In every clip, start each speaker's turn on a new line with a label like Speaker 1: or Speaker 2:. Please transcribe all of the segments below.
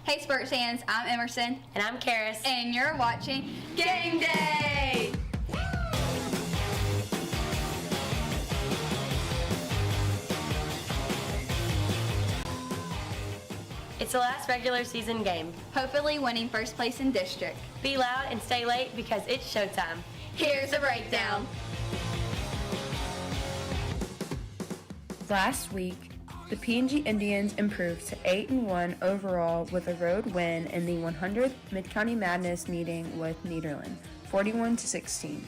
Speaker 1: Hey sports fans, I'm Emerson.
Speaker 2: And I'm Karis.
Speaker 1: And you're watching Game Day!
Speaker 2: It's the last regular season game.
Speaker 1: Hopefully winning first place in district.
Speaker 2: Be loud and stay late because it's showtime.
Speaker 1: Here's the breakdown.
Speaker 3: Last week, the PNG Indians improved to 8-1 overall with a road win in the 100th Mid-County Madness meeting with Nederland, 41-16.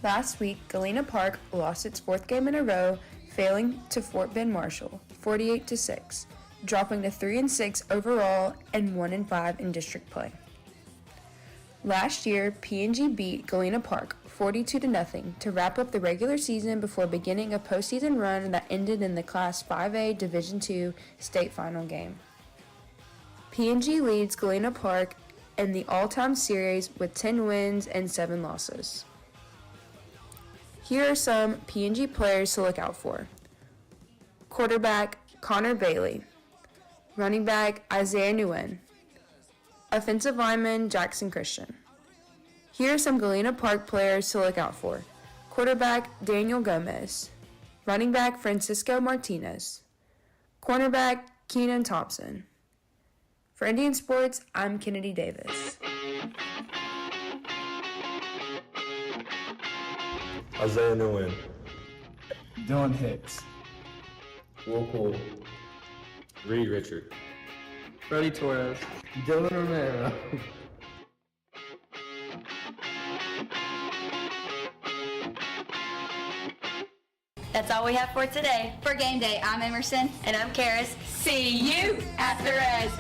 Speaker 3: Last week, Galena Park lost its fourth game in a row, failing to Fort Bend Marshall, 48-6, dropping to 3-6 overall and 1-5 in district play. Last year, PNG beat Galena Park 42-0 to wrap up the regular season before beginning a postseason run that ended in the Class 5A Division II state final game. PNG leads Galena Park in the all-time series with 10 wins and 7 losses. Here are some PNG players to look out for. Quarterback Connor Bailey. Running back Isaiah Nguyen. Offensive lineman Jackson Christian. Here are some Galena Park players to look out for. Quarterback Daniel Gomez. Running back Francisco Martinez. Cornerback Keenan Thompson. For Indian Sports, I'm Kennedy Davis.
Speaker 4: Isaiah Nguyen.
Speaker 5: Dylan Hicks.
Speaker 4: Will Poole. Reed Richard.
Speaker 5: Freddie Torres. Dylan Romero.
Speaker 2: That's all we have for today.
Speaker 1: For Game Day, I'm Emerson.
Speaker 2: And I'm Karis.
Speaker 1: See you at the res.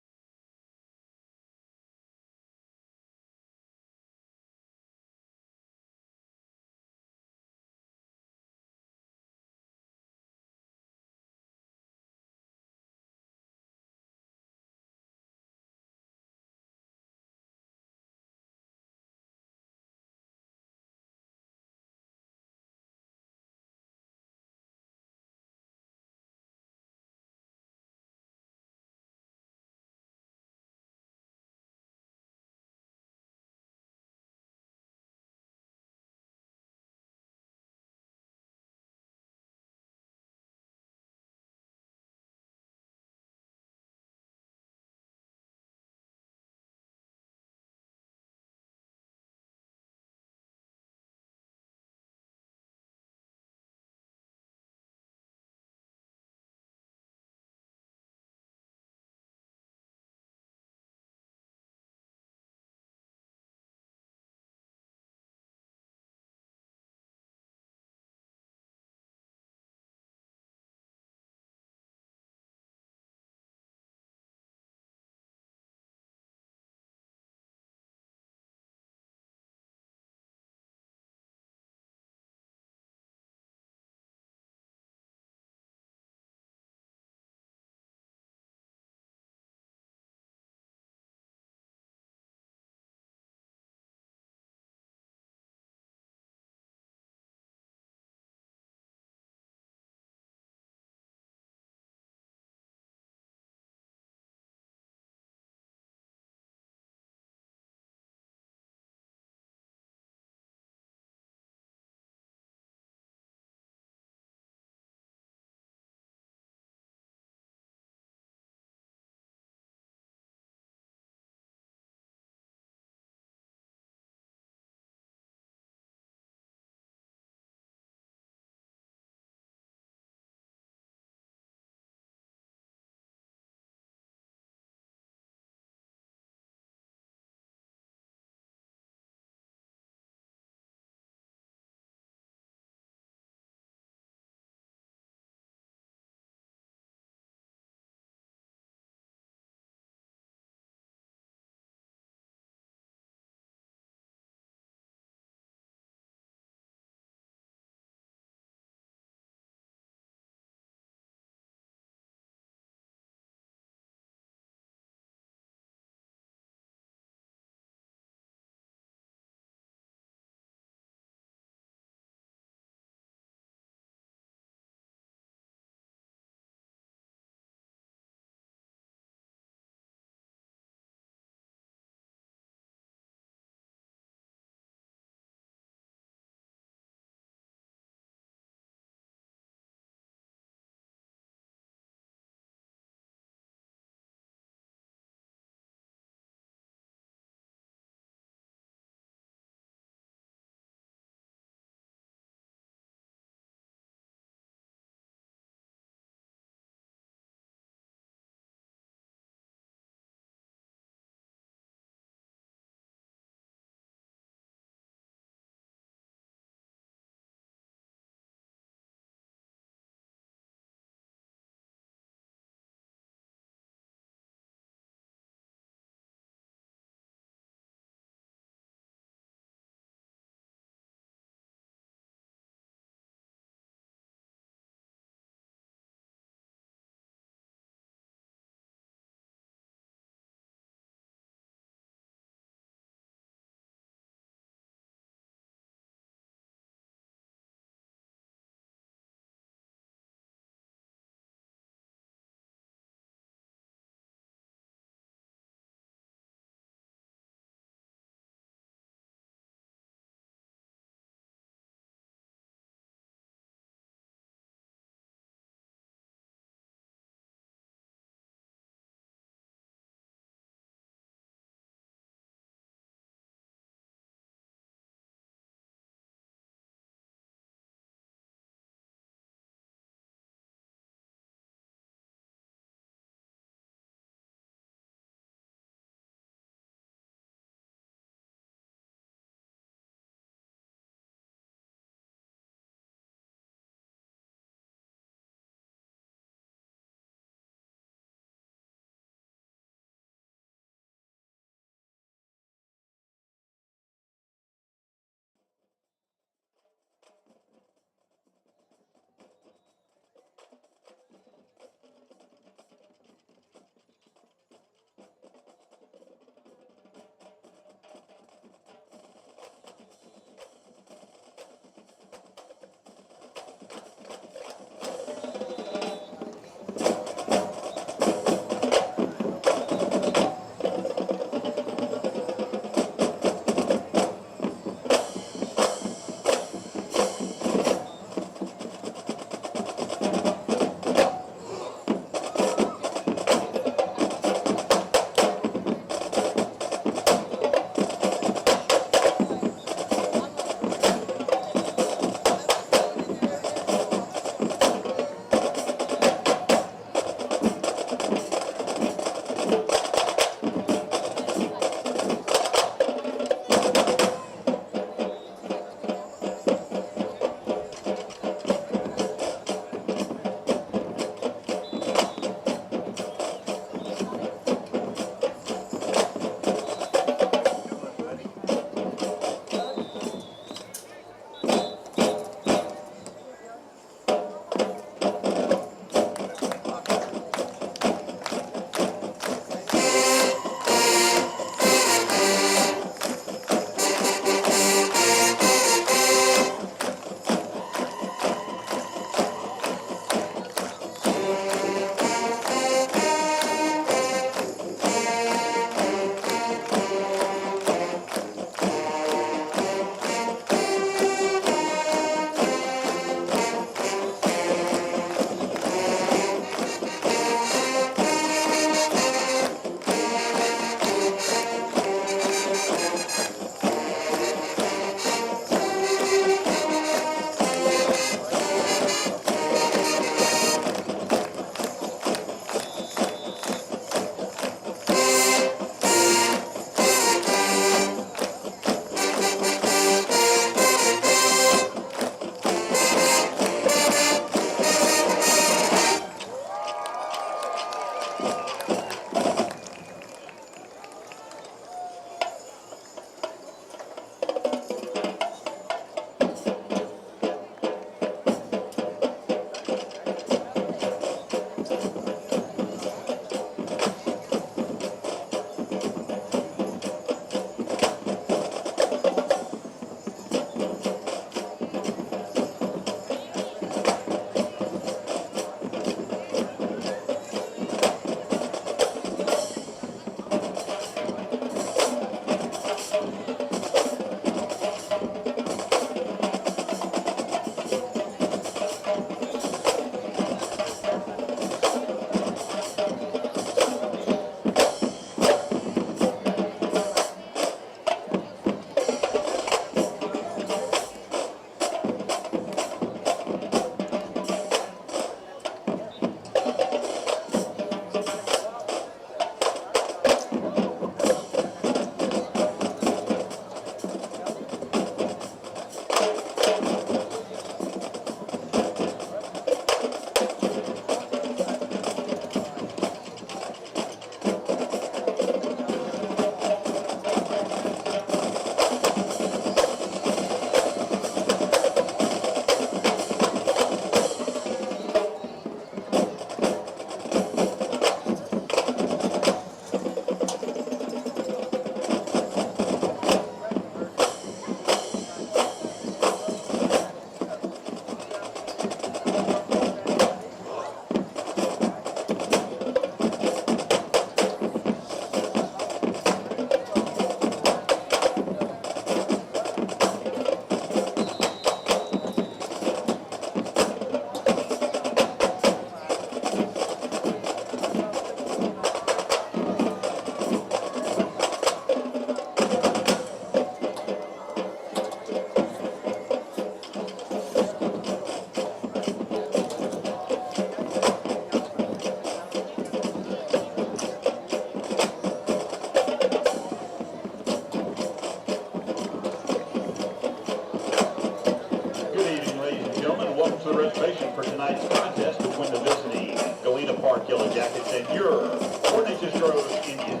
Speaker 6: tonight's contest between the visiting Galena Park Yellow Jackets and your Fort Neches Grove Indians.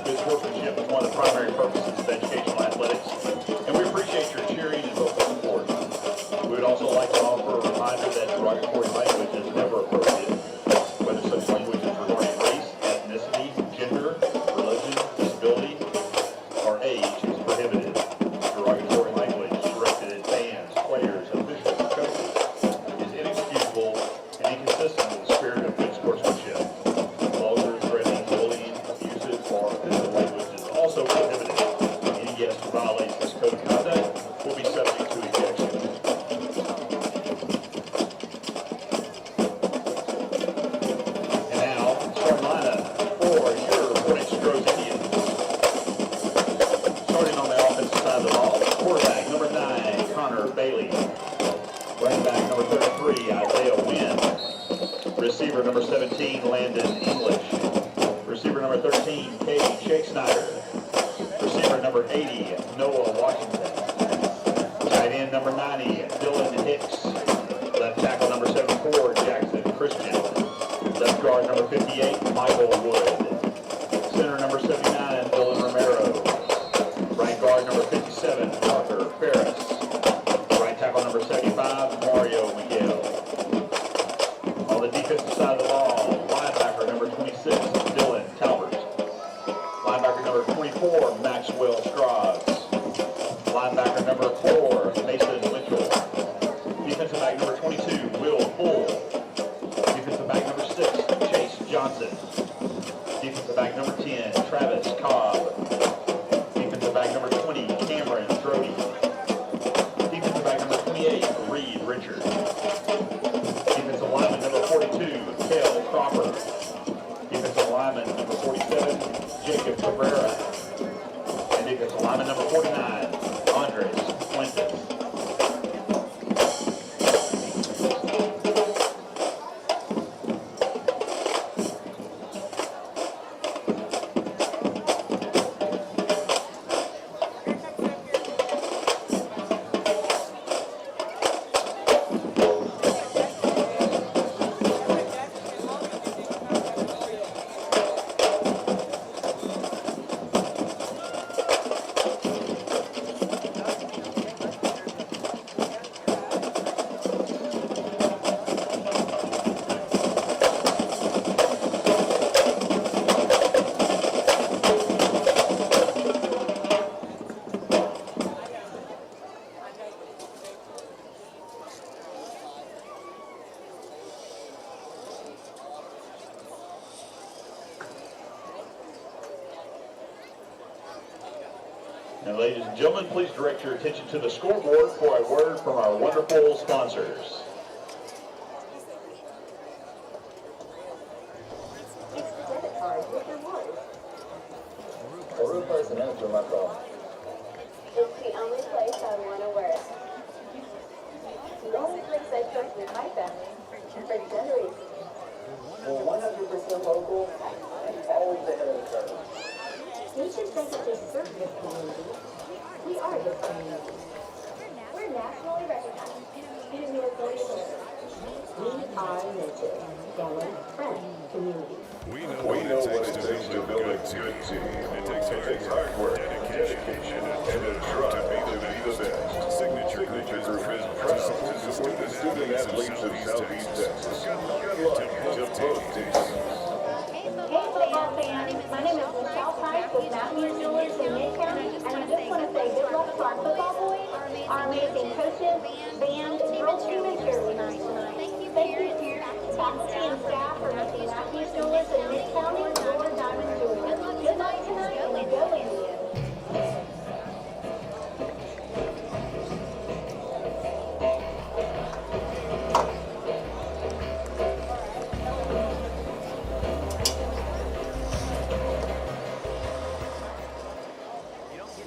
Speaker 6: Good sportsmanship is one of the primary purposes of educational athletics, and we appreciate your cheering and vocal support. We would also like to offer a reminder that derogatory language is never appropriate, whether such language is regarding race, ethnicity, gender, religion, disability, or age is prohibited. Derogatory language directed at fans, players, officials, and coaches is inexcusable and inconsistent with the spirit of good sportsmanship. Vulgar, threatening, bullying, abusive, or offensive language is also prohibited. Any guest who violates this code of conduct will be subject to ejection. And now, starting lineup for your Fort Neches Grove Indians. Starting on the offensive side of the ball, quarterback number 9, Connor Bailey. Running back number 33, Isaiah Wynn. Receiver number 17, Landon English. Receiver number 13, Katie Shake Snyder. Receiver number 80, Noah Washington. Tight end number 90, Dylan Hicks. Left tackle number 74, Jackson Christian. Left guard number 58, Michael Wood. Center number 79, Dylan Romero. Right guard number 57, Parker Ferris. Right tackle number 75, Mario Miguel. On the defensive side of the ball, linebacker number 26, Dylan Talbert. Linebacker number 24, Maxwell Strauss. Linebacker number 4, Mason Mitchell. Defensive back number 22, Will Bull. Defensive back number 6, Chase Johnson. Defensive back number 10, Travis Cobb. Defensive back number 20, Cameron Strode. Defensive back number 28, Reed Richard. Defensive lineman number 42, Kel Cropper. Defensive lineman number 47, Jacob Cabrera. And defensive lineman number 49, Andres Fuentes. And ladies and gentlemen, please direct your attention to the scoreboard for a word from our wonderful sponsors.
Speaker 7: It's the only place I want to wear it. The only place I trust with my family for generations.
Speaker 8: We're 100% local and always ahead of the curve.
Speaker 7: You should think it just serves this community. We are this community. We're nationally recognized. Even here at we are nature, family, friend, community.
Speaker 9: We know what it takes to build a good team. It takes hard work, dedication, and a drive to be the best. Signature Group is proud to support the student athletes of Southeast Texas. Good luck to both teams.
Speaker 7: Hey football fans, my name is Michelle Price with Matthews Jewelers in Mid-County, and I just want to say good luck to our football boys, our amazing coaches, band, girls team, and cheerleaders tonight. Thank you, faculty and staff for making Matthews Jewelers in Mid-County your diamond jewelry. Good night tonight, and go Indians.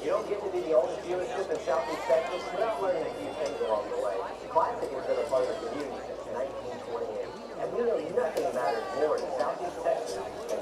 Speaker 8: You don't get to be the oldest dealership in Southeast Texas without learning a few things along the way. Classic has been a part of the community since 1928, and we know nothing matters more in Southeast Texas than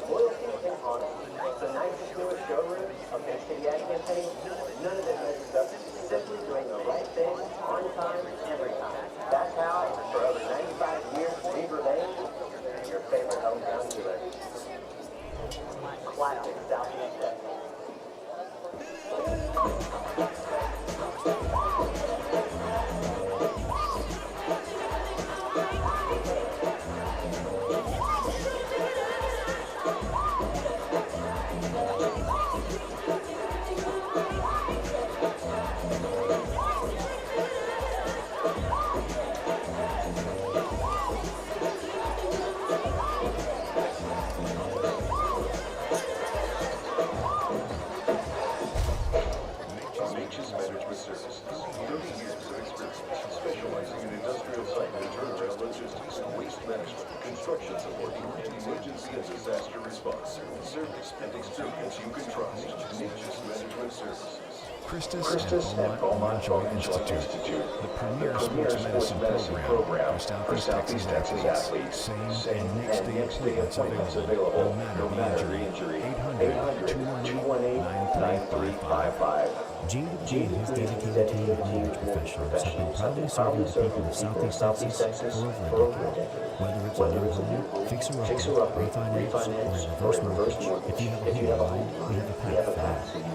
Speaker 9: management, construction support, and emergency and disaster response. Service and experience you can trust. Nature's Management Services.
Speaker 10: Christus and Beaumont Joint Institute, the premier sports medicine program for Southeast Texas athletes. Same and next day appointments available, no matter the injury. 800-218-9355.
Speaker 11: Gene has dedicated team of mortgage professionals have been proudly serving the people of Southeast Texas for over a decade. Whether it's a new home, fixer-upper, refinance, or a reverse mortgage, if you have a home line, we have a path for you.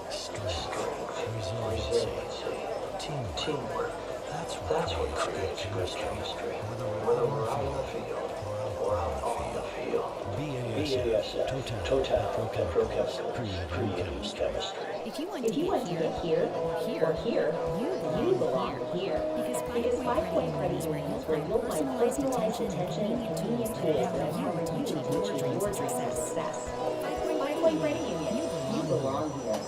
Speaker 8: Strength, resiliency, teamwork. That's what creates good chemistry. Whether we're out on the field or out on the field. BASF, Total Petrochemicals, creating chemistry.
Speaker 12: If you want to get here or here, you belong here. Because 5 Point Ready is where you'll find personalized attention and convenient tools that you to achieve your dreams of success. 5 Point Ready Union, you belong here.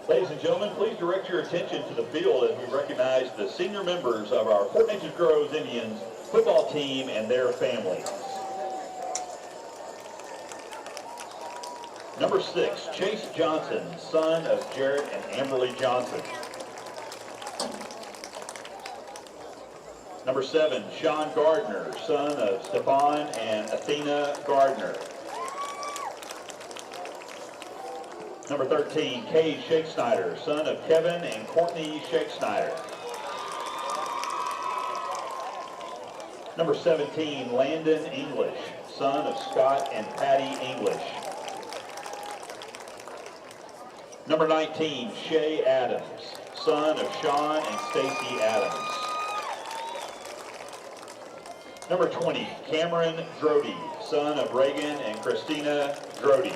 Speaker 6: Ladies and gentlemen, please direct your attention to the field as we recognize the senior members of our Fort Nature's Groves Indians football team and their families. Number 6, Chase Johnson, son of Jarrett and Amberly Johnson. Number 7, Sean Gardner, son of Stefan and Athena Gardner. Number 13, Kay Shakesnyder, son of Kevin and Courtney Shakesnyder. Number 17, Landon English, son of Scott and Patty English. Number 19, Shay Adams, son of Sean and Stacy Adams. Number 20, Cameron Drody, son of Reagan and Christina Drody.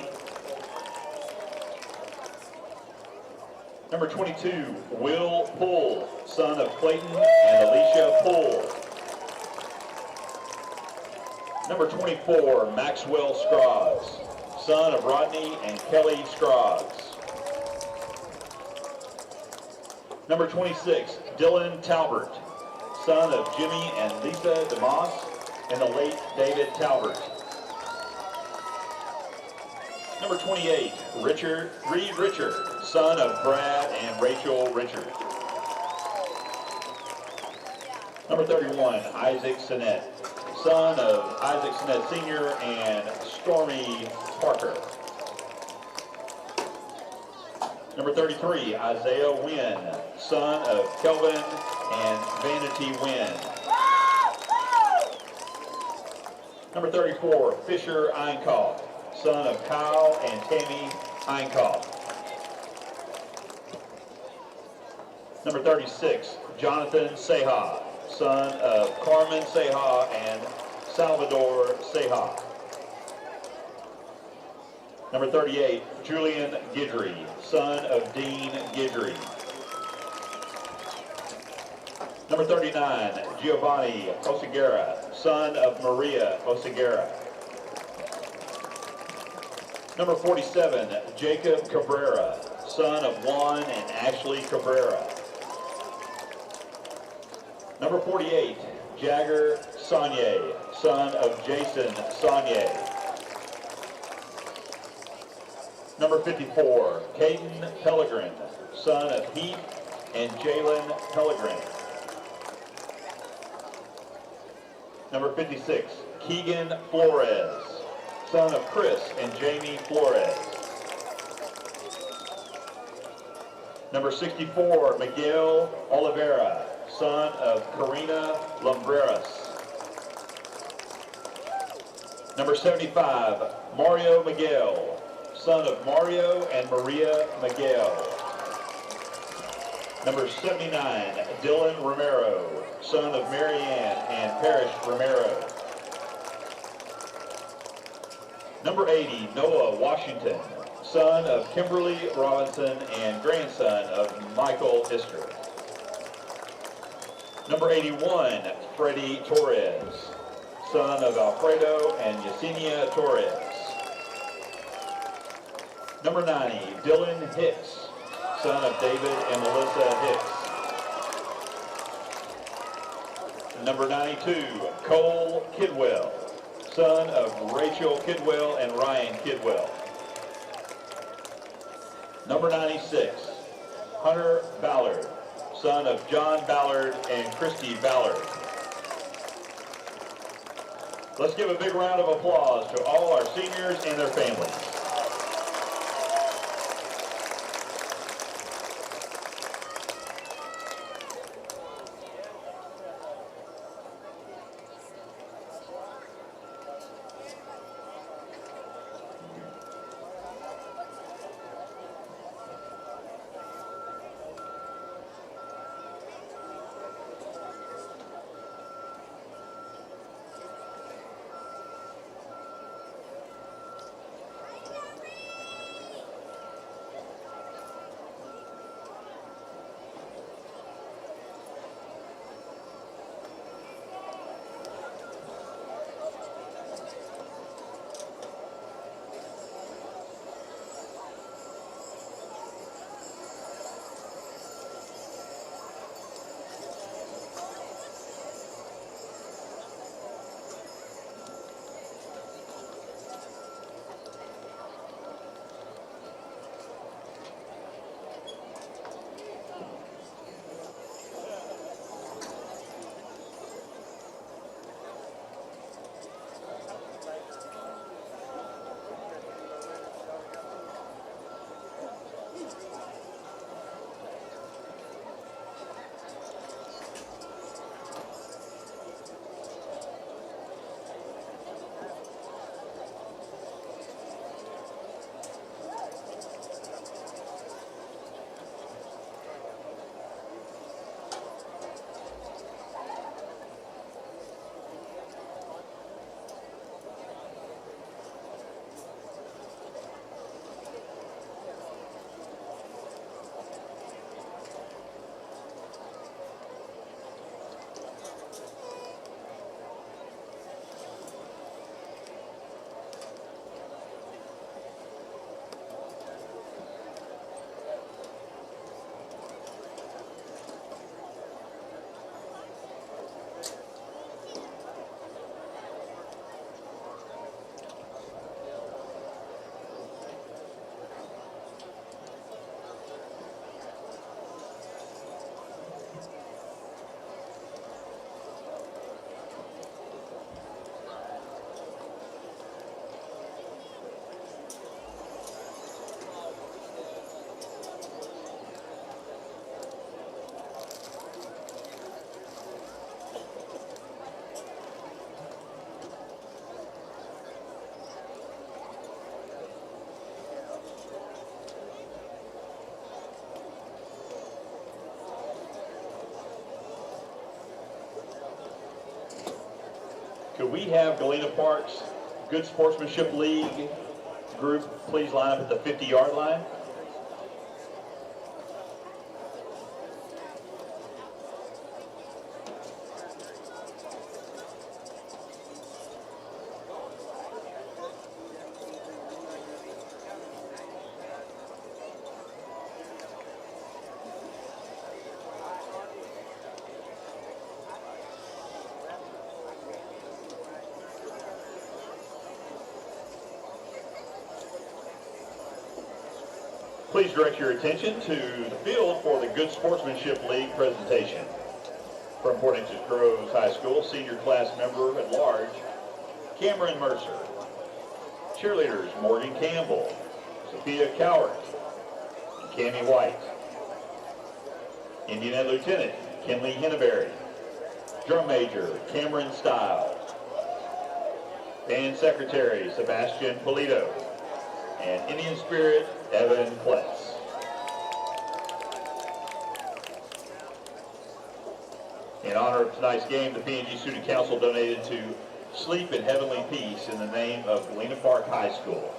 Speaker 6: Number 22, Will Poole, son of Clayton and Alicia Poole. Number 24, Maxwell Scroggs, son of Rodney and Kelly Scroggs. Number 26, Dylan Talbert, son of Jimmy and Lisa DeMoss and the late David Talbert. Number 28, Reed Richard, son of Brad and Rachel Richard. Number 31, Isaac Sinnett, son of Isaac Sinnett Sr. and Stormy Parker. Number 33, Isaiah Wynn, son of Kelvin and Vanity Wynn. Number 34, Fisher Einkauf, son of Kyle and Tammy Einkauf. Number 36, Jonathan Seha, son of Carmen Seha and Salvador Seha. Number 38, Julian Guidry, son of Dean Guidry. Number 39, Giovanni Oseguera, son of Maria Oseguera. Number 47, Jacob Cabrera, son of Juan and Ashley Cabrera. Number 48, Jagger Saunier, son of Jason Saunier. Number 54, Caden Pellegrin, son of Heath and Jalen Pellegrin. Number 56, Keegan Flores, son of Chris and Jamie Flores. Number 64, Miguel Oliveira, son of Karina Lumbreras. Number 75, Mario Miguel, son of Mario and Maria Miguel. Number 79, Dylan Romero, son of Marianne and Parrish Romero. Number 80, Noah Washington, son of Kimberly Robinson and grandson of Michael Ister. Number 81, Freddie Torres, son of Alfredo and Yesenia Torres. Number 90, Dylan Hicks, son of David and Melissa Hicks. Number 92, Cole Kidwell, son of Rachel Kidwell and Ryan Kidwell. Number 96, Hunter Ballard, son of John Ballard and Christy Ballard. Let's give a big round of applause to all our seniors and their families. Could we have Galena Park's Good Sportsmanship League group please line up at the 50-yard line? Please direct your attention to the field for the Good Sportsmanship League presentation. From Portage Groves High School, senior class member at large, Cameron Mercer. Cheerleaders, Morgan Campbell, Sophia Cowart, and Cammie White. Indian Lieutenant Kinley Henneberry. Drum Major Cameron Stiles. Band Secretary Sebastian Polito. And Indian Spirit Evan Kletz. In honor of tonight's game, the PNG Student Council donated to Sleep in Heavenly Peace in the name of Galena Park High School.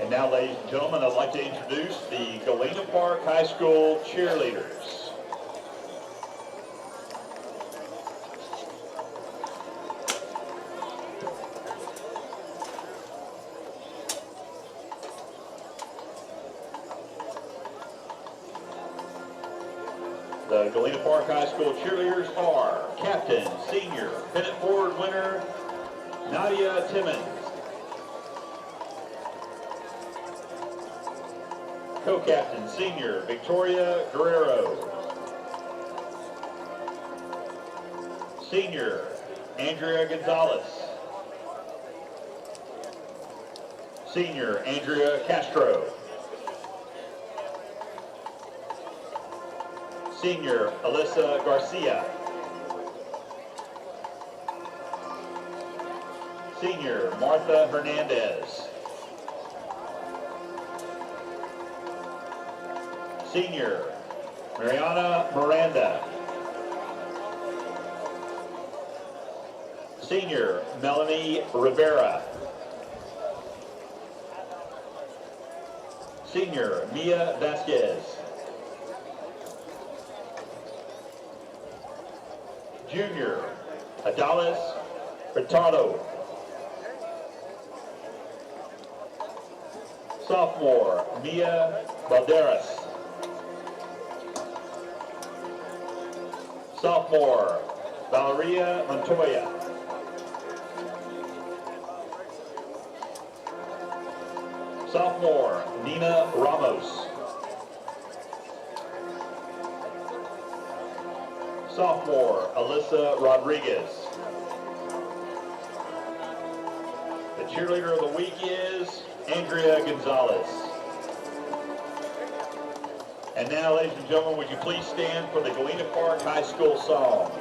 Speaker 6: And now, ladies and gentlemen, I'd like to introduce the Galena Park High School cheerleaders. The Galena Park High School cheerleaders are Captain, Senior, Pennant Award winner, Nadia Timmons. Co-captain, Senior, Victoria Guerrero. Senior, Andrea Gonzalez. Senior, Andrea Castro. Senior, Alyssa Garcia. Senior, Martha Hernandez. Senior, Mariana Miranda. Senior, Melanie Rivera. Senior, Mia Vasquez. Junior, Adalis Furtado. Sophomore, Mia Balderas. Sophomore, Valeria Montoya. Sophomore, Nina Ramos. Sophomore, Alyssa Rodriguez. The cheerleader of the week is Andrea Gonzalez. And now, ladies and gentlemen, would you please stand for the Galena Park High School song?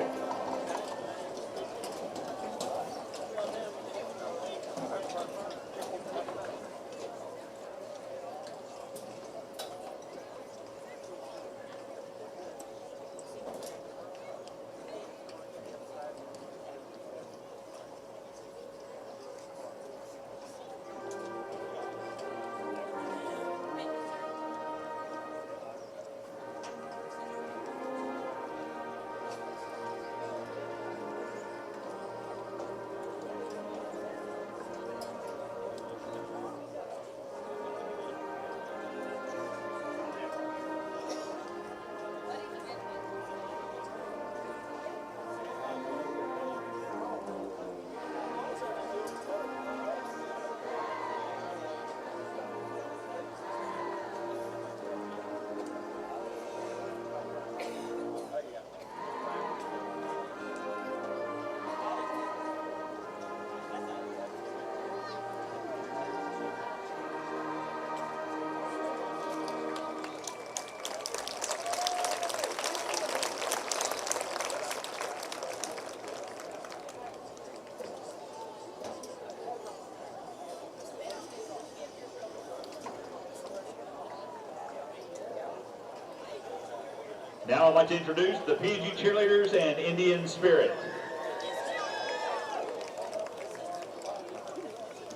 Speaker 6: Now I'd like to introduce the PNG cheerleaders and Indian Spirit.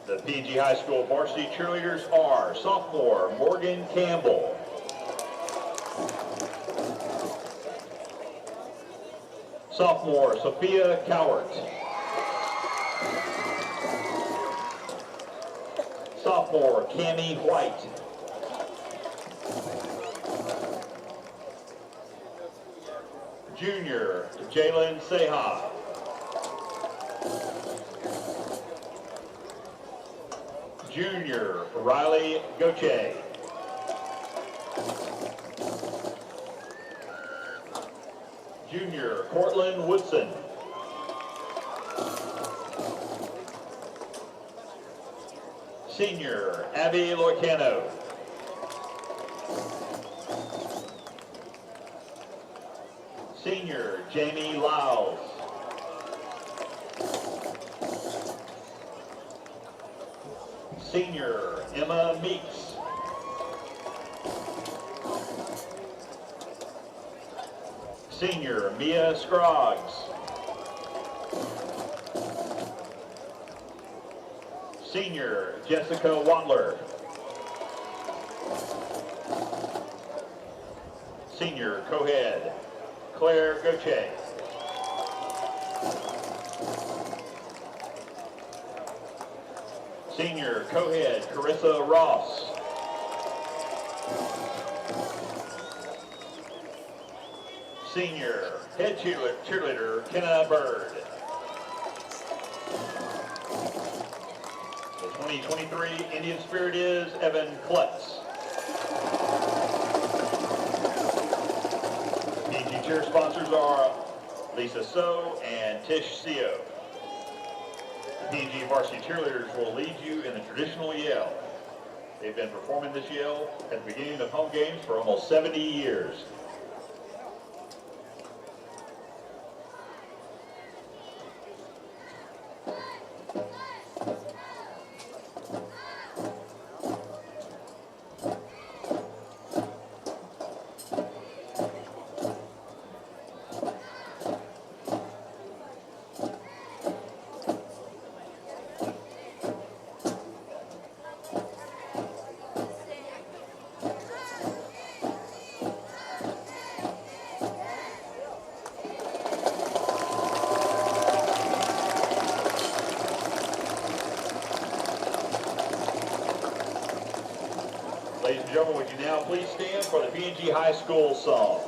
Speaker 6: The PNG High School varsity cheerleaders are sophomore Morgan Campbell, sophomore Sophia Cowart, sophomore Cammie White, junior Jalen Seha, junior Riley Goche, junior Cortland Woodson, senior Abby Loicano, senior Jamie Lyles, senior Emma Meeks, senior Mia Scroggs, senior Jessica Watler, senior co-head Claire Goche, senior co-head Carissa Ross, senior head cheerleader Kenna Bird. The 2023 Indian Spirit is Evan Klutz. PNG cheer sponsors are Lisa So and Tish Seo. The PNG varsity cheerleaders will lead you in the traditional yell. They've been performing this yell at the beginning of home games for almost 70 years. Ladies and gentlemen, would you now please stand for the PNG High School song?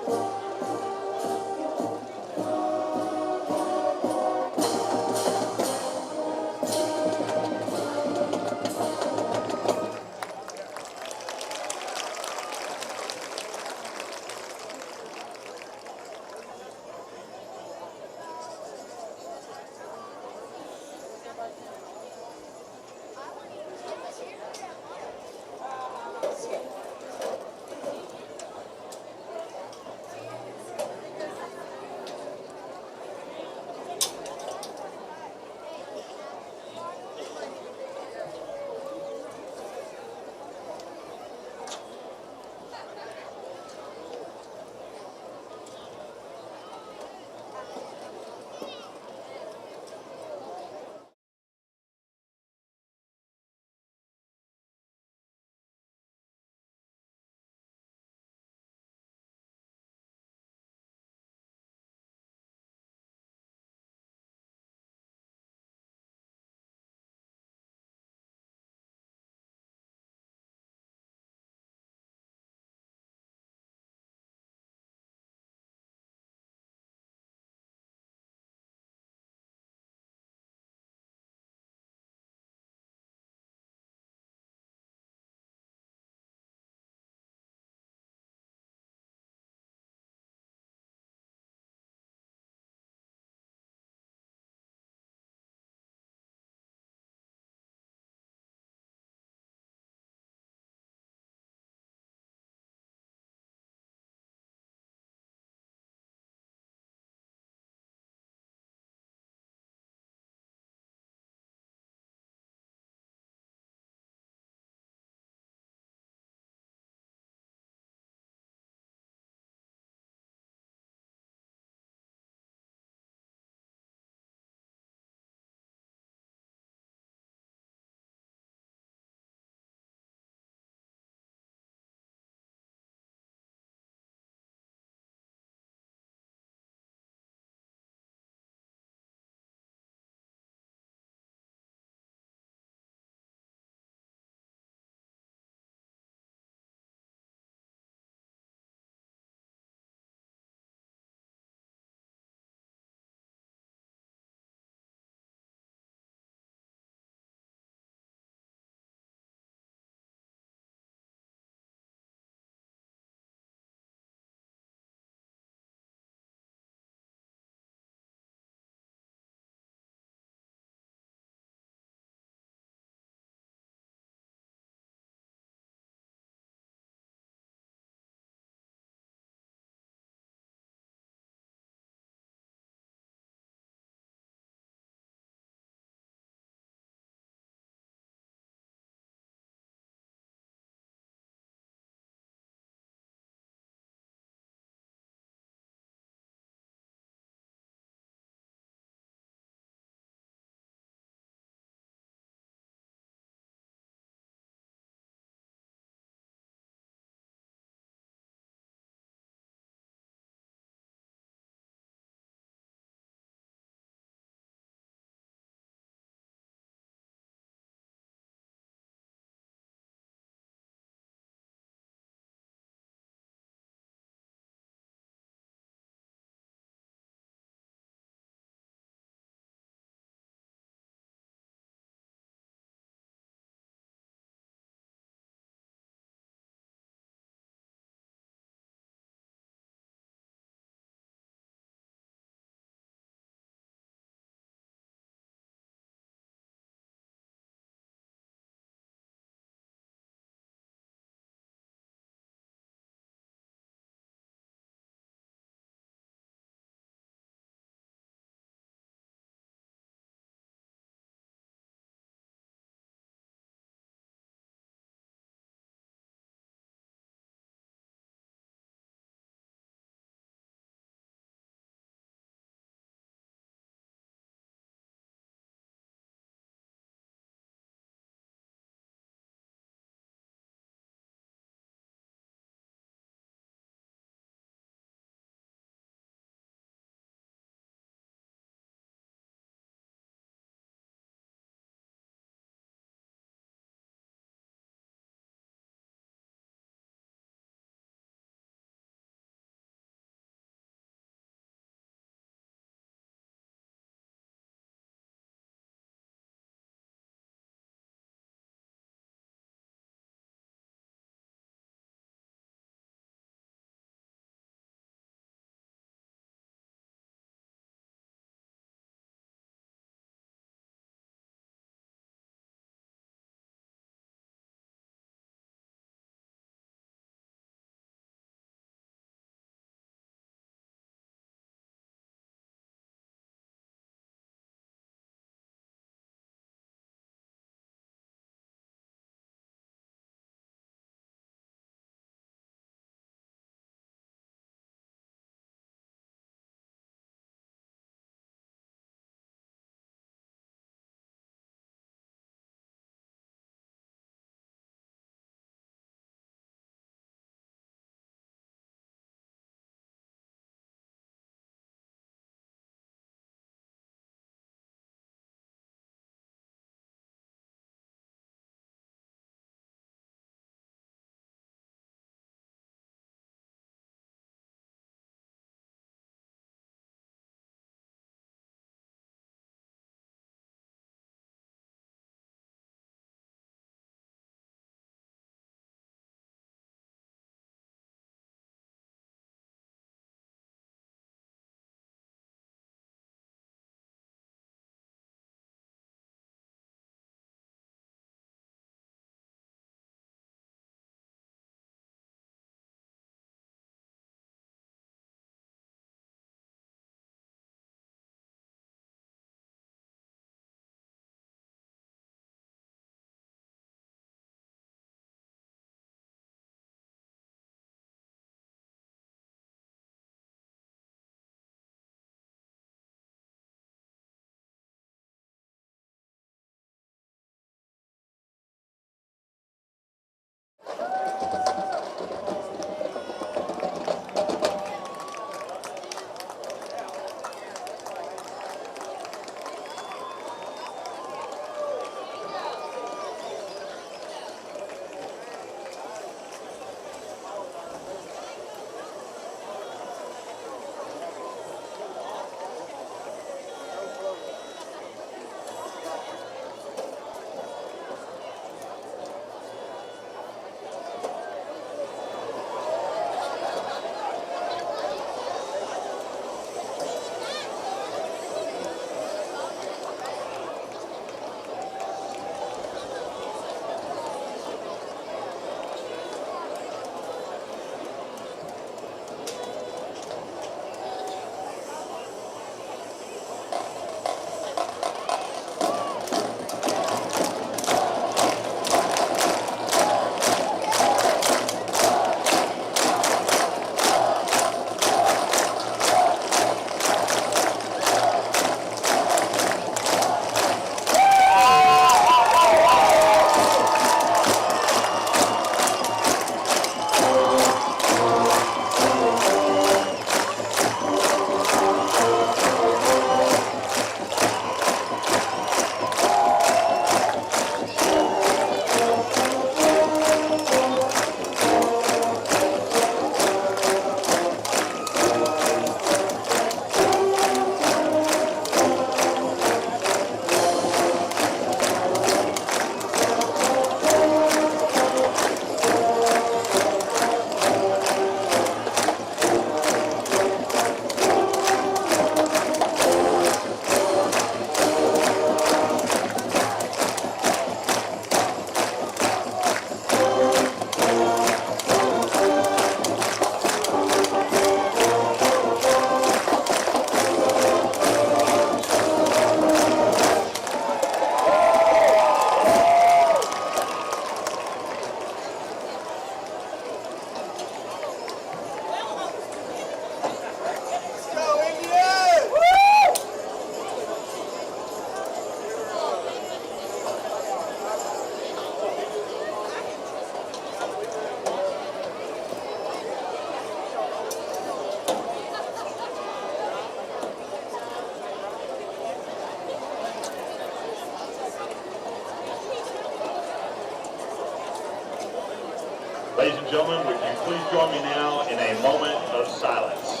Speaker 6: join me now in a moment of silence.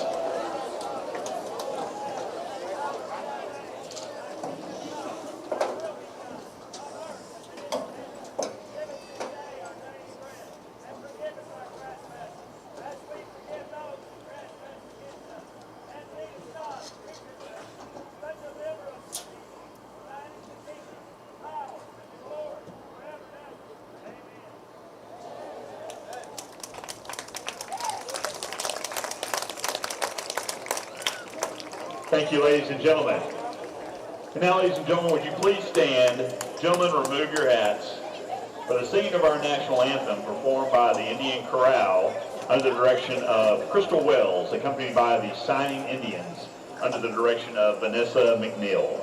Speaker 6: Thank you, ladies and gentlemen. And now, ladies and gentlemen, would you please stand? Gentlemen, remove your hats for the singing of our national anthem performed by the Indian Chorale under the direction of Crystal Wells, accompanied by the Signing Indians under the direction of Vanessa McNeil.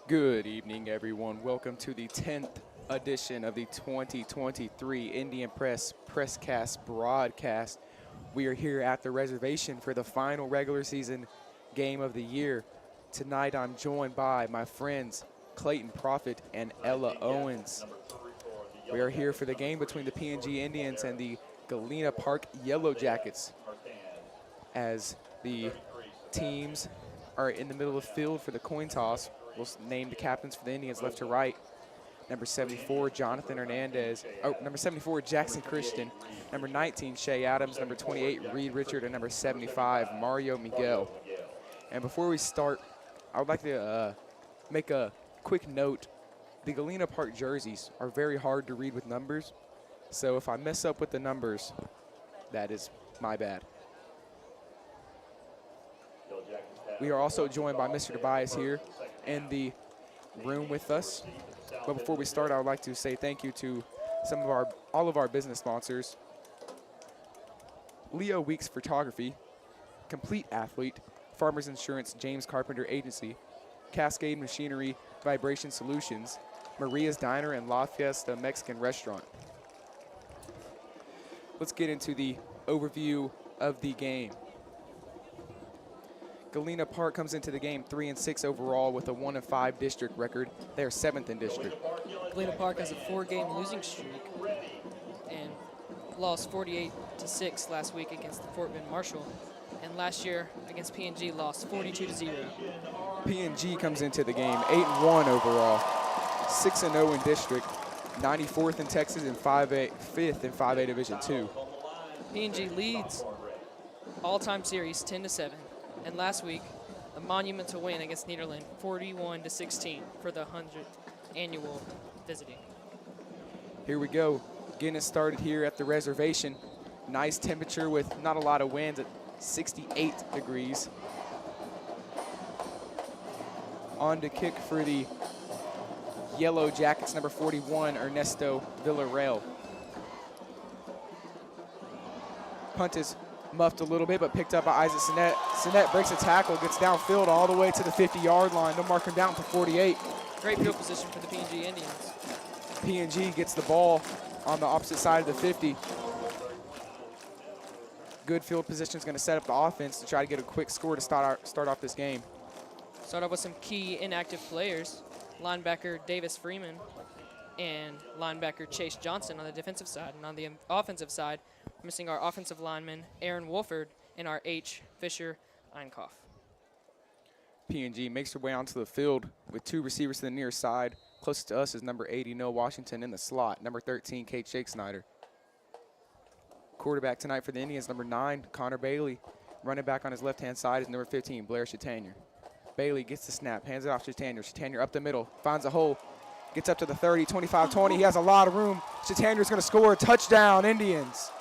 Speaker 13: Good evening, everyone. Welcome to the 10th edition of the 2023 Indian Presscast broadcast. We are here at the reservation for the final regular season game of the year. Tonight, I'm joined by my friends Clayton Profit and Ella Owens. We are here for the game between the PNG Indians and the Galena Park Yellow Jackets, as the teams are in the middle of the field for the coin toss. We'll name the captains for the Indians left to right. Number 74, Jonathan Hernandez. Oh, number 74, Jackson Christian. Number 19, Shay Adams. Number 28, Reed Richard. And number 75, Mario Miguel. And before we start, I would like to make a quick note. The Galena Park jerseys are very hard to read with numbers. So if I mess up with the numbers, that is my bad. We are also joined by Mr. Tobias here in the room with us. But before we start, I would like to say thank you to all of our business sponsors. Leo Weeks Photography, Complete Athlete, Farmers Insurance, James Carpenter Agency, Cascade Machinery, Vibration Solutions, Maria's Diner and La Fiesta Mexican Restaurant. Let's get into the overview of the game. Galena Park comes into the game 3-6 overall with a 1-5 district record. They are 7th in district.
Speaker 14: Galena Park has a 4-game losing streak. lost 48-6 last week against the Fort Bend Marshall, and last year against PNG lost 42-0.
Speaker 13: PNG comes into the game 8-1 overall, 6-0 in district, 94th in Texas, and 5th in 5A Division II.
Speaker 14: PNG leads all-time series 10-7, and last week a monumental win against Nederland 41-16 for the 100th annual visiting.
Speaker 13: Here we go, getting it started here at the reservation. Nice temperature with not a lot of winds at 68 degrees. On to kick for the Yellow Jackets, number 41, Ernesto Villarreal. Punt is muffed a little bit, but picked up by Isaac Sinet. Sinet breaks a tackle, gets downfield all the way to the 50-yard line. They'll mark him down for 48.
Speaker 14: Great field position for the PNG Indians.
Speaker 13: PNG gets the ball on the opposite side of the 50. Good field position is going to set up the offense to try to get a quick score to start off this game.
Speaker 14: Start off with some key inactive players. Linebacker Davis Freeman and linebacker Chase Johnson on the defensive side. And on the offensive side, we're missing our offensive lineman Aaron Wolford and our H. Fisher Einkoff.
Speaker 13: PNG makes their way onto the field with two receivers to the near side. Closest to us is number 80, Noah Washington, in the slot. Number 13, Kate Shake Snyder. Quarterback tonight for the Indians, number 9, Connor Bailey. Running back on his left-hand side is number 15, Blair Chatanier. Bailey gets the snap, hands it off to Chatanier. Chatanier up the middle, finds a hole, gets up to the 30, 25, 20. He has a lot of room. Chatanier's going to score. Touchdown, Indians.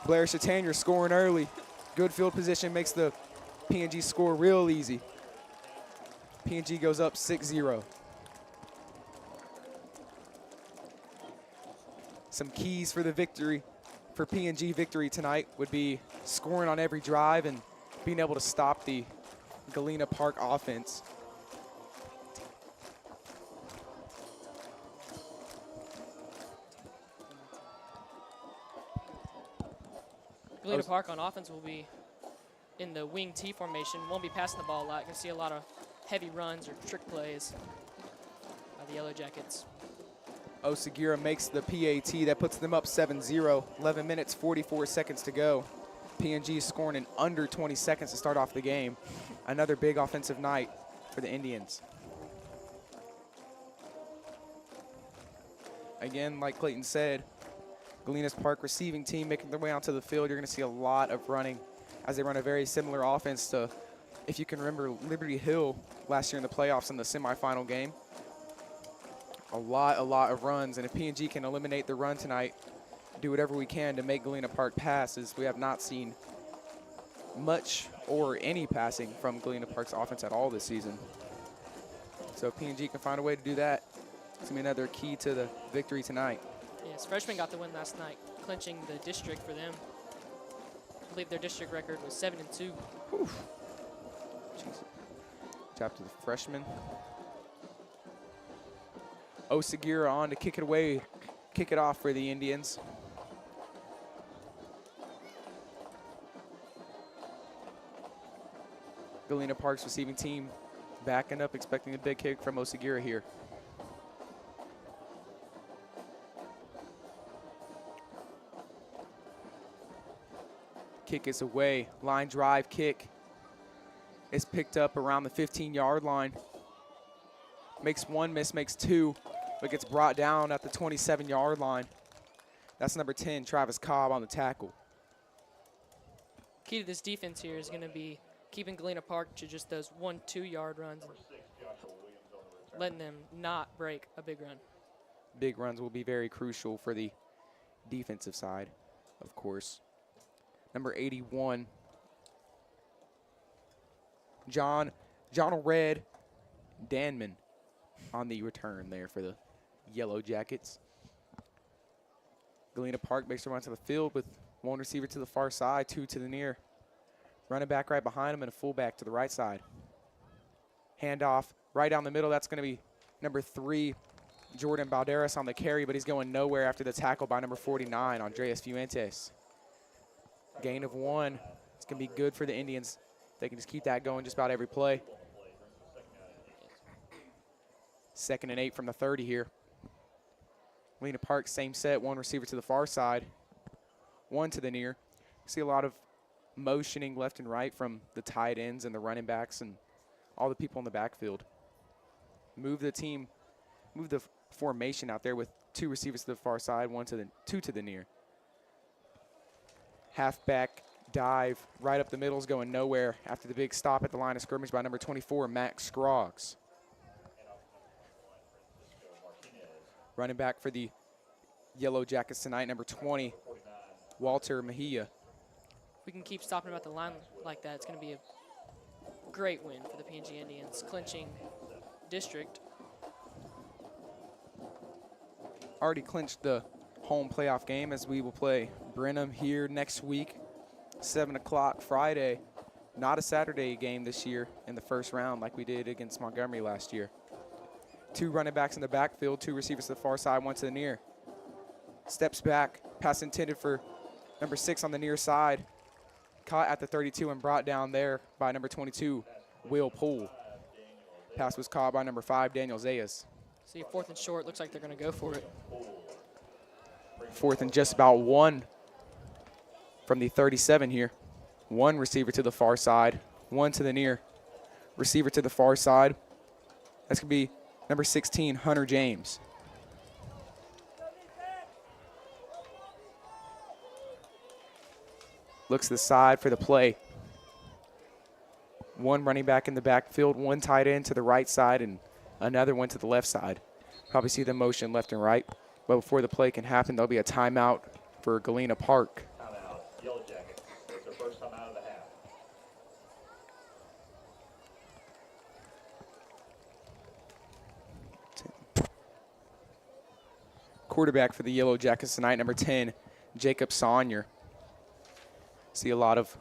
Speaker 13: Blair Chatanier scoring early. Good field position makes the PNG score real easy. PNG goes up 6-0. Some keys for the victory, for PNG victory tonight, would be scoring on every drive and being able to stop the Galena Park offense.
Speaker 14: Galena Park on offense will be in the wing T formation. Won't be passing the ball a lot. You're going to see a lot of heavy runs or trick plays by the Yellow Jackets.
Speaker 13: Osagira makes the PAT. That puts them up 7-0. 11 minutes, 44 seconds to go. PNG scoring in under 20 seconds to start off the game. Another big offensive night for the Indians. Again, like Clayton said, Galena's Park receiving team making their way onto the field. You're going to see a lot of running as they run a very similar offense to, if you can remember, Liberty Hill last year in the playoffs in the semifinal game. A lot of runs, and if PNG can eliminate the run tonight, do whatever we can to make Galena Park pass, as we have not seen much or any passing from Galena Park's offense at all this season. So if PNG can find a way to do that, it's going to be another key to the victory tonight.
Speaker 14: Yes, freshmen got the win last night, clinching the district for them. I believe their district record was 7-2.
Speaker 13: Oof. Jeez. Tap to the freshman. Osagira on to kick it away, kick it off for the Indians. Galena Park's receiving team backing up, expecting a big kick from Osagira here. Kick is away, line drive kick is picked up around the 15-yard line. Makes one miss, makes two, but gets brought down at the 27-yard line. That's number 10, Travis Cobb, on the tackle.
Speaker 14: Key to this defense here is going to be keeping Galena Park to just those 1-2 yard runs, and letting them not break a big run.
Speaker 13: Big runs will be very crucial for the defensive side, of course. Number 81, John Red Danman on the return there for the Yellow Jackets. Galena Park makes their run to the field with one receiver to the far side, two to the near. Running back right behind him and a fullback to the right side. Handoff right down the middle. That's going to be number 3, Jordan Balderas, on the carry, but he's going nowhere after the tackle by number 49, Andreas Fuentes. Gain of 1. It's going to be good for the Indians. They can just keep that going just about every play. 2nd and 8 from the 30 here. Galena Park, same set, one receiver to the far side, one to the near. See a lot of motioning left and right from the tight ends and the running backs and all the people in the backfield. Move the formation out there with two receivers to the far side, two to the near. Halfback dive right up the middle is going nowhere after the big stop at the line of scrimmage by number 24, Max Scroggs. Running back for the Yellow Jackets tonight, number 20, Walter Mejia.
Speaker 14: If we can keep stopping them at the line like that, it's going to be a great win for the PNG Indians, clinching district.
Speaker 13: Already clinched the home playoff game as we will play Brenham here next week, 7 o'clock Friday. Not a Saturday game this year in the first round like we did against Montgomery last year. Two running backs in the backfield, two receivers to the far side, one to the near. Steps back, pass intended for number 6 on the near side. Caught at the 32 and brought down there by number 22, Will Poole. Pass was caught by number 5, Daniel Zayas.
Speaker 14: See, 4th and short, looks like they're going to go for it.
Speaker 13: 4th and just about 1 from the 37 here. One receiver to the far side, one to the near. Receiver to the far side. That's going to be number 16, Hunter James. Looks to the side for the play. One running back in the backfield, one tight end to the right side, and another one to the left side. Probably see the motion left and right. But before the play can happen, there'll be a timeout for Galena Park.
Speaker 6: Timeout, Yellow Jackets. It's their first time out of the half.
Speaker 13: Quarterback for the Yellow Jackets tonight, number 10, Jacob Saunier. See a lot of,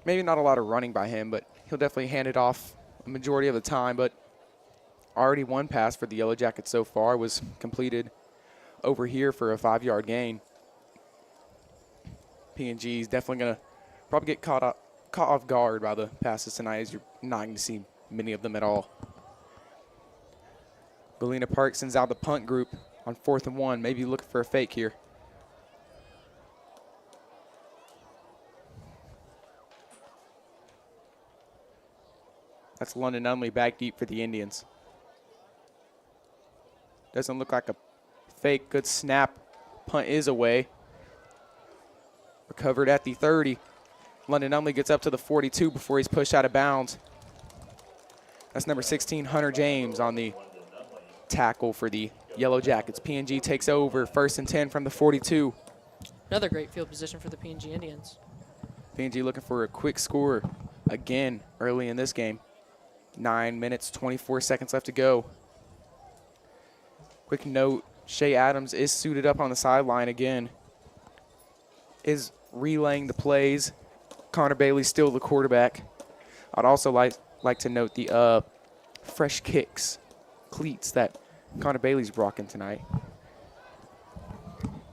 Speaker 13: maybe not a lot of running by him, but he'll definitely hand it off a majority of the time. But already one pass for the Yellow Jackets so far was completed over here for a 5-yard gain. PNG is definitely going to probably get caught off guard by the passes tonight, as you're not going to see many of them at all. Galena Park sends out the punt group on 4th and 1, maybe looking for a fake here. That's London Unley back deep for the Indians. Doesn't look like a fake. Good snap. Punt is away. Recovered at the 30. London Unley gets up to the 42 before he's pushed out of bounds. That's number 16, Hunter James, on the tackle for the Yellow Jackets. PNG takes over, 1st and 10 from the 42.
Speaker 14: Another great field position for the PNG Indians.
Speaker 13: PNG looking for a quick score again early in this game. 9 minutes, 24 seconds left to go. Quick note, Shea Adams is suited up on the sideline again. Is relaying the plays. Connor Bailey still the quarterback. I'd also like to note the fresh kicks, cleats that Connor Bailey's rocking tonight.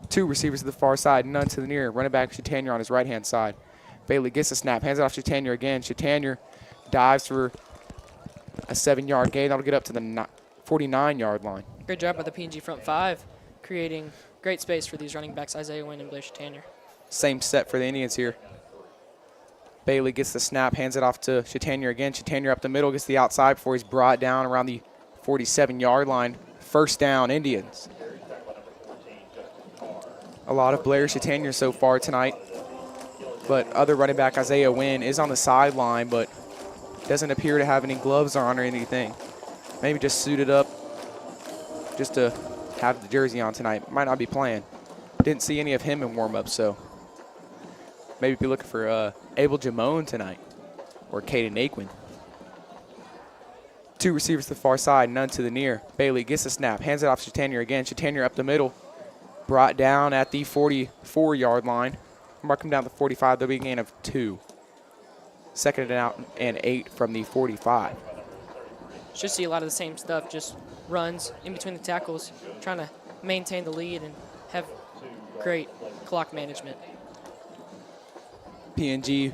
Speaker 13: Two receivers to the far side, none to the near. Running back Chatanier on his right-hand side. Bailey gets the snap, hands it off Chatanier again. Chatanier dives for a 7-yard gain. That'll get up to the 49-yard line.
Speaker 14: Great job by the PNG front 5, creating great space for these running backs, Isaiah Wynn and Blair Chatanier.
Speaker 13: Same set for the Indians here. Bailey gets the snap, hands it off to Chatanier again. Chatanier up the middle, gets the outside before he's brought down around the 47-yard line. 1st down, Indians. A lot of Blair Chatanier so far tonight. But other running back, Isaiah Wynn, is on the sideline, but doesn't appear to have any gloves on or anything. Maybe just suited up just to have the jersey on tonight. Might not be playing. Didn't see any of him in warm-up, so maybe be looking for Abel Jamone tonight or Caden Aquin. Two receivers to the far side, none to the near. Bailey gets the snap, hands it off to Chatanier again. Chatanier up the middle, brought down at the 44-yard line. Mark him down to 45. There'll be a gain of 2. 2nd and out and 8 from the 45.
Speaker 14: Should see a lot of the same stuff, just runs in between the tackles, trying to maintain the lead and have great clock management.
Speaker 13: PNG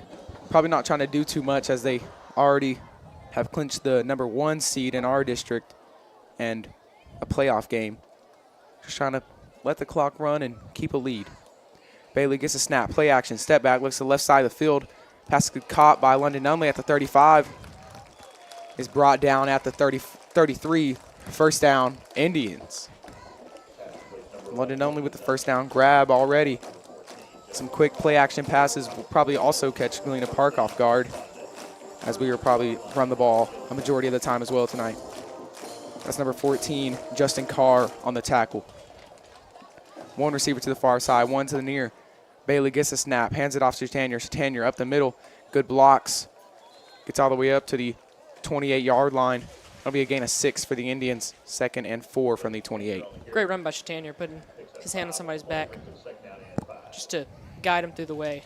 Speaker 13: probably not trying to do too much as they already have clinched the number 1 seed in our district and a playoff game. Just trying to let the clock run and keep a lead. Bailey gets a snap, play action, step back, looks to the left side of the field. Pass is caught by London Nunley at the 35. Is brought down at the 33. First down, Indians. London Nunley with the first down grab already. Some quick play action passes will probably also catch Galena Park off guard, as we will probably run the ball a majority of the time as well tonight. That's number 14, Justin Carr on the tackle. One receiver to the far side, one to the near. Bailey gets a snap, hands it off to Shatanier. Shatanier up the middle, good blocks. Gets all the way up to the 28-yard line. That'll be a gain of 6 for the Indians, 2nd and 4 from the 28.
Speaker 14: Great run by Shatanier, putting his hand on somebody's back just to guide him through the way.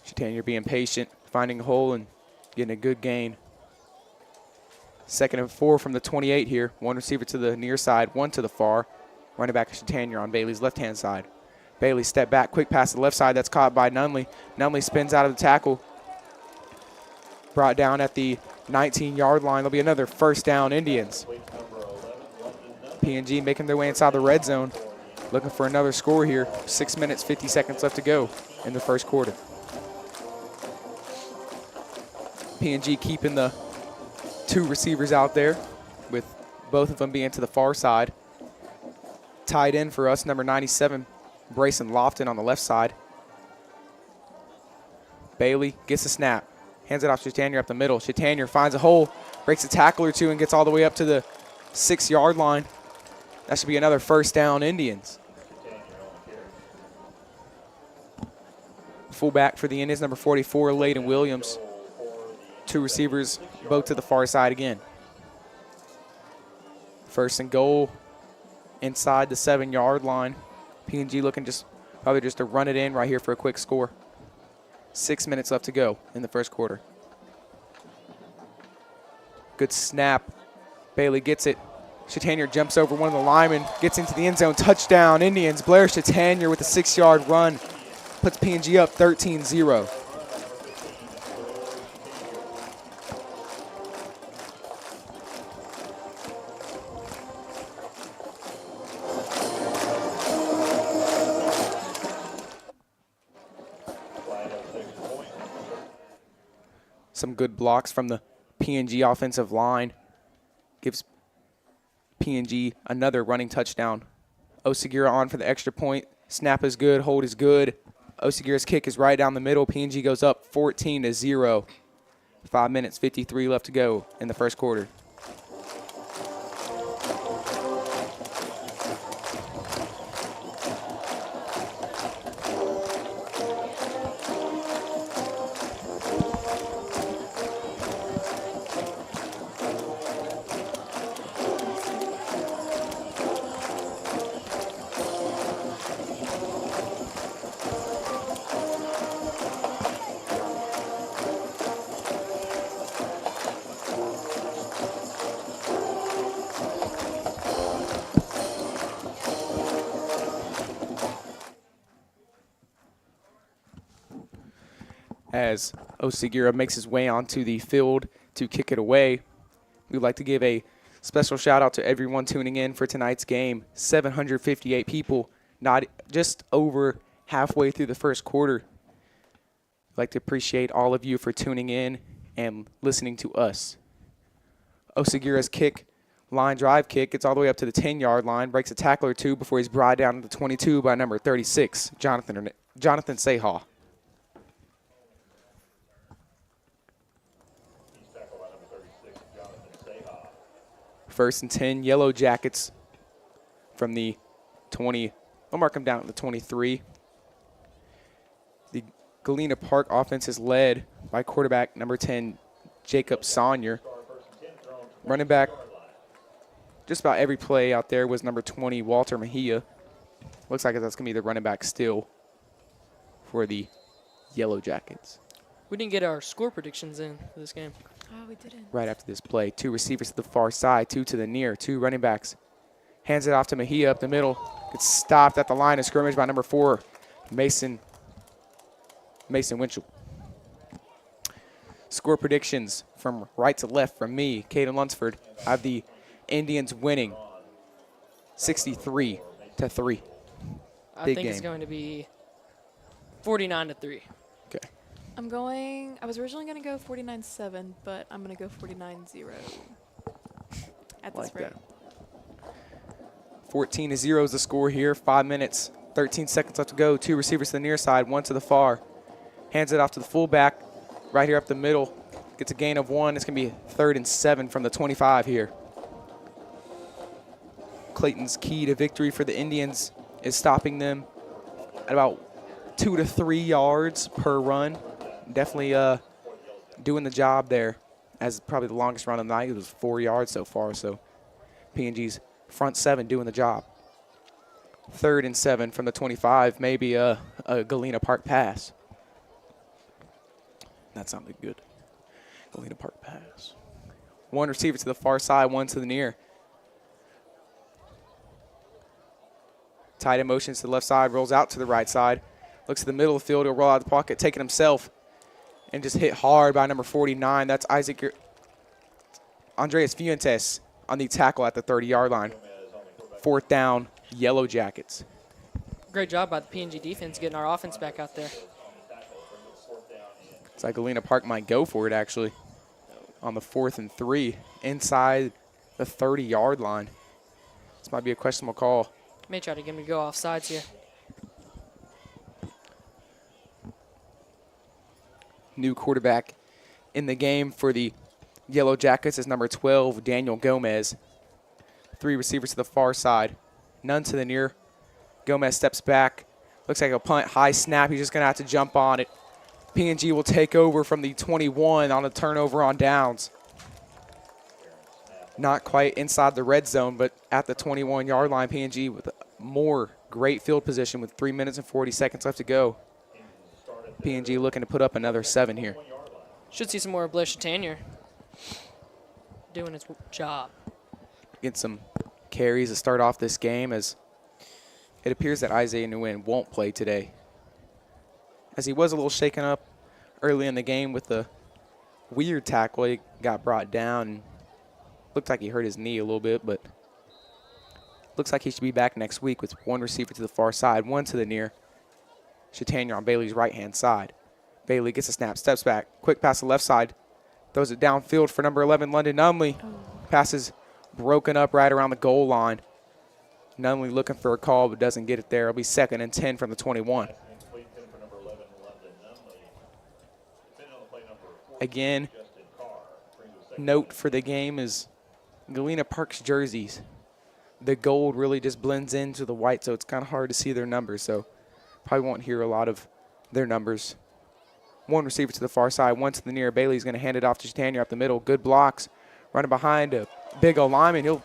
Speaker 13: Shatanier being patient, finding a hole and getting a good gain. 2nd and 4 from the 28 here. One receiver to the near side, one to the far. Running back Shatanier on Bailey's left-hand side. Bailey step back, quick pass to the left side. That's caught by Nunley. Nunley spins out of the tackle. Brought down at the 19-yard line. There'll be another first down, Indians. PNG making their way inside the red zone. Looking for another score here. 6 minutes, 50 seconds left to go in the first quarter. PNG keeping the 2 receivers out there, with both of them being to the far side. Tied in for us, number 97, Brayson Lofton on the left side. Bailey gets a snap. Hands it off to Shatanier up the middle. Shatanier finds a hole, breaks a tackle or two, and gets all the way up to the 6-yard line. That should be another first down, Indians. Fullback for the Indians, number 44, Layden Williams. 2 receivers, both to the far side again. First and goal inside the 7-yard line. PNG looking probably just to run it in right here for a quick score. 6 minutes left to go in the first quarter. Good snap. Bailey gets it. Shatanier jumps over one of the linemen, gets into the end zone. Touchdown, Indians. Blair Shatanier with a 6-yard run. Puts PNG up 13-0. Some good blocks from the PNG offensive line. Gives PNG another running touchdown. Osagira on for the extra point. Snap is good, hold is good. Osagira's kick is right down the middle. PNG goes up 14-0. 5 minutes, 53 left to go in the first quarter. As Osagira makes his way onto the field to kick it away, we'd like to give a special shout out to everyone tuning in for tonight's game. 758 people, not just over halfway through the first quarter. I'd like to appreciate all of you for tuning in and listening to us. Osagira's kick, line drive kick, gets all the way up to the 10-yard line, breaks a tackle or two before he's brought down to the 22 by number 36, Jonathan Seha. First and 10, Yellow Jackets from the 20. I'll mark them down at the 23. The Galena Park offense is led by quarterback number 10, Jacob Saunier. Running back, just about every play out there was number 20, Walter Mejia. Looks like that's going to be the running back still for the Yellow Jackets.
Speaker 14: We didn't get our score predictions in for this game.
Speaker 1: Oh, we didn't.
Speaker 13: Right after this play, 2 receivers to the far side, 2 to the near, 2 running backs. Hands it off to Mejia up the middle. Gets stopped at the line of scrimmage by number 4, Mason Winchell. Score predictions from right to left from me, Caden Lunsford. I have the Indians winning 63 to 3.
Speaker 14: I
Speaker 13: Big
Speaker 14: think
Speaker 13: game.
Speaker 14: it's going to be 49-3.
Speaker 13: Okay.
Speaker 15: I was originally going to go 49-7, but I'm going to go 49-0 at this
Speaker 13: Like
Speaker 15: rate.
Speaker 13: that. 14-0 is the score here. 5 minutes, 13 seconds left to go. 2 receivers to the near side, 1 to the far. Hands it off to the fullback right here up the middle. Gets a gain of 1. It's going to be 3rd and 7 from the 25 here. Clayton's key to victory for the Indians is stopping them at about 2 to 3 yards per run. Definitely doing the job there, as probably the longest run of the night. It was 4 yards so far, so PNG's front 7 doing the job. 3rd and 7 from the 25, maybe a Galena Park pass. That sounded good. Galena Park pass. 1 receiver to the far side, 1 to the near. Tight end motions to the left side, rolls out to the right side. Looks to the middle of the field, he'll roll out of the pocket, taking himself, and just hit hard by number 49. That's Andreas Fuentes on the tackle at the 30-yard line. 4th down, Yellow Jackets.
Speaker 14: Great job by the PNG defense getting our offense back out there.
Speaker 13: It's like Galena Park might go for it, actually, on the 4th and 3 inside the 30-yard line. This might be a questionable call.
Speaker 14: May try to get me to go off sides here.
Speaker 13: New quarterback in the game for the Yellow Jackets is number 12, Daniel Gomez. 3 receivers to the far side, none to the near. Gomez steps back. Looks like a punt, high snap. He's just going to have to jump on it. PNG will take over from the 21 on a turnover on downs. Not quite inside the red zone, but at the 21-yard line, PNG with more great field position with 3 minutes and 40 seconds left to go. PNG looking to put up another 7 here.
Speaker 14: Should see some more of Blair Chatanier doing his job.
Speaker 13: Get some carries to start off this game, as it appears that Isaiah Nguyen won't play today, as he was a little shaken up early in the game with the weird tackle. He got brought down and looked like he hurt his knee a little bit, but looks like he should be back next week with 1 receiver to the far side, 1 to the near. Chatanier on Bailey's right-hand side. Bailey gets a snap, steps back, quick pass to the left side, throws it downfield for number 11, London Nunley. Passes broken up right around the goal line. Nunley looking for a call but doesn't get it there. It'll be 2nd and 10 from the 21. Again, note for the game is Galena Park's jerseys. The gold really just blends into the white, so it's kind of hard to see their numbers. So probably won't hear a lot of their numbers. 1 receiver to the far side, 1 to the near. Bailey's going to hand it off to Chatanier up the middle. Good blocks. Running behind a big old lineman. He'll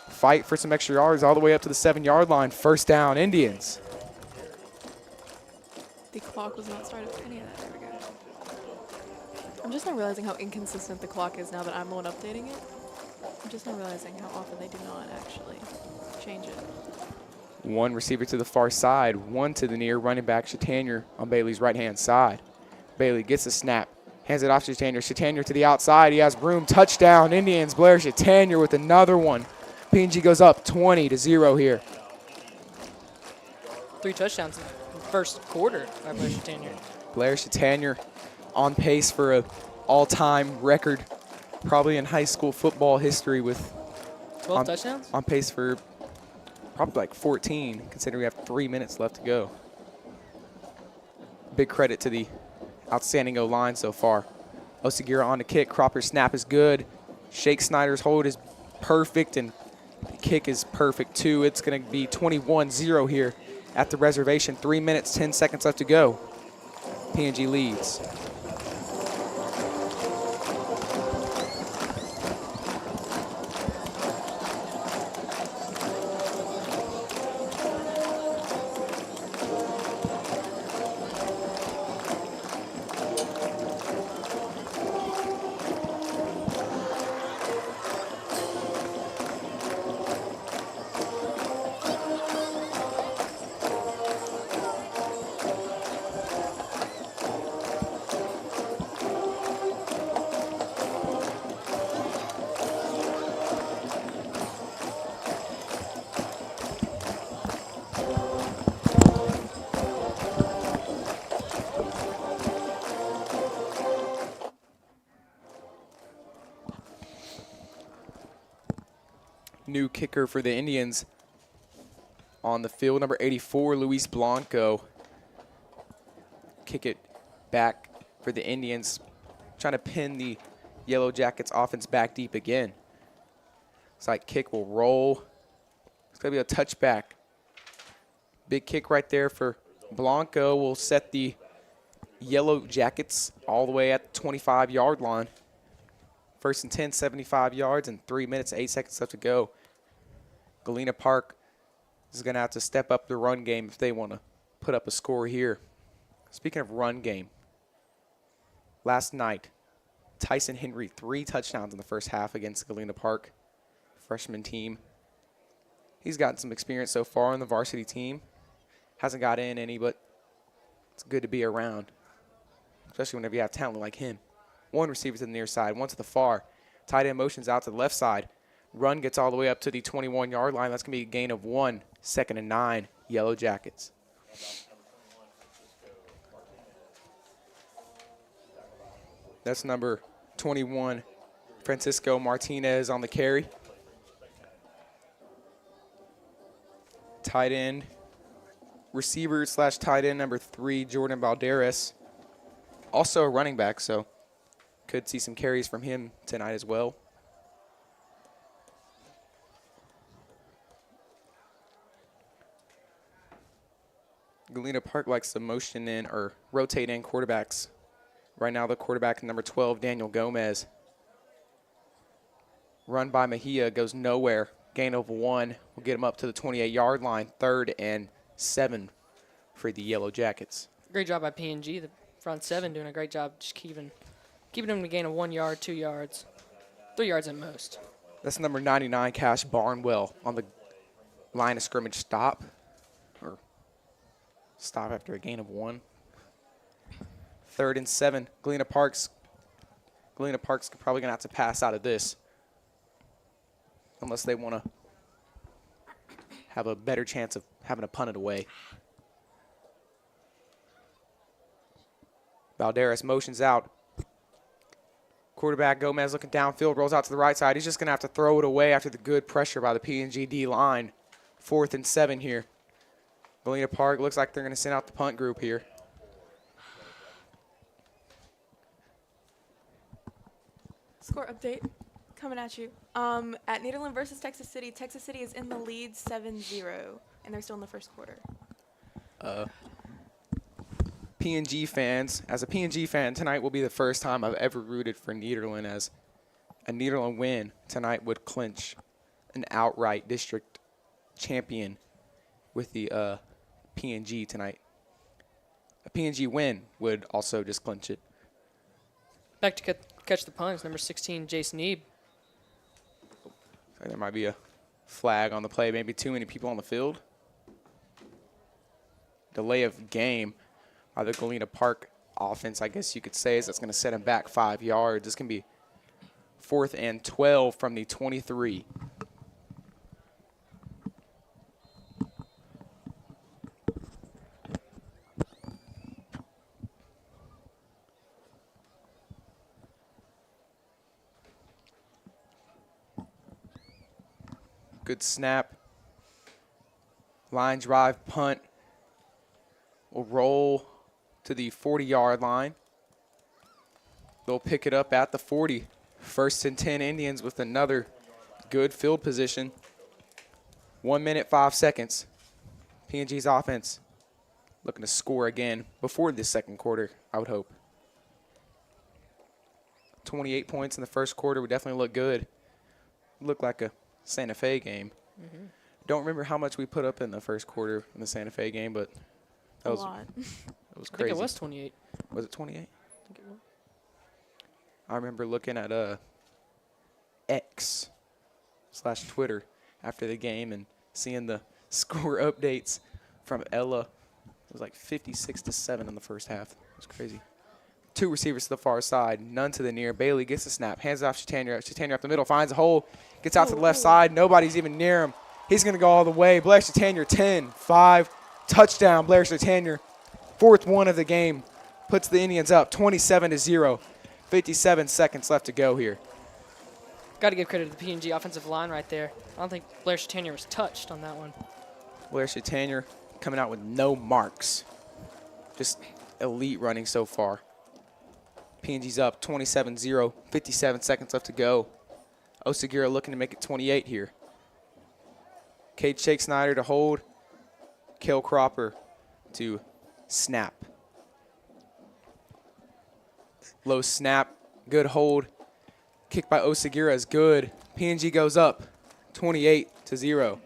Speaker 13: fight for some extra yards all the way up to the 7-yard line. 1st down, Indians.
Speaker 15: The clock was not started for any of that. There we go. I'm just not realizing how inconsistent the clock is now that I'm the one updating it. I'm just not realizing how often they do not actually change it.
Speaker 13: 1 receiver to the far side, 1 to the near. Running back Chatanier on Bailey's right-hand side. Bailey gets the snap, hands it off to Chatanier. Chatanier to the outside. He has room. Touchdown, Indians. Blair Chatanier with another one. PNG goes up 20-0 here.
Speaker 14: 3 touchdowns in the first quarter by Blair Chatanier.
Speaker 13: Blair Chatanier on pace for an all-time record, probably in high school football history, with
Speaker 14: 12 touchdowns?
Speaker 13: On pace for probably like 14, considering we have 3 minutes left to go. Big credit to the outstanding O-line so far. Osagira on the kick. Cropper's snap is good. Shake Snyder's hold is perfect, and the kick is perfect too. It's going to be 21-0 here at the reservation. 3 minutes, 10 seconds left to go. PNG leads. new kicker for the Indians on the field, number 84, Luis Blanco. Kick it back for the Indians, trying to pin the Yellow Jackets offense back deep again. Side kick will roll. It's going to be a touchback. Big kick right there for Blanco will set the Yellow Jackets all the way at the 25-yard line. First and 10, 75 yards, and 3 minutes, 8 seconds left to go. Galena Park is going to have to step up the run game if they want to put up a score here. Speaking of run game, last night, Tyson Henry, 3 touchdowns in the first half against Galena Park, freshman team. He's gotten some experience so far on the varsity team. Hasn't got in any, but it's good to be around, especially whenever you have talent like him. 1 receiver to the near side, 1 to the far. Tight end motions out to the left side. Run gets all the way up to the 21-yard line. That's going to be a gain of 1, 2nd and 9, Yellow Jackets. That's number 21, Francisco Martinez on the carry. Tight end, receiver / tight end number 3, Jordan Balderas. Also a running back, so could see some carries from him tonight as well. Galena Park likes to motion in or rotate in quarterbacks. Right now, the quarterback, number 12, Daniel Gomez. Run by Mejia goes nowhere. Gain of 1 will get him up to the 28-yard line. 3rd and 7 for the Yellow Jackets.
Speaker 14: Great job by PNG. The front 7 doing a great job just keeping them to gain of 1 yard, 2 yards, 3 yards at most.
Speaker 13: That's number 99, Cash Barnwell, on the line of scrimmage stop. Or stop after a gain of 1. 3rd and 7. Galena Park's probably going to have to pass out of this unless they want to have a better chance of having to punt it away. Balderas motions out. Quarterback Gomez looking downfield, rolls out to the right side. He's just going to have to throw it away after the good pressure by the PNG D line. 4th and 7 here. Galena Park looks like they're going to send out the punt group here.
Speaker 15: Score update coming at you. At Nederland versus Texas City is in the lead 7-0, and they're still in the first quarter.
Speaker 13: PNG fans, as a PNG fan, tonight will be the first time I've ever rooted for Nederland, as a Nederland win tonight would clinch an outright district champion with the PNG tonight. A PNG win would also just clinch it.
Speaker 14: Back to catch the punts, number 16, Jace Neeb.
Speaker 13: There might be a flag on the play, maybe too many people on the field. Delay of game by the Galena Park offense, I guess you could say, is that's going to set him back 5 yards. This can be 4th and 12 from the 23. Good snap. Line drive punt. Will roll to the 40-yard line. They'll pick it up at the 40. 1st and 10 Indians with another good field position. 1 minute, 5 seconds. PNG's offense looking to score again before this second quarter, I would hope. 28 points in the first quarter would definitely look good. Look like a Santa Fe game.
Speaker 14: Mm-hmm.
Speaker 13: Don't remember how much we put up in the first quarter in the Santa Fe game, but that was
Speaker 15: a lot.
Speaker 13: That was
Speaker 14: I
Speaker 13: crazy.
Speaker 14: think it was 28.
Speaker 13: Was it 28?
Speaker 14: I think it was.
Speaker 13: I remember looking at X/Twitter after the game and seeing the score updates from Ella. It was like 56-7 in the first half. It was crazy. 2 receivers to the far side, none to the near. Bailey gets the snap, hands off Chatania. Chatania up the middle, finds a hole, gets out to the left side. Nobody's even near him. He's going to go all the way. Blair Chatania, 10-5, touchdown. Blair Chatania, 4th one of the game, puts the Indians up 27-0. 57 seconds left to go here.
Speaker 14: Got to give credit to the PNG offensive line right there. I don't think Blair Chatanier was touched on that one.
Speaker 13: Blair Chatanier coming out with no marks. Just elite running so far. PNG's up 27-0, 57 seconds left to go. Osagira looking to make it 28 here. Cade Shake Snyder to hold. Kale Cropper to snap. Low snap, good hold. Kick by Osagira is good. PNG goes up 28-0.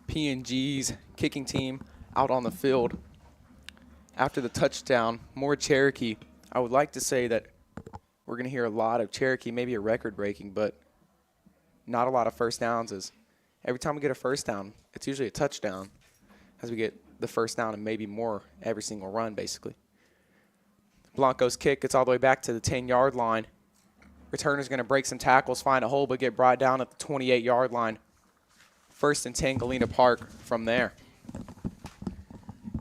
Speaker 13: PNG's kicking team out on the field. After the touchdown, more Cherokee. I would like to say that we're going to hear a lot of Cherokee, maybe a record breaking, but not a lot of first downs. As every time we get a first down, it's usually a touchdown as we get the first down and maybe more every single run, basically. Blanco's kick gets all the way back to the 10-yard line. Returner's going to break some tackles, find a hole, but get brought down at the 28-yard line. 1st and 10, Galena Park from there.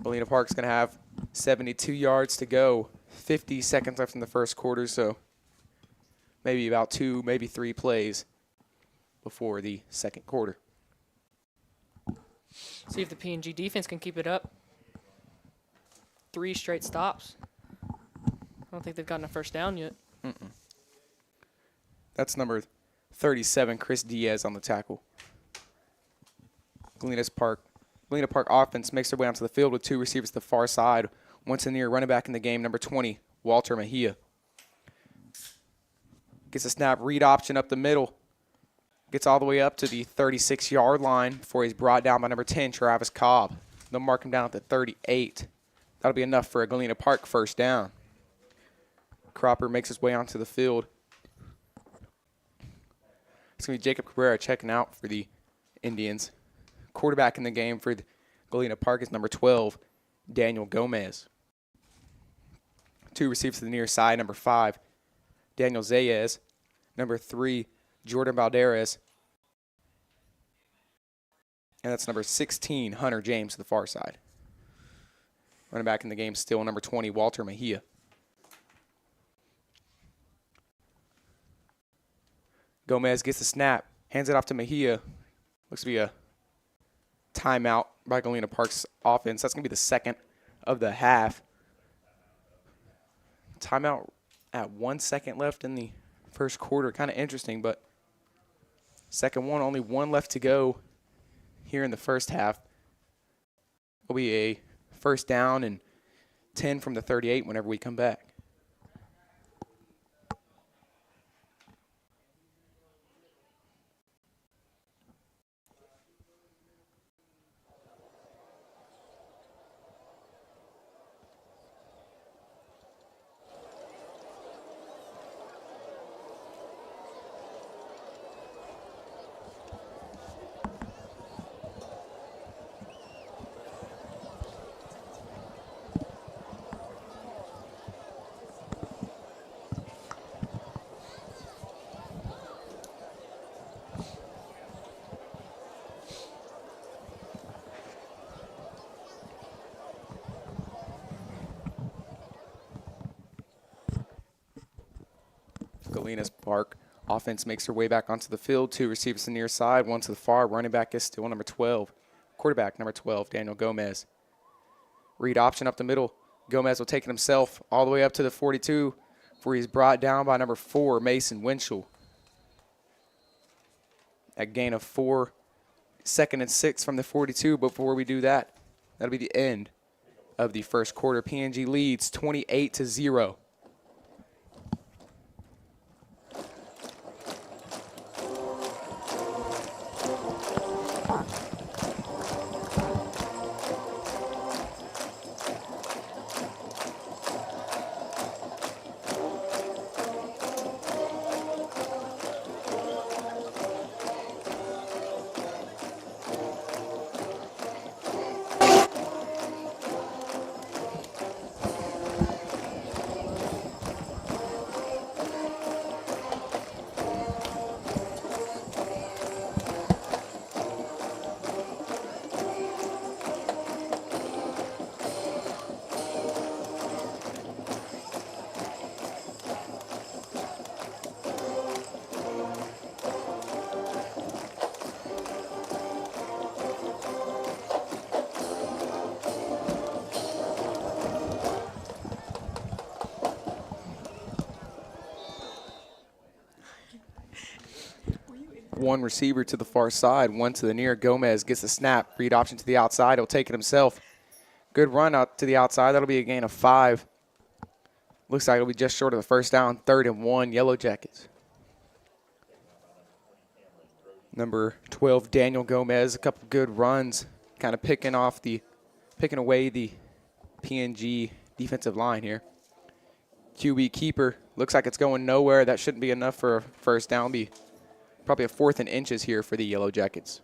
Speaker 13: Galena Park's going to have 72 yards to go. 50 seconds left in the first quarter, so maybe about 2, maybe 3 plays before the second quarter.
Speaker 14: See if the PNG defense can keep it up. 3 straight stops. I don't think they've gotten a first down yet.
Speaker 13: That's number 37, Chris Diaz on the tackle. Galena Park offense makes their way onto the field with 2 receivers to the far side. Once in near running back in the game, number 20, Walter Mejia. Gets a snap, read option up the middle. Gets all the way up to the 36-yard line before he's brought down by number 10, Travis Cobb. They'll mark him down at the 38. That'll be enough for a Galena Park first down. Cropper makes his way onto the field. It's going to be Jacob Cabrera checking out for the Indians. Quarterback in the game for Galena Park is number 12, Daniel Gomez. 2 receivers to the near side, number 5, Daniel Zayez. Number 3, Jordan Valderas. And that's number 16, Hunter James to the far side. Running back in the game still number 20, Walter Mejia. Gomez gets the snap, hands it off to Mejia. Looks to be a timeout by Galena Park's offense. That's going to be the second of the half. Timeout at 1 second left in the first quarter. Kind of interesting, but second one, only 1 left to go here in the first half. It'll be a first down and 10 from the 38 whenever we come back. Galena Park offense makes their way back onto the field. 2 receivers to the near side, 1 to the far. Running back is still number 12. Quarterback, number 12, Daniel Gomez. Read option up the middle. Gomez will take it himself all the way up to the 42, where he's brought down by number 4, Mason Winchell. A gain of 4, 2nd and 6 from the 42. Before we do that, that'll be the end of the first quarter. PNG leads 28-0. One receiver to the far side, one to the near. Gomez gets the snap. Read option to the outside. He'll take it himself. Good run out to the outside. That'll be a gain of 5. Looks like it'll be just short of the first down. 3rd and 1, Yellow Jackets. Number 12, Daniel Gomez, a couple good runs, kind of picking away the PNG defensive line here. QB keeper, looks like it's going nowhere. That shouldn't be enough for a first down. Be probably a 4th and inches here for the Yellow Jackets.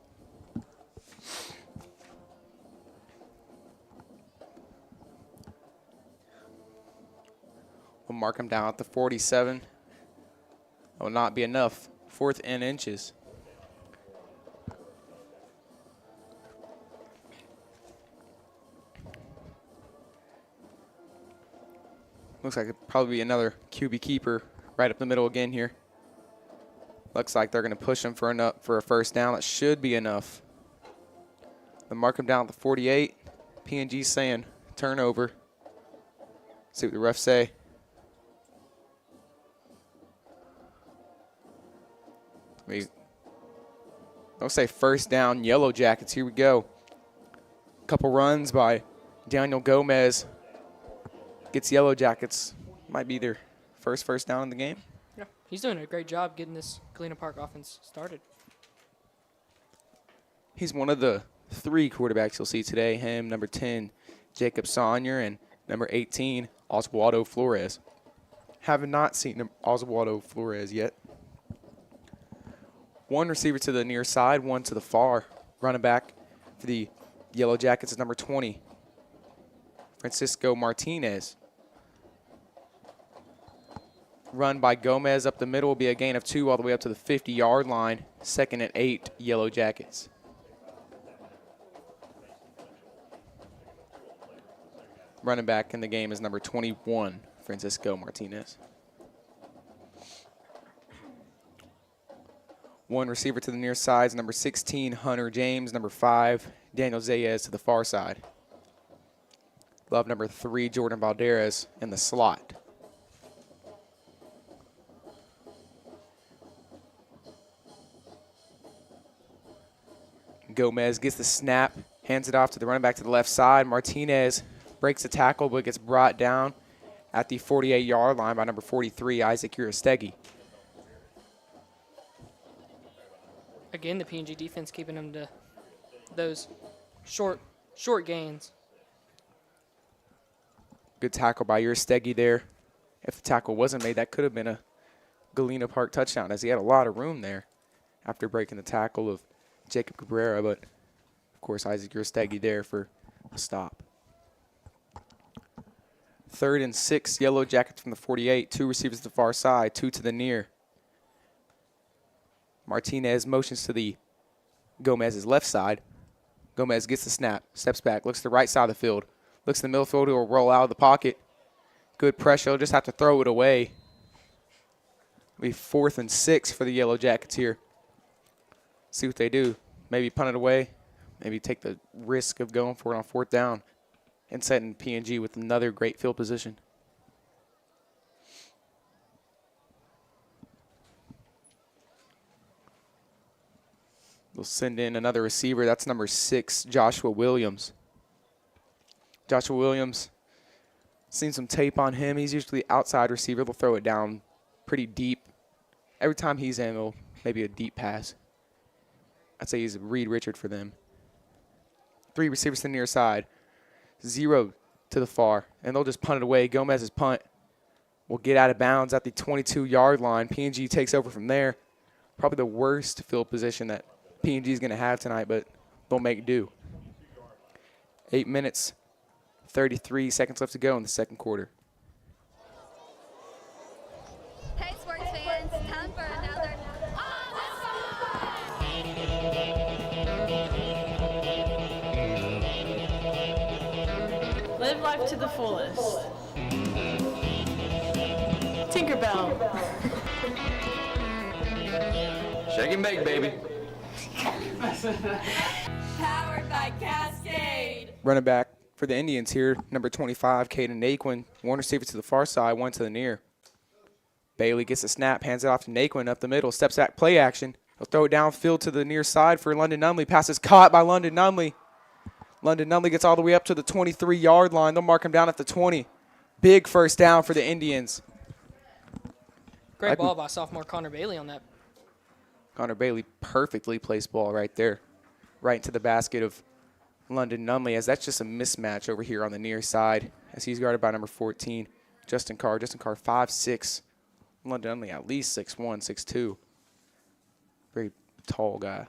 Speaker 13: We'll mark him down at the 47. That will not be enough. 4th and inches. Looks like it'll probably be another QB keeper right up the middle again here. Looks like they're going to push him for a first down. That should be enough. They'll mark him down at the 48. PNG saying turnover. See what the refs say. They'll say first down, Yellow Jackets. Here we go. Couple runs by Daniel Gomez. Gets Yellow Jackets. Might be their first down in the game.
Speaker 14: Yeah, he's doing a great job getting this Galena Park offense started.
Speaker 13: He's one of the 3 quarterbacks you'll see today. Him, number 10, Jacob Saunier, and number 18, Oswaldo Flores. Have not seen Oswaldo Flores yet. One receiver to the near side, one to the far. Running back for the Yellow Jackets is number 20, Francisco Martinez. Run by Gomez up the middle will be a gain of 2 all the way up to the 50-yard line. 2nd and 8, Yellow Jackets. Running back in the game is number 21, Francisco Martinez. One receiver to the near side is number 16, Hunter James. Number 5, Daniel Zayez to the far side. Love number 3, Jordan Valderez in the slot. Gomez gets the snap, hands it off to the running back to the left side. Martinez breaks the tackle but gets brought down at the 48-yard line by number 43, Isaac Urastegui.
Speaker 14: Again, the PNG defense keeping them to those short gains.
Speaker 13: Good tackle by Urastegui there. If the tackle wasn't made, that could have been a Galena Park touchdown, as he had a lot of room there after breaking the tackle of Jacob Cabrera, but of course Isaac Urastegui there for a stop. 3rd and 6, Yellow Jackets from the 48. 2 receivers to the far side, 2 to the near. Martinez motions to the Gomez's left side. Gomez gets the snap, steps back, looks to the right side of the field, looks to the middle field, he'll roll out of the pocket. Good pressure, he'll just have to throw it away. It'll be 4th and 6 for the Yellow Jackets here. See what they do. Maybe punt it away, maybe take the risk of going for it on 4th down and setting PNG with another great field position. They'll send in another receiver. That's number 6, Joshua Williams. Joshua Williams, seen some tape on him. He's usually outside receiver. They'll throw it down pretty deep. Every time he's in, maybe a deep pass. I'd say he's Reed Richard for them. 3 receivers to the near side. 0 to the far. And they'll just punt it away. Gomez's punt will get out of bounds at the 22-yard line. PNG takes over from there. Probably the worst field position that PNG is going to have tonight, but they'll make do. 8 minutes, 33 seconds left to go in the second quarter.
Speaker 1: Hey, sports fans, time for another
Speaker 2: Live life to the fullest. Tinkerbell.
Speaker 13: Shake and bake, baby.
Speaker 1: Powered by Cascade.
Speaker 13: Running back for the Indians here, number 25, Caden Naquin. 1 receiver to the far side, 1 to the near. Bailey gets a snap, hands it off to Naquin up the middle, steps back, play action, He'll throw it downfield to the near side for London Nunley. Pass is caught by London Nunley. London Nunley gets all the way up to the 23-yard line. They'll mark him down at the 20. Big first down for the Indians.
Speaker 14: Great ball by sophomore Connor Bailey on that.
Speaker 13: Connor Bailey perfectly placed ball right there, right into the basket of London Nunley, as that's just a mismatch over here on the near side as he's guarded by number 14, Justin Carr. Justin Carr 5'6". London Nunley at least 6'1", 6'2". Very tall guy.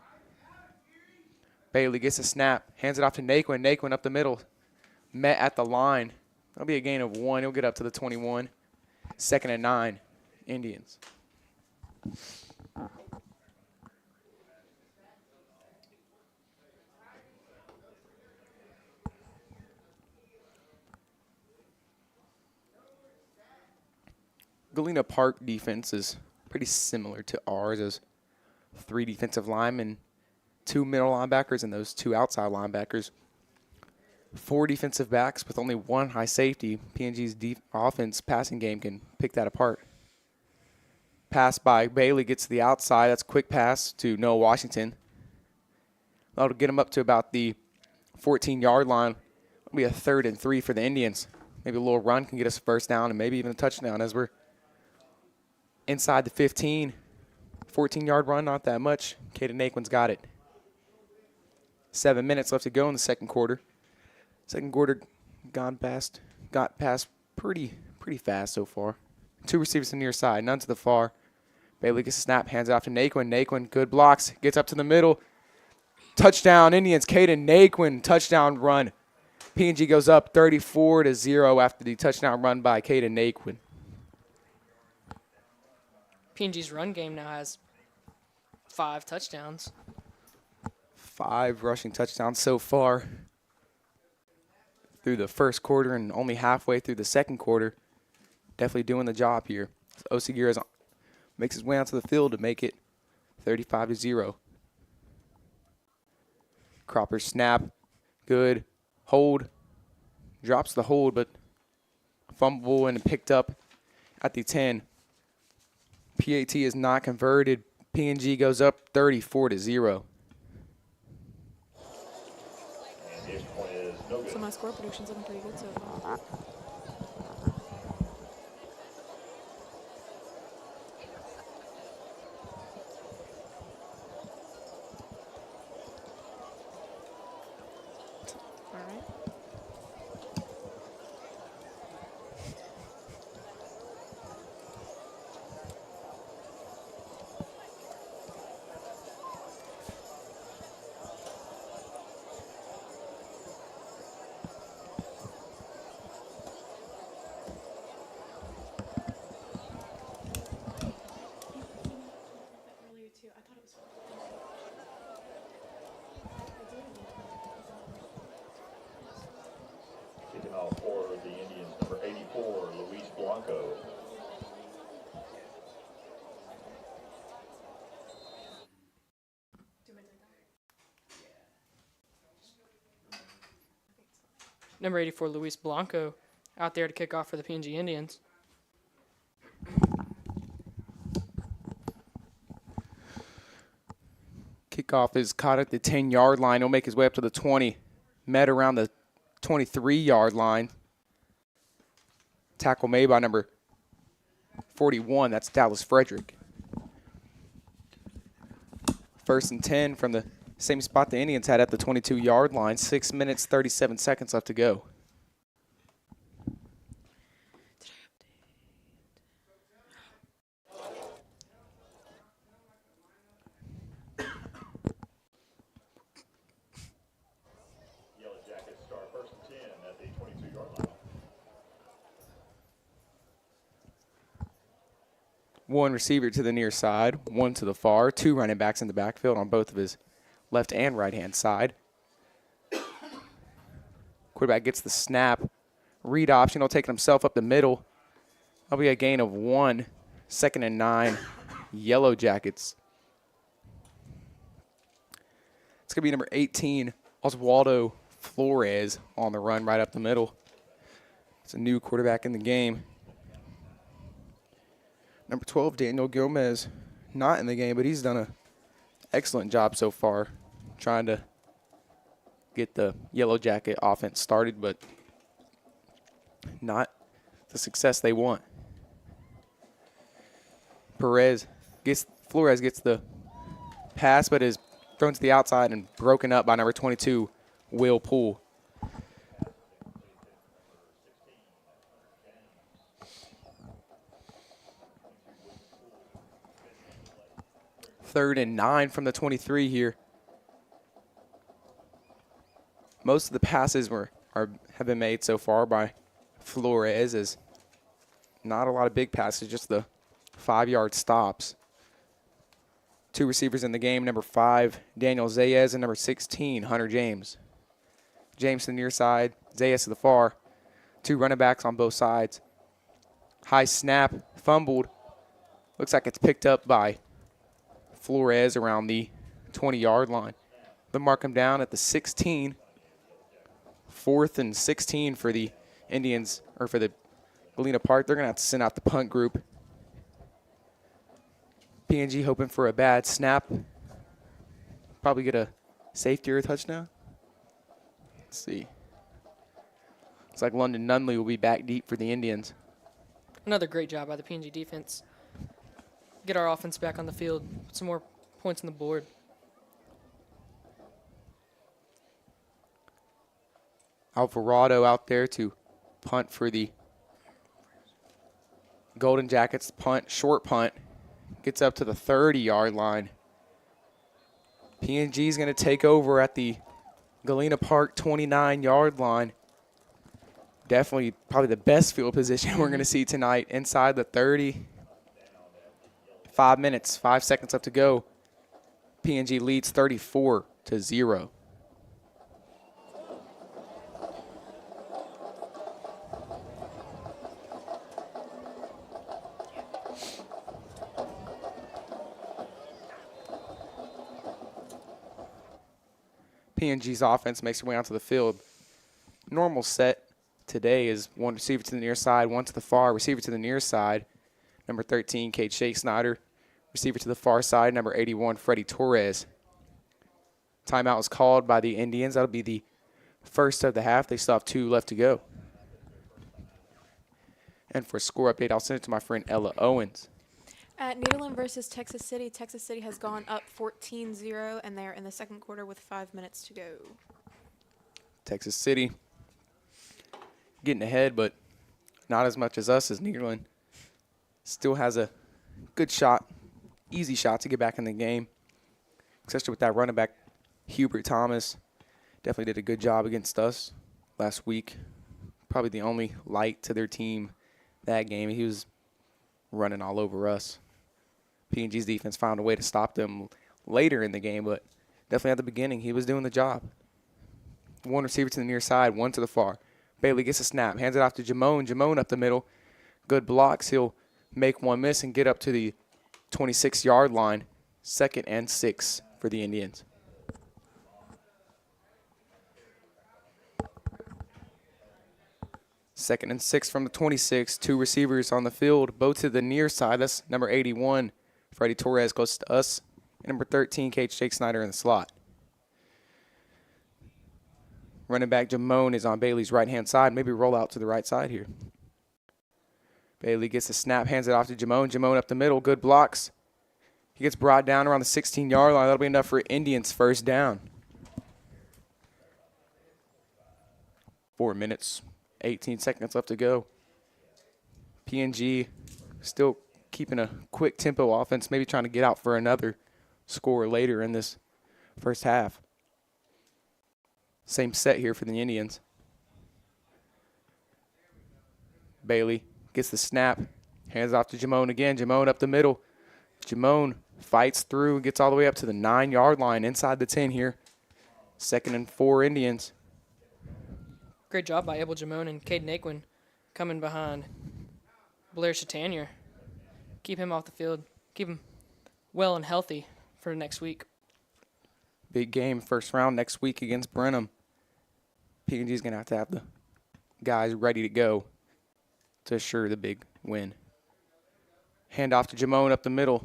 Speaker 13: Bailey gets a snap, hands it off to Naquin. Naquin up the middle, met at the line. That'll be a gain of 1. He'll get up to the 21. 2nd and 9, Indians. Galena Park defense is pretty similar to ours, as 3 defensive linemen, 2 middle linebackers, and those 2 outside linebackers. 4 defensive backs with only 1 high safety. PNG's offense passing game can pick that apart. Pass by Bailey gets to the outside. That's a quick pass to Noah Washington. That'll get him up to about the 14-yard line. It'll be a 3rd and 3 for the Indians. Maybe a little run can get us a first down and maybe even a touchdown as we're inside the 15. 14-yard run, not that much. Caden Naquin's got it. 7 minutes left to go in the second quarter. Second quarter got past pretty fast so far. 2 receivers to the near side, none to the far. Bailey gets a snap, hands it off to Naquin. Naquin, good blocks, gets up to the middle. Touchdown, Indians. Caden Naquin, touchdown run. PNG goes up 34-0 after the touchdown run by Caden Naquin.
Speaker 14: PNG's run game now has 5 touchdowns.
Speaker 13: 5 rushing touchdowns so far through the first quarter and only halfway through the second quarter. Definitely doing the job here. So Oseguera makes his way onto the field to make it 35-0. Cropper snap, good. Hold, drops the hold, but fumble and picked up at the 10. PAT is not converted. PNG goes up 34-0.
Speaker 15: So my score predictions looking pretty good so far.
Speaker 6: Kicking off for the Indians, number 84, Luis Blanco.
Speaker 14: Number 84, Luis Blanco, out there to kick off for the PNG Indians.
Speaker 13: Kickoff is caught at the 10-yard line. He'll make his way up to the 20. Met around the 23-yard line. Tackle made by number 41. That's Dallas Frederick. 1st and 10 from the same spot the Indians had at the 22-yard line. 6 minutes, 37 seconds left to go.
Speaker 6: Yellow Jackets start 1st and 10 at the 22-yard line.
Speaker 13: 1 receiver to the near side, 1 to the far, 2 running backs in the backfield on both of his left and right-hand side. Quarterback gets the snap. Read option. He'll take it himself up the middle. That'll be a gain of 1. 2nd and 9. Yellow Jackets. It's going to be number 18, Oswaldo Flores, on the run right up the middle. It's a new quarterback in the game. Number 12, Daniel Gomez, not in the game, but he's done a excellent job so far trying to get the Yellow Jacket offense started, but not the success they want. Flores gets the pass, but is thrown to the outside and broken up by number 22, Will Poole. Third and 9 from the 23 here. Most of the passes have been made so far by Flores, as not a lot of big passes, just the 5-yard stops. 2 receivers in the game, number 5, Daniel Zayas, and number 16, Hunter James. James to the near side, Zayas to the far. 2 running backs on both sides. High snap, fumbled. Looks like it's picked up by Flores around the 20-yard line. They'll mark him down at the 16. 4th and 16 for the Indians, or for the Galena Park. They're going to have to send out the punt group. PNG hoping for a bad snap. Probably get a safety or a touchdown. Let's see. Looks like London Nunley will be back deep for the Indians.
Speaker 14: Another great job by the PNG defense. Get our offense back on the field. Put some more points on the board.
Speaker 13: Alvarado out there to punt for the Golden Jackets. Punt, short punt. Gets up to the 30-yard line. PNG is going to take over at the Galena Park 29-yard line. Definitely probably the best field position we're going to see tonight, inside the 30. 5 minutes, 5 seconds left to go. PNG leads 34-0. PNG's offense makes their way onto the field. Normal set today is 1 receiver to the near side, 1 to the far, receiver to the near side. Number 13, Kate Shea Snyder. Receiver to the far side, number 81, Freddie Torres. Timeout was called by the Indians. That'll be the first of the half. They still have 2 left to go. And for a score update, I'll send it to my friend Ella Owens.
Speaker 15: At Nederland versus Texas City has gone up 14-0, and they're in the second quarter with 5 minutes to go.
Speaker 13: Texas City getting ahead, but not as much as us as Nederland. Still has a good shot, easy shot to get back in the game, especially with that running back, Hubert Thomas. Definitely did a good job against us last week. Probably the only light to their team that game. He was running all over us. PNG's defense found a way to stop them later in the game, but definitely at the beginning, he was doing the job. 1 receiver to the near side, 1 to the far. Bailey gets a snap, hands it off to Jamone. Jamone up the middle. Good blocks. He'll make 1 miss and get up to the 26-yard line. 2nd and 6 for the Indians. Second and 6 from the 26. 2 receivers on the field, both to the near side. That's number 81, Freddie Torres, close to us. And number 13, Kate Shake Snyder in the slot. Running back Jamone is on Bailey's right-hand side. Maybe roll out to the right side here. Bailey gets a snap, hands it off to Jamone. Jamone up the middle, good blocks. He gets brought down around the 16-yard line. That'll be enough for Indians' first down. 4 minutes, 18 seconds left to go. PNG still keeping a quick tempo offense, maybe trying to get out for another score later in this first half. Same set here for the Indians. Bailey gets the snap, hands off to Jamone again. Jamone up the middle. Jamone fights through, gets all the way up to the 9-yard line, inside the 10 here. 2nd and 4 Indians.
Speaker 14: Great job by Abel Jamone and Caden Aquin coming behind Blair Chatanier. Keep him off the field. Keep him well and healthy for next week.
Speaker 13: Big game, first round next week against Brenham. PNG's going to have the guys ready to go to assure the big win. Hand off to Jamone up the middle.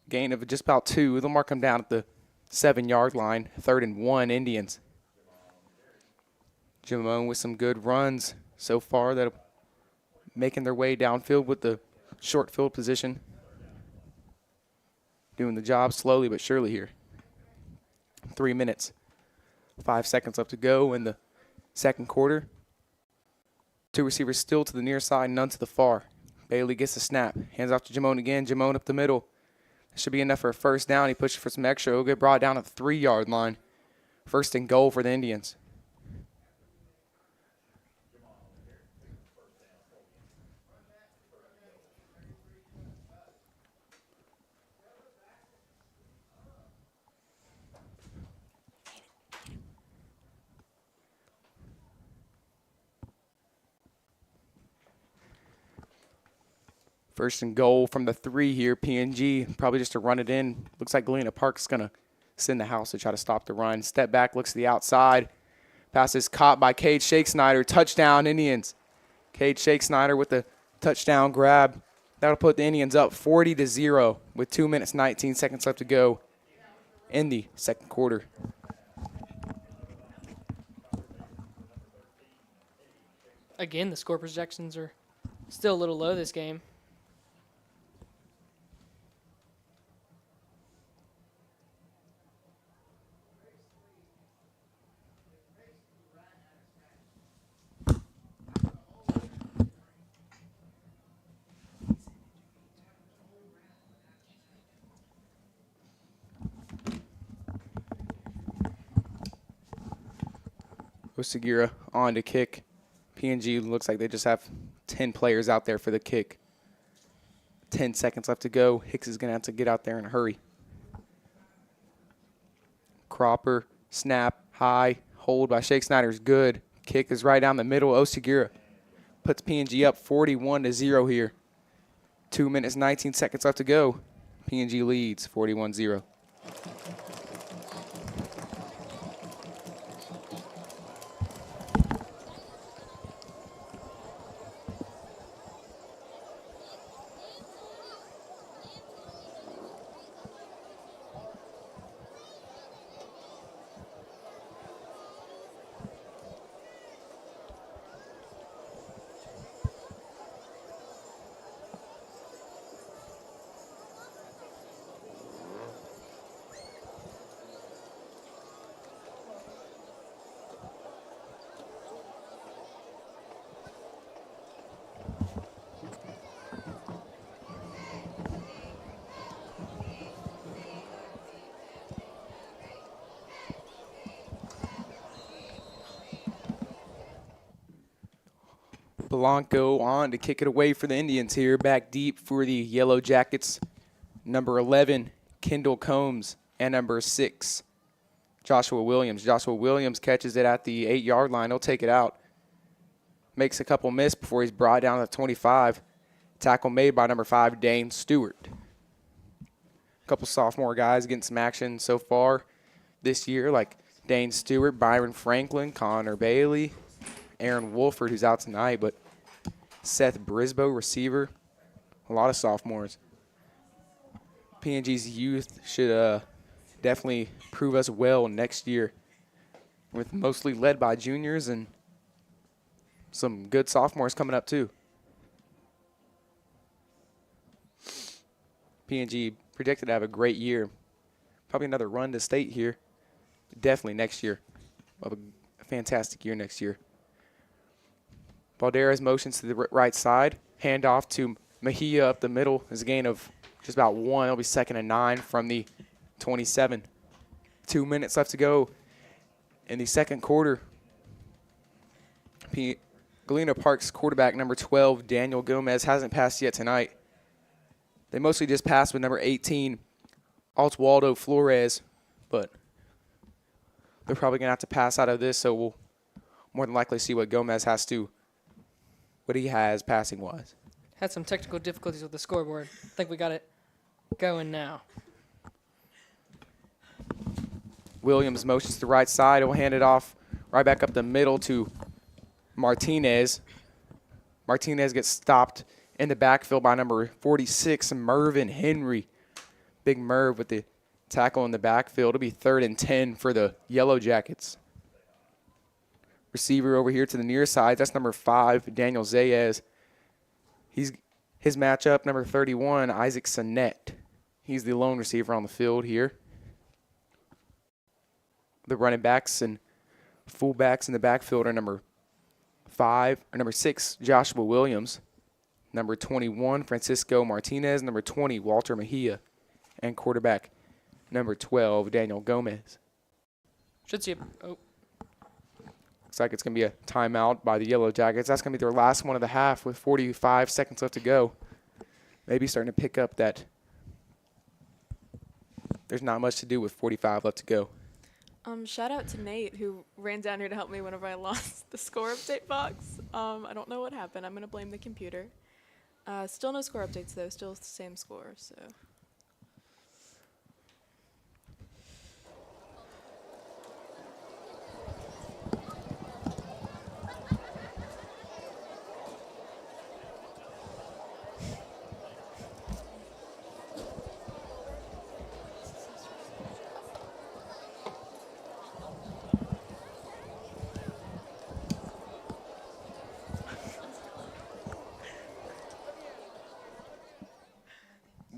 Speaker 13: Gain of just about 2. They'll mark them down at the 7-yard line. 3rd and 1, Indians. Jamone with some good runs so far that are making their way downfield with the short field position. Doing the job slowly but surely here. 3 minutes, 5 seconds left to go in the second quarter. 2 receivers still to the near side, none to the far. Bailey gets the snap, hands off to Jamone again. Jamone up the middle. That should be enough for a first down. He pushes for some extra. He'll get brought down at the 3-yard line. 1st and goal for the Indians. First and goal from the 3 here. PNG probably just to run it in. Looks like Galena Park's going to send the house to try to stop the run. Step back, looks to the outside. Pass is caught by Cade Shake Snyder. Touchdown, Indians. Cade Shake Snyder with the touchdown grab. That'll put the Indians up 40-0 with 2 minutes, 19 seconds left to go in the second quarter.
Speaker 14: Again, the score projections are still a little low this game.
Speaker 13: Osagira on to kick. PNG looks like they just have 10 players out there for the kick. 10 seconds left to go. Hicks is going to have to get out there in a hurry. Cropper, snap, high, hold by Shake Snyder is good. Kick is right down the middle. Osagira puts PNG up 41-0 here. 2 minutes, 19 seconds left to go. PNG leads 41-0. Blanco on to kick it away for the Indians here. Back deep for the Yellow Jackets. Number 11, Kendall Combs, and number 6, Joshua Williams. Joshua Williams catches it at the 8-yard line. He'll take it out. Makes a couple miss before he's brought down to 25. Tackle made by number 5, Dane Stewart. A couple sophomore guys getting some action so far this year, like Dane Stewart, Byron Franklin, Connor Bailey, Aaron Wolford, who's out tonight, but Seth Brisboe, receiver. A lot of sophomores. PNG's youth should definitely prove us well next year, with mostly led by juniors and some good sophomores coming up too. PNG predicted to have a great year. Probably another run to state here. Definitely next year. We'll have a fantastic year next year. Valderas motions to the right side. Handoff to Mejia up the middle. Is a gain of just about 1. It'll be 2nd and 9 from the 27. 2 minutes left to go in the second quarter. Galena Park's quarterback, number 12, Daniel Gomez, hasn't passed yet tonight. They mostly just passed with number 18, Altwaldo Flores, but they're probably going to have to pass out of this, so we'll more than likely see what Gomez has to, what he has passing-wise.
Speaker 14: Had some technical difficulties with the scoreboard. I think we got it going now.
Speaker 13: Williams motions to the right side. He'll hand it off right back up the middle to Martinez. Martinez gets stopped in the backfield by number 46, Mervin Henry. Big Merv with the tackle in the backfield. It'll be 3rd and 10 for the Yellow Jackets. Receiver over here to the near side, that's number 5, Daniel Zayez. His matchup, number 31, Isaac Sonette. He's the lone receiver on the field here. The running backs and fullbacks in the backfield are number 6, Joshua Williams. Number 21, Francisco Martinez. Number 20, Walter Mejia. And quarterback, number 12, Daniel Gomez.
Speaker 14: Should see
Speaker 13: Looks like it's going to be a timeout by the Yellow Jackets. That's going to be their last one of the half with 45 seconds left to go. Maybe starting to pick up that there's not much to do with 45 left to go.
Speaker 15: Shout out to Nate, who ran down here to help me whenever I lost the score update box. I don't know what happened. I'm going to blame the computer. Still no score updates, though. Still the same score, so.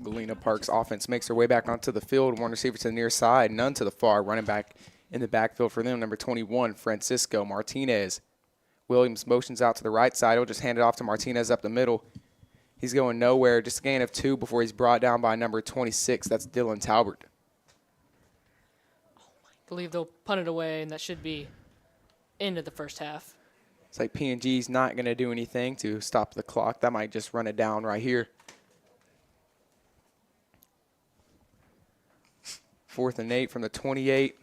Speaker 13: Galena Park's offense makes their way back onto the field. One receiver to the near side, none to the far. Running back in the backfield for them, number 21, Francisco Martinez. Williams motions out to the right side. He'll just hand it off to Martinez up the middle. He's going nowhere. Just a gain of 2 before he's brought down by number 26. That's Dylan Talbert.
Speaker 14: I believe they'll punt it away, and that should be into the first half.
Speaker 13: It's like PNG's not going to do anything to stop the clock. That might just run it down right here. 4th and 8 from the 28.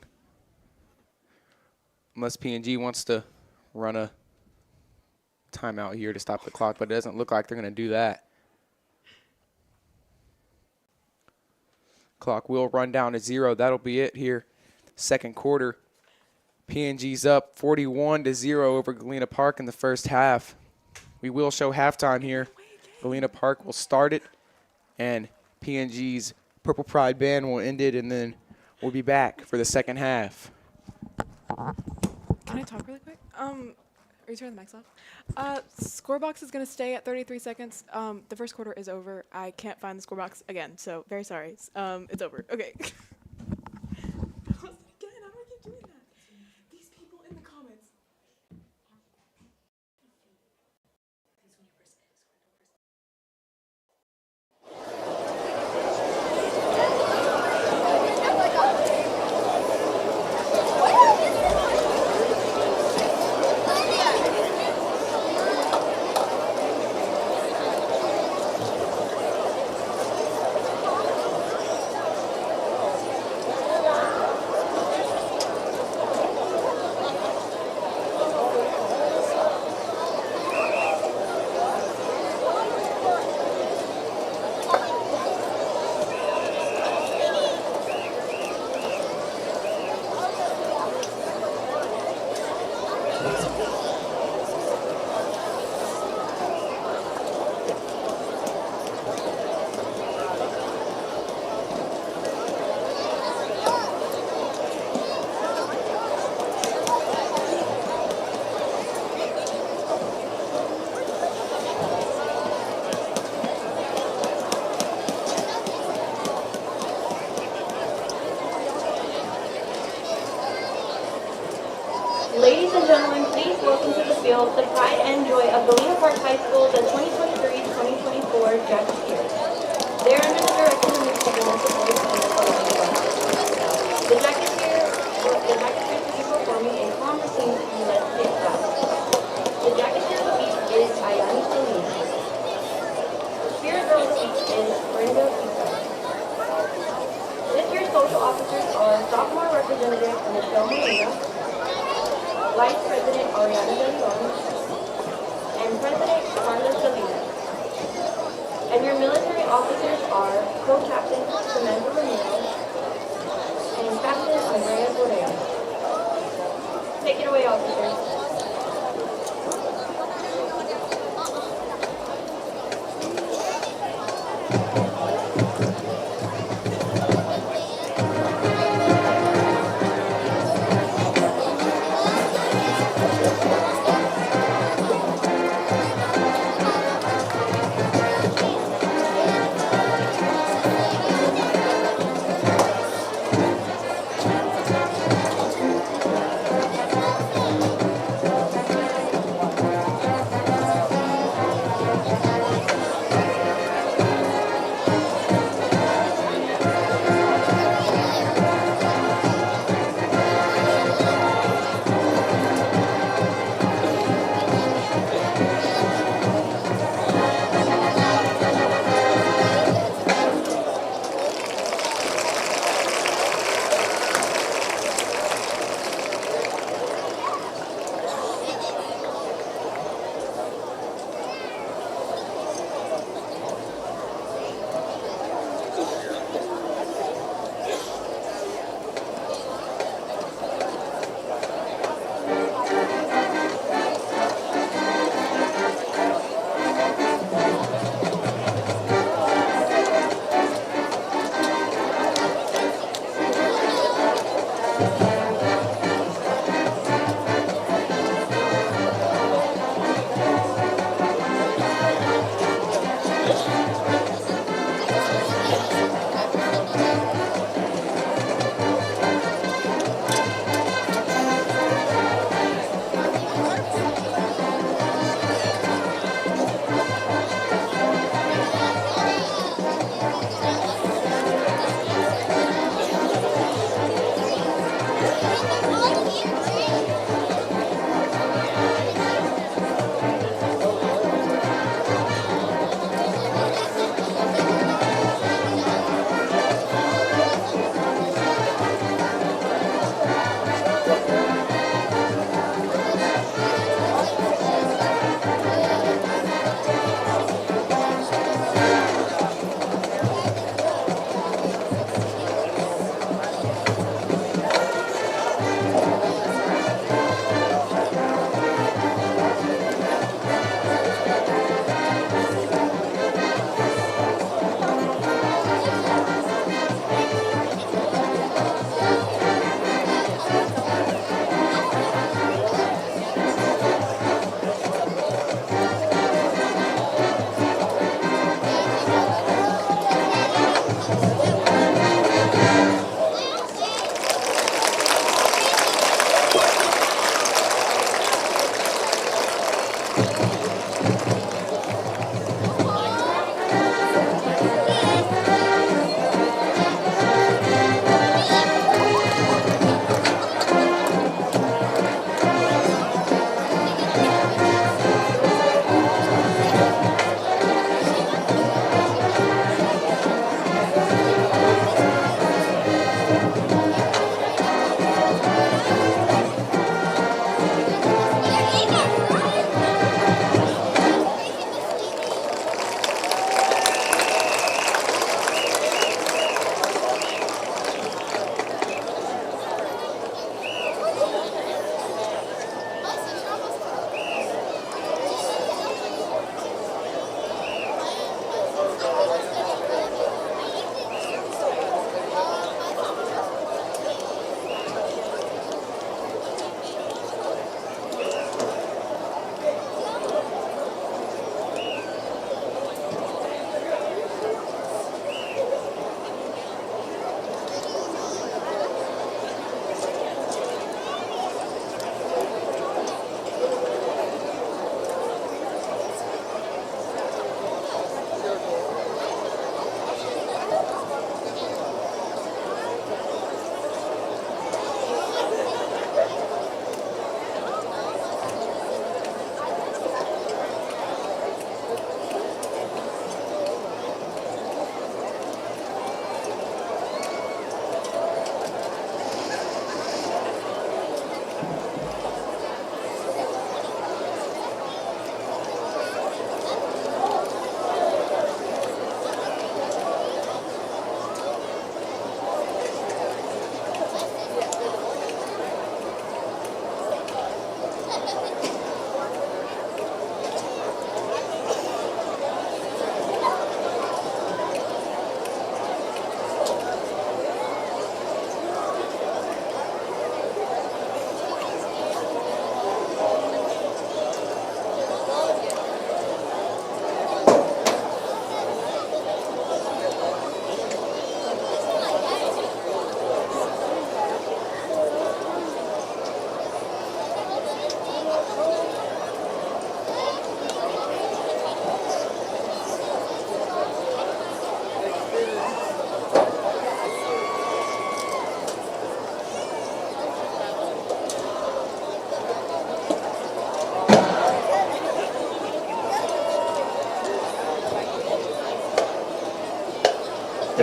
Speaker 13: Unless PNG wants to run a timeout here to stop the clock, but it doesn't look like they're going to do that. Clock will run down to 0. That'll be it here. Second quarter. PNG's up 41-0 over Galena Park in the first half. We will show halftime here. Galena Park will start it, and PNG's Purple Pride Band will end it, and then we'll be back for the second half.
Speaker 15: Can I talk really quick? Are you turning the mics off? Score box is going to stay at 33 seconds. The first quarter is over. I can't find the score box again, so very sorry. It's over. Okay.
Speaker 7: Ladies and gentlemen, please welcome to the field the pride and joy of Galena Park High School, the 2023-2024 Jacket Cheers. They are under the direction of Mr. Vanessa Boyce and the The Jacket Cheers will be performing a calm routine to Let's Get Fast. The Jacket Cheers of the week is Ayani Celine. Spirit Girl of the week is Brenda Pisa. This year's social officers are sophomore representative Michelle Molina, Vice President Ariana De Leon, and President Carlos Salinas. And your military officers are Co-Captain Samantha Ramiro and Captain Andrea Correa. Take it away, officers.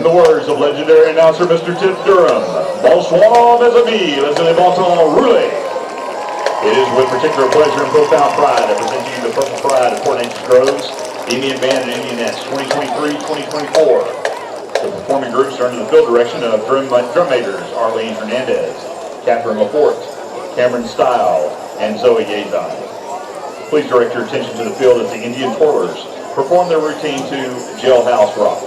Speaker 6: In the words of legendary announcer Mr. Tip Durham, bonsoir mes amis, les éléments roulés. It is with particular pleasure and profound pride I present to you the Purple Pride of Fort Anxious Groves, the Indian Band and Indianettes 2023-2024. The performing groups are under the field direction of drum majors Arlene Hernandez, Catherine LaForte, Cameron Style, and Zoe Yazon. Please direct your attention to the field as the Indian twirlers perform their routine to Jailhouse Rock.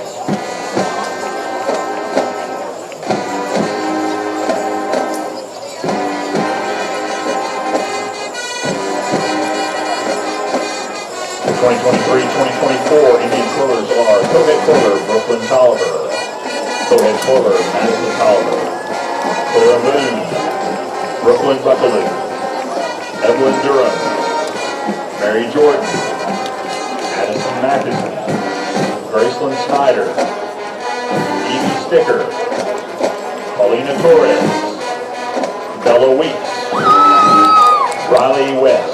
Speaker 6: The 2023-2024 Indian twirlers are co-head twirler Brooklyn Tolliver, co-head twirler Madison Tolliver, Clara Moon, Brooklyn Buckaloo, Evelyn Durham, Mary Jordan, Addison Matheson, Graceland Snyder, Evie Sticker, Paulina Torres, Bella Weeks, Riley West.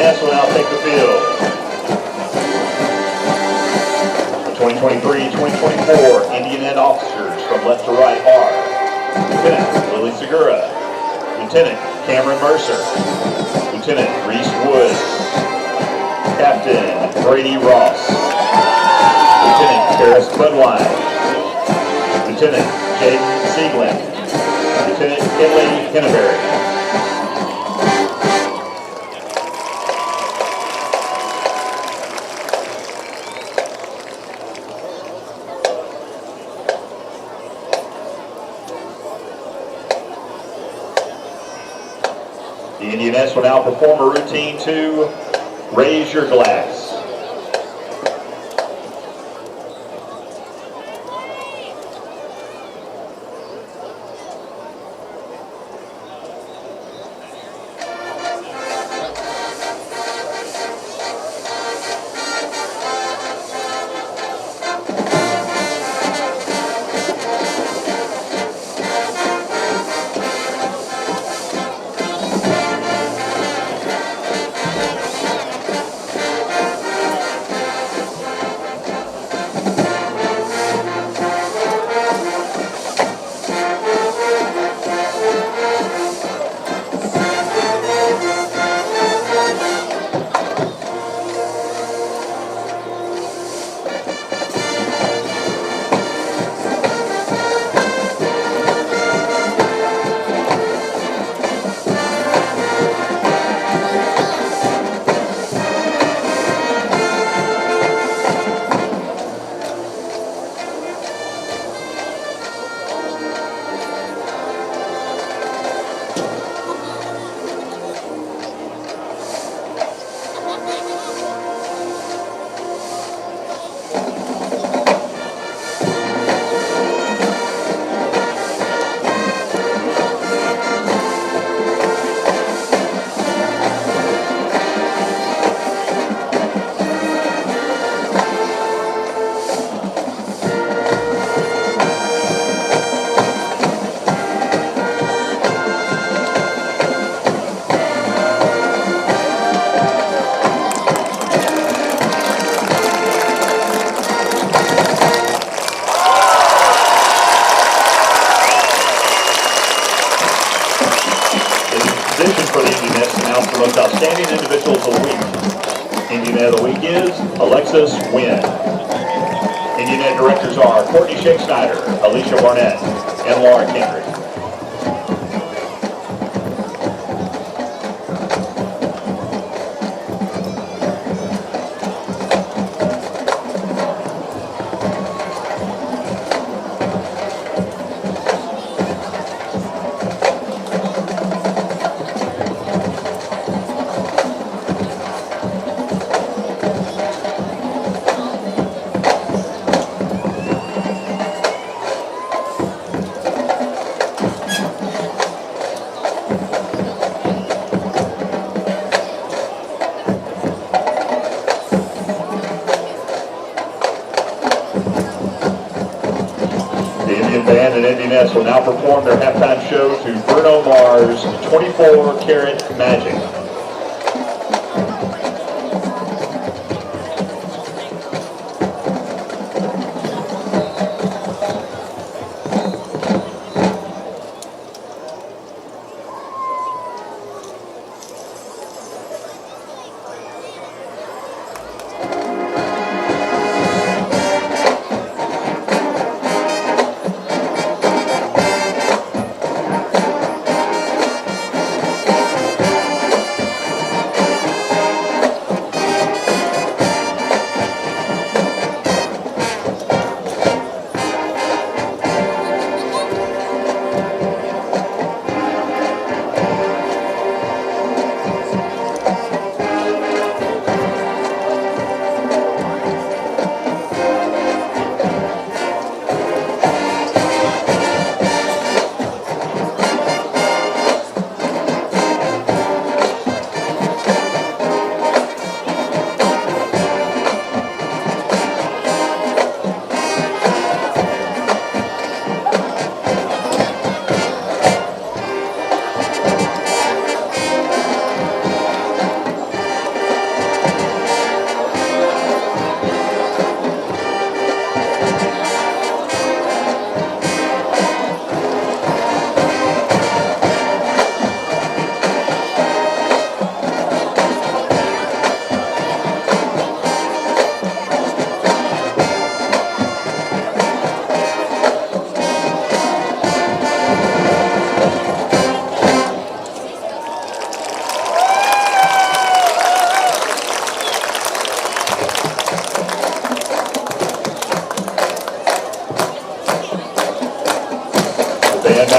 Speaker 6: Indians will now take the field. The 2023-2024 Indian officers from left to right are Lieutenant Lily Segura, Lieutenant Cameron Mercer, Lieutenant Reese Woods, Captain Brady Ross, Lieutenant Paris Budwine, Lieutenant Jaden Sieglin, Lieutenant Kinley Henneberry. The Indianettes will now perform a routine to Raise Your Glass. For the Indianettes announced the most outstanding individuals of the week. Indianette of the week is Alexis Wynn. Indianette directors are Courtney Shake Snyder, Alicia Barnett, and Laura Kendrick. Band and Indianettes will now perform their halftime show to Bruno Mars' 24 Karat Magic.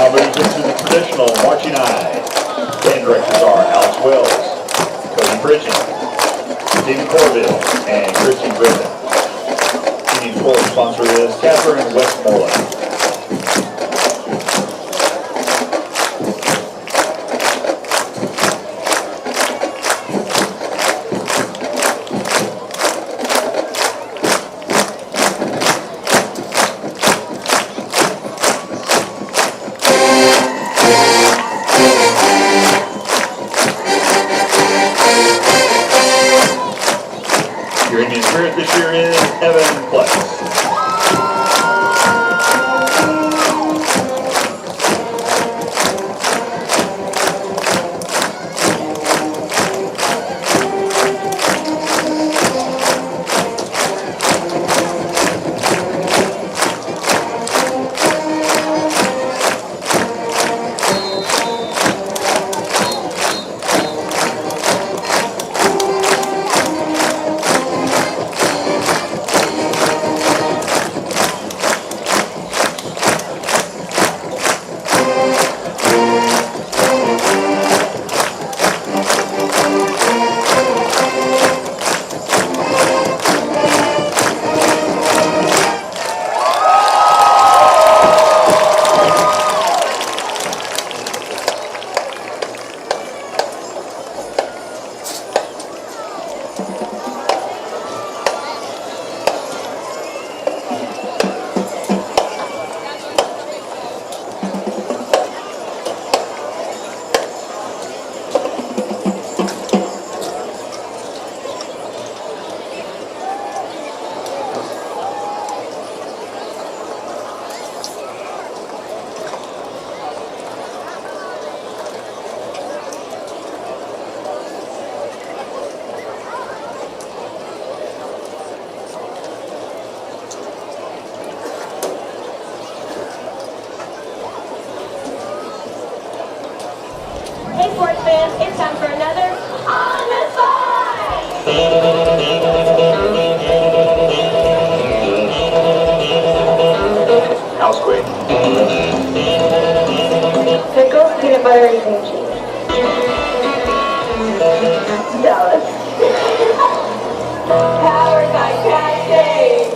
Speaker 6: now moves into the traditional marching eye. Band directors are Alex Wells, Cody Pridgeon, Stephen Corville, and Christy Griffin. Singing floor sponsor is Catherine Westmoreland. Your Indian spirit this year is Evan Plex.
Speaker 7: Hey sports fans, it's time for another On the Spot!
Speaker 6: Housequake.
Speaker 7: Pickles, peanut butter, and cream cheese. Dallas. Powered by Cascade.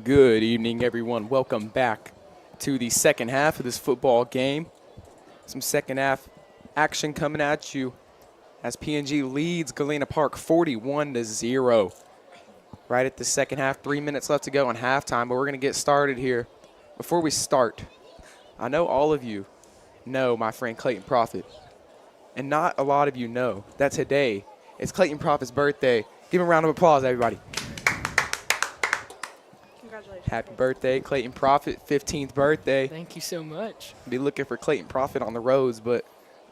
Speaker 13: Good evening, everyone. Welcome back to the second half of this football game. Some second half action coming at you as PNG leads Galena Park 41-0. Right at the second half, 3 minutes left to go on halftime, but we're going to get started here. Before we start, I know all of you know my friend Clayton Prophet, and not a lot of you know that today is Clayton Prophet's birthday. Give him a round of applause, everybody.
Speaker 15: Congratulations.
Speaker 13: Happy birthday, Clayton Prophet, 15th birthday.
Speaker 14: Thank you so much.
Speaker 13: Be looking for Clayton Prophet on the roads, but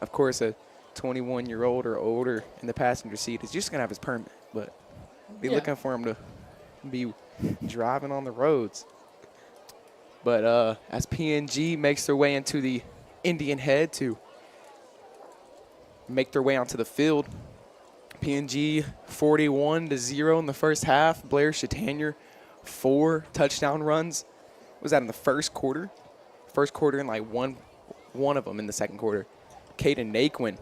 Speaker 13: Of course, a 21-year-old or older in the passenger seat is just going to have his permit, but be looking for him to be driving on the roads. But as PNG makes their way into the Indian Head to make their way onto the field, PNG 41-0 in the first half. Blair Chatanier, 4 touchdown runs. Was that in the first quarter? First quarter and like one of them in the second quarter. Caden Naquin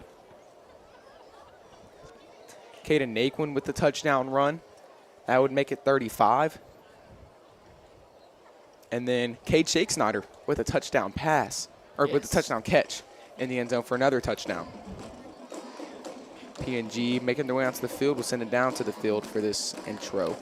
Speaker 13: with the touchdown run. That would make it 35. And then Cade Shakesnyder with a touchdown pass, or with a touchdown catch in the end zone for another touchdown. PNG making their way onto the field. We'll send it down to the field for this intro.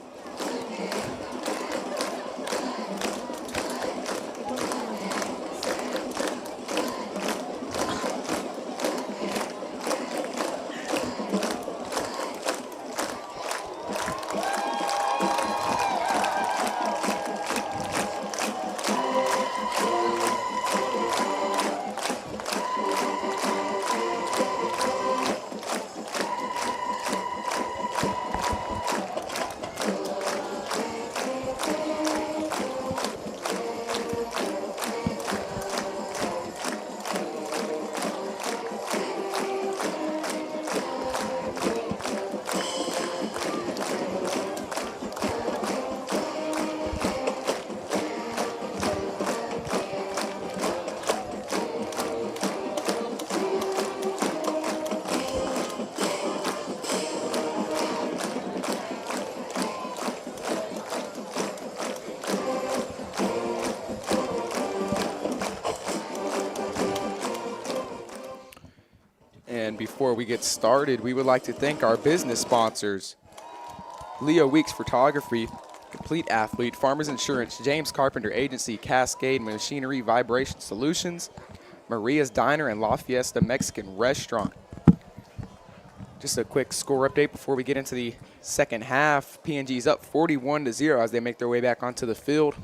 Speaker 13: And before we get started, we would like to thank our business sponsors: Leo Weeks Photography, Complete Athlete, Farmers Insurance, James Carpenter Agency, Cascade Machinery Vibration Solutions, Maria's Diner and La Fiesta Mexican Restaurant. Just a quick score update before we get into the second half. PNG's up 41-0 as they make their way back onto the field.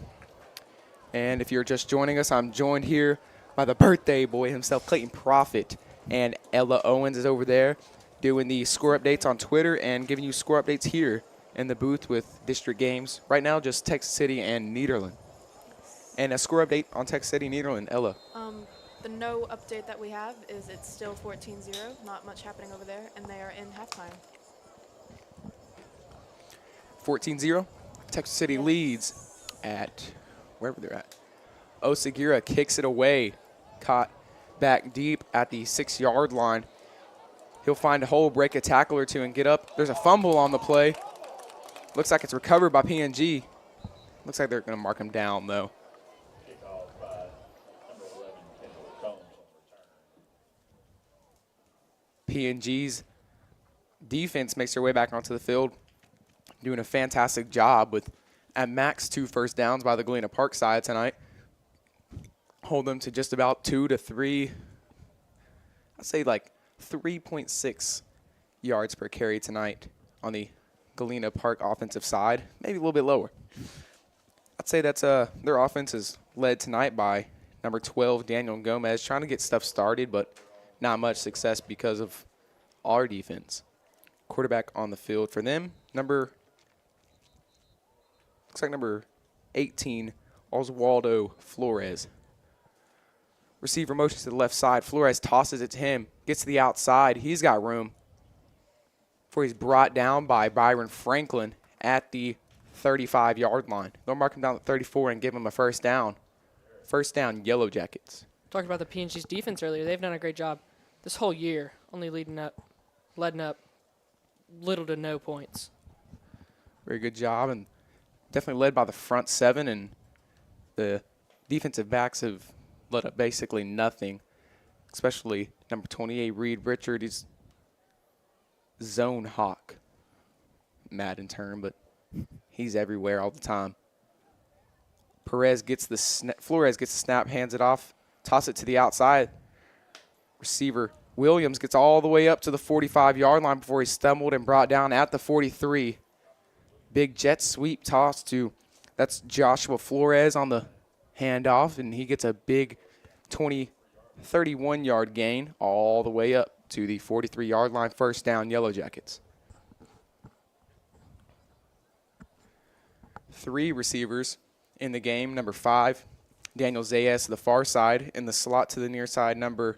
Speaker 13: And if you're just joining us, I'm joined here by the birthday boy himself, Clayton Profit. And Ella Owens is over there doing the score updates on Twitter and giving you score updates here in the booth with district games. Right now, just Texas City and Nederland. And a score update on Texas City, Nederland, Ella.
Speaker 15: The no update that we have is it's still 14-0. Not much happening over there, and they are in halftime.
Speaker 13: 14-0. Texas City leads at wherever they're at. Osagira kicks it away. Caught back deep at the 6-yard line. He'll find a hole, break a tackle or two, and get up. There's a fumble on the play. Looks like it's recovered by PNG. Looks like they're going to mark him down, though. PNG's defense makes their way back onto the field, doing a fantastic job with, at max, 2 first downs by the Galena Park side tonight. Hold them to just about 2 to 3, I'd say like 3.6 yards per carry tonight on the Galena Park offensive side, maybe a little bit lower. I'd say that's their offense is led tonight by number 12, Daniel Gomez, trying to get stuff started, but not much success because of our defense. Quarterback on the field for them, looks like number 18, Oswaldo Flores. Receiver motions to the left side. Flores tosses it to him, gets to the outside. He's got room before he's brought down by Byron Franklin at the 35-yard line. They'll mark him down at 34 and give him a first down. First down, Yellow Jackets.
Speaker 14: Talked about the PNG's defense earlier. They've done a great job this whole year, only letting up little to no points.
Speaker 13: Very good job, and definitely led by the front seven, and the defensive backs have let up basically nothing, especially number 28, Reed Richard. He's zone hawk, Madden term, but he's everywhere all the time. Flores gets the snap, hands it off, toss it to the outside. Receiver Williams gets all the way up to the 45-yard line before he stumbled and brought down at the 43. Big jet sweep toss to, that's Joshua Flores on the handoff, and he gets a big 31-yard gain all the way up to the 43-yard line. First down, Yellow Jackets. 3 receivers in the game. Number 5, Daniel Zayas to the far side. In the slot to the near side, number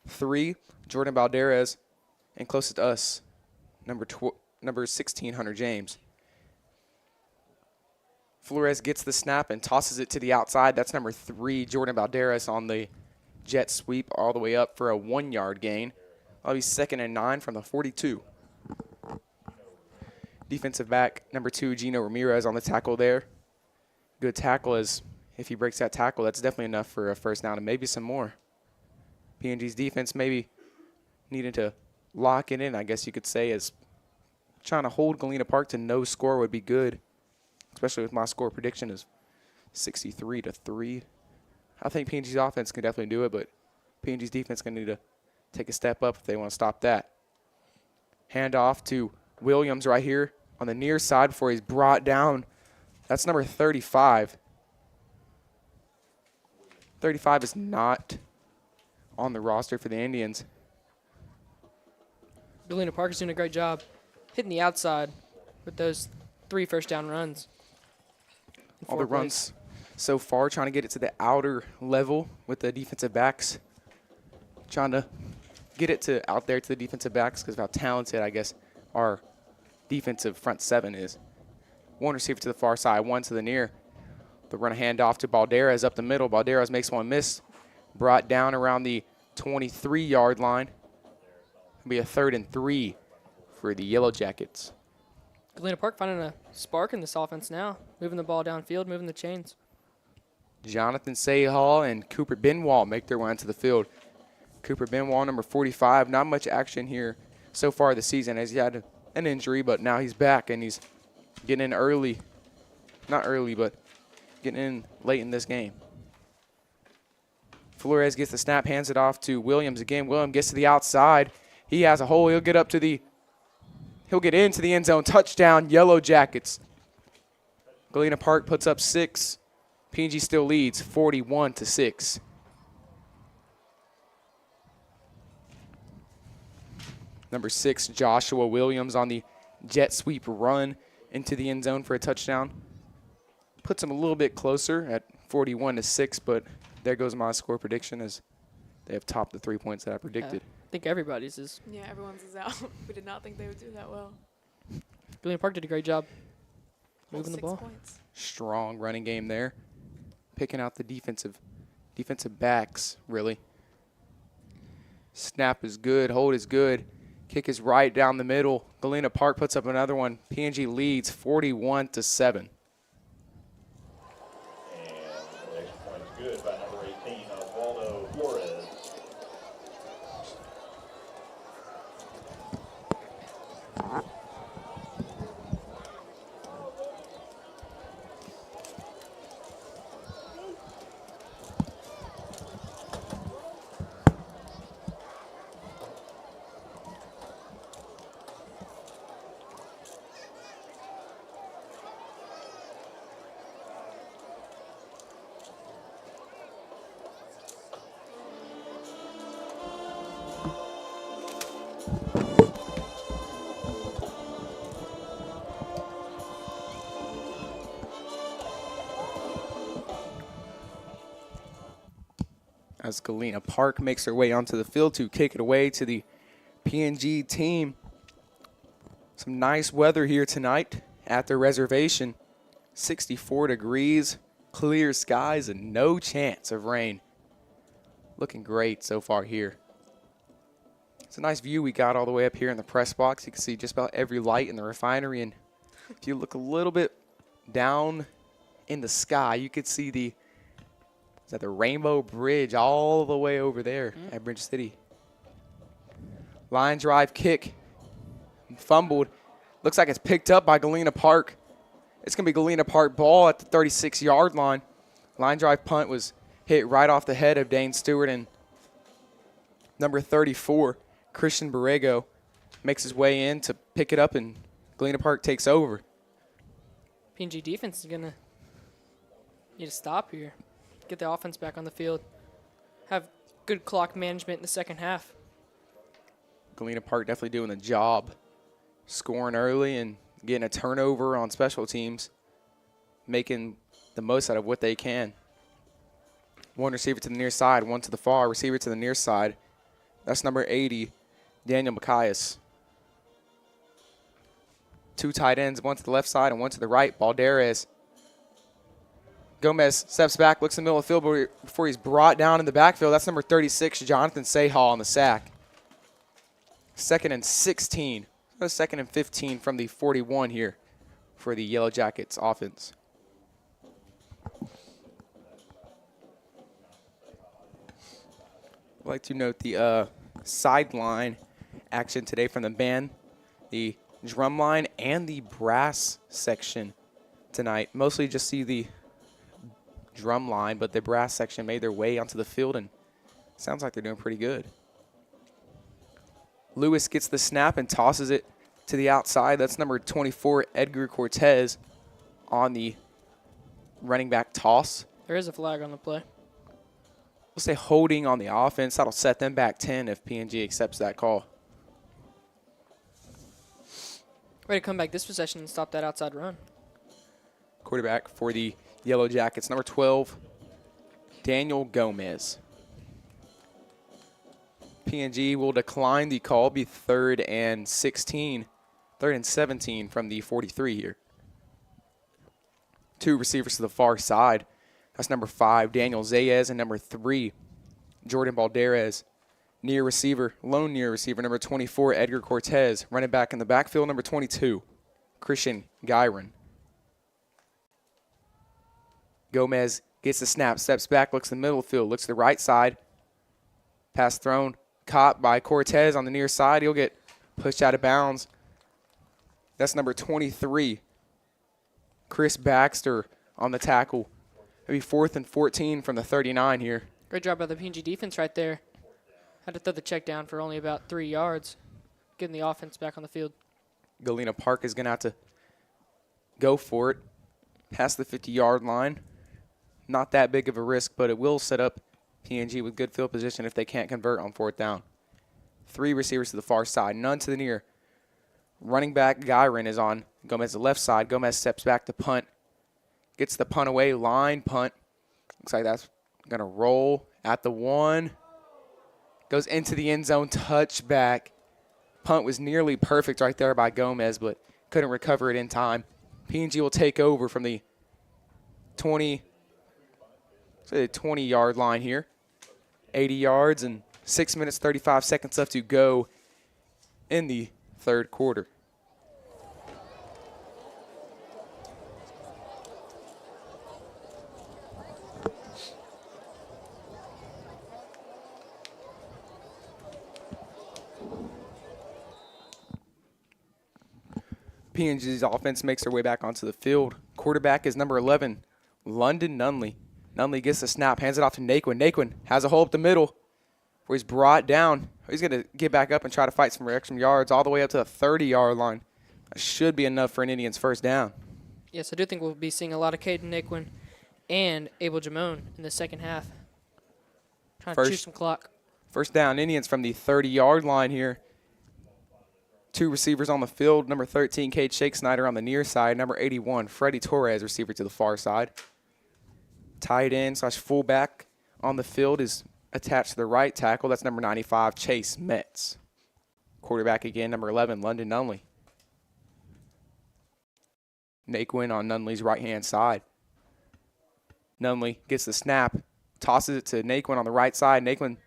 Speaker 13: 3, Jordan Balderas. And closest to us, number 16, Hunter James. Flores gets the snap and tosses it to the outside. That's number 3, Jordan Balderas, on the jet sweep all the way up for a 1-yard gain. That'll be 2nd and 9 from the 42. Defensive back, number 2, Gino Ramirez on the tackle there. Good tackle, as if he breaks that tackle, that's definitely enough for a first down and maybe some more. PNG's defense maybe needing to lock it in, I guess you could say, as trying to hold Galena Park to no score would be good, especially with my score prediction is 63-3. I think PNG's offense can definitely do it, but PNG's defense going to need to take a step up if they want to stop that. Hand off to Williams right here on the near side before he's brought down. That's number 35. 35 is not on the roster for the Indians.
Speaker 14: Galena Park is doing a great job hitting the outside with those 3 first-down runs.
Speaker 13: All the runs so far, trying to get it to the outer level with the defensive backs. Trying to get it to out there to the defensive backs because of how talented, I guess, our defensive front 7 is. 1 receiver to the far side, 1 to the near. They'll run a handoff to Balderas up the middle. Balderas makes one miss. Brought down around the 23-yard line. It'll be a 3rd and 3 for the Yellow Jackets.
Speaker 14: Galena Park finding a spark in this offense now. Moving the ball downfield, moving the chains.
Speaker 13: Jonathan Sayhall and Cooper Benwall make their way onto the field. Cooper Benwall, number 45. Not much action here so far this season as he had an injury, but now he's back and he's getting in early. Not early, but getting in late in this game. Flores gets the snap, hands it off to Williams again. Williams gets to the outside. He has a hole. He'll get into the end zone. Touchdown, Yellow Jackets. Galena Park puts up 6. PNG still leads 41-6. Number 6, Joshua Williams on the jet sweep run into the end zone for a touchdown. Puts him a little bit closer at 41-6, but there goes my score prediction as they have topped the 3 points that I predicted.
Speaker 14: I think everybody's is.
Speaker 15: Yeah, everyone's is out. We did not think they would do that well.
Speaker 14: Galena Park did a great job moving the ball.
Speaker 15: Points.
Speaker 13: Strong running game there. Picking out the defensive backs, really. Snap is good. Hold is good. Kick is right down the middle. Galena Park puts up another one. PNG leads 41-7.
Speaker 6: Good by number 18, Osvaldo Flores.
Speaker 13: As Galena Park makes their way onto the field to kick it away to the PNG team. Some nice weather here tonight at the reservation. 64 degrees, clear skies, and no chance of rain. Looking great so far here. It's a nice view we got all the way up here in the press box. You can see just about every light in the refinery. And if you look a little bit down in the sky, you could see the Rainbow Bridge all the way over there at Bridge City. Line drive kick. Fumbled. Looks like it's picked up by Galena Park. It's going to be Galena Park ball at the 36-yard line. Line drive punt was hit right off the head of Dane Stewart, and number 34, Christian Borrego, makes his way in to pick it up, and Galena Park takes over.
Speaker 14: PNG defense is going to need to stop here. Get the offense back on the field. Have good clock management in the second half.
Speaker 13: Galena Park definitely doing the job, scoring early and getting a turnover on special teams, making the most out of what they can. One receiver to the near side, one to the far, receiver to the near side. That's number 80, Daniel Macias. Two tight ends, one to the left side and one to the right, Balderas. Gomez steps back, looks in the middle of the field before he's brought down in the backfield. That's number 36, Jonathan Sahal on the sack. 2nd and 16. 2nd and 15 from the 41 here for the Yellow Jackets offense. I'd like to note the sideline action today from the band, the drum line, and the brass section tonight. Mostly just see the drum line, but the brass section made their way onto the field, and sounds like they're doing pretty good. Lewis gets the snap and tosses it to the outside. That's number 24, Edgar Cortez, on the running back toss.
Speaker 14: There is a flag on the play.
Speaker 13: We'll say holding on the offense. That'll set them back 10 if PNG accepts that call.
Speaker 14: Ready to come back this possession and stop that outside run.
Speaker 13: Quarterback for the Yellow Jackets, number 12, Daniel Gomez. PNG will decline the call, be 3rd and 16, 3rd and 17 from the 43 here. Two receivers to the far side. That's number 5, Daniel Zayez, and number 3, Jordan Balderas. Near receiver, lone near receiver, number 24, Edgar Cortez. Running back in the backfield, number 22, Christian Gyron. Gomez gets the snap, steps back, looks in the middle of the field, looks to the right side. Pass thrown, caught by Cortez on the near side. He'll get pushed out of bounds. That's number 23, Chris Baxter on the tackle. It'll be 4th and 14 from the 39 here.
Speaker 14: Great job by the PNG defense right there. Had to throw the check down for only about 3 yards, getting the offense back on the field.
Speaker 13: Galena Park is going to have to go for it past the 50-yard line. Not that big of a risk, but it will set up PNG with good field position if they can't convert on 4th down. 3 receivers to the far side, none to the near. Running back Gyron is on Gomez's left side. Gomez steps back to punt. Gets the punt away, line punt. Looks like that's going to roll at the 1. Goes into the end zone, touchback. Punt was nearly perfect right there by Gomez, but couldn't recover it in time. PNG will take over from the 20-yard line here. 80 yards and 6 minutes, 35 seconds left to go in the 3rd quarter. PNG's offense makes their way back onto the field. Quarterback is number 11, London Nunley. Nunley gets the snap, hands it off to Naquin. Naquin has a hole up the middle where he's brought down. He's going to get back up and try to fight some extra yards all the way up to the 30-yard line. That should be enough for an Indians 1st down.
Speaker 14: Yes, I do think we'll be seeing a lot of Caden Naquin and Abel Jamone in the second half. Trying to choose some clock.
Speaker 13: 1st down, Indians from the 30-yard line here. 2 receivers on the field. Number 13, Cade Shake Snyder on the near side. Number 81, Freddie Torres, receiver to the far side. Tight end / fullback on the field is attached to the right tackle. That's number 95, Chase Metz. Quarterback again, number 11, London Nunley. Naquin on Nunley's right-hand side. Nunley gets the snap, tosses it to Naquin on the right side. Naquin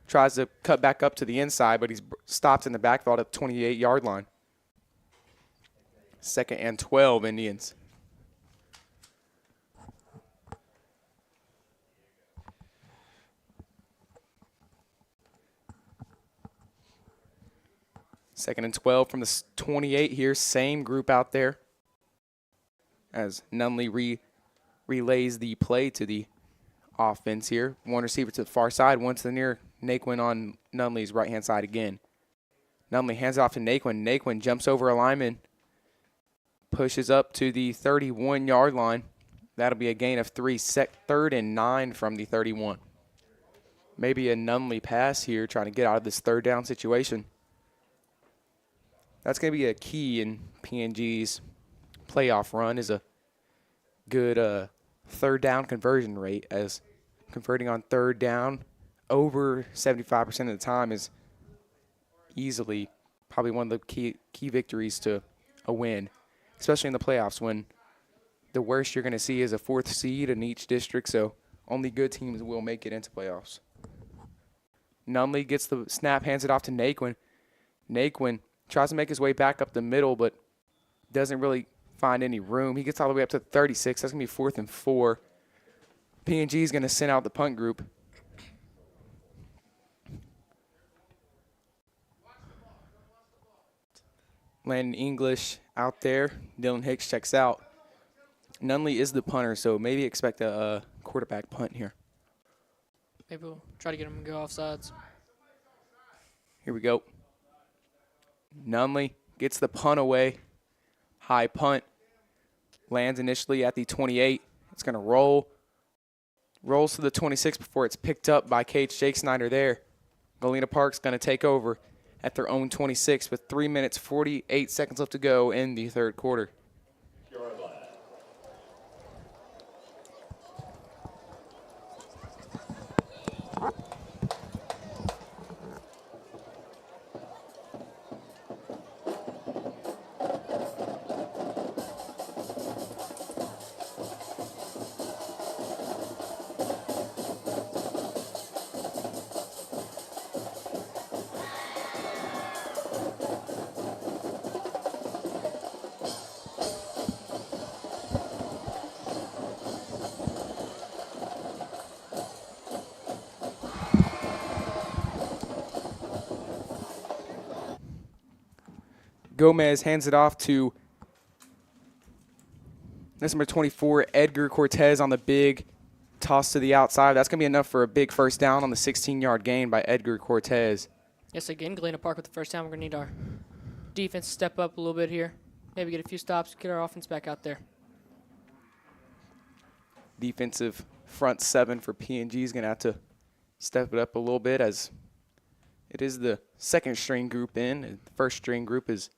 Speaker 13: tries to cut back up to the inside, but he's stopped in the backfield at the 28-yard line. 2nd and 12, Indians. Second and 12 from the 28 here. Same group out there as Nunley relays the play to the offense here. 1 receiver to the far side, 1 to the near. Naquin on Nunley's right-hand side again. Nunley hands it off to Naquin. Naquin jumps over a lineman, pushes up to the 31-yard line. That'll be a gain of 3, 3rd and 9 from the 31. maybe a Nunley pass here, trying to get out of this third down situation. That's going to be a key in PNG's playoff run, is a good third down conversion rate, as converting on third down over 75% of the time is easily probably one of the key victories to a win, especially in the playoffs when the worst you're going to see is a 4th seed in each district, so only good teams will make it into playoffs. Nunley gets the snap, hands it off to Naquin. Naquin tries to make his way back up the middle, but doesn't really find any room. He gets all the way up to 36. That's going to be 4th and 4. PNG is going to send out the punt group. Landon English out there. Dylan Hicks checks out. Nunley is the punter, so maybe expect a quarterback punt here.
Speaker 14: Maybe we'll try to get him to go offsides.
Speaker 13: Here we go. Nunley gets the punt away. High punt. Lands initially at the 28. It's going to roll. Rolls to the 26 before it's picked up by Cage Jake Snyder there. Galena Park's going to take over at their own 26 with 3 minutes, 48 seconds left to go in the third quarter. Gomez hands it off to this number 24, Edgar Cortez, on the big toss to the outside. That's going to be enough for a big first down on the 16-yard gain by Edgar Cortez.
Speaker 14: Yes, again, Galena Park with the first down. We're going to need our defense to step up a little bit here. Maybe get a few stops, get our offense back out there.
Speaker 13: Defensive front seven for PNG is going to have to step it up a little bit, as it is the second string group in. The first string group is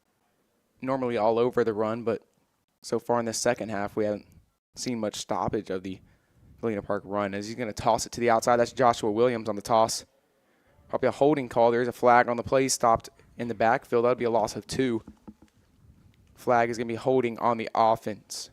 Speaker 13: normally all over the run, but so far in the second half, we haven't seen much stoppage of the Galena Park run, as he's going to toss it to the outside. That's Joshua Williams on the toss. Probably a holding call. There's a flag on the play, stopped in the backfield. That would be a loss of 2. Flag is going to be holding on the offense.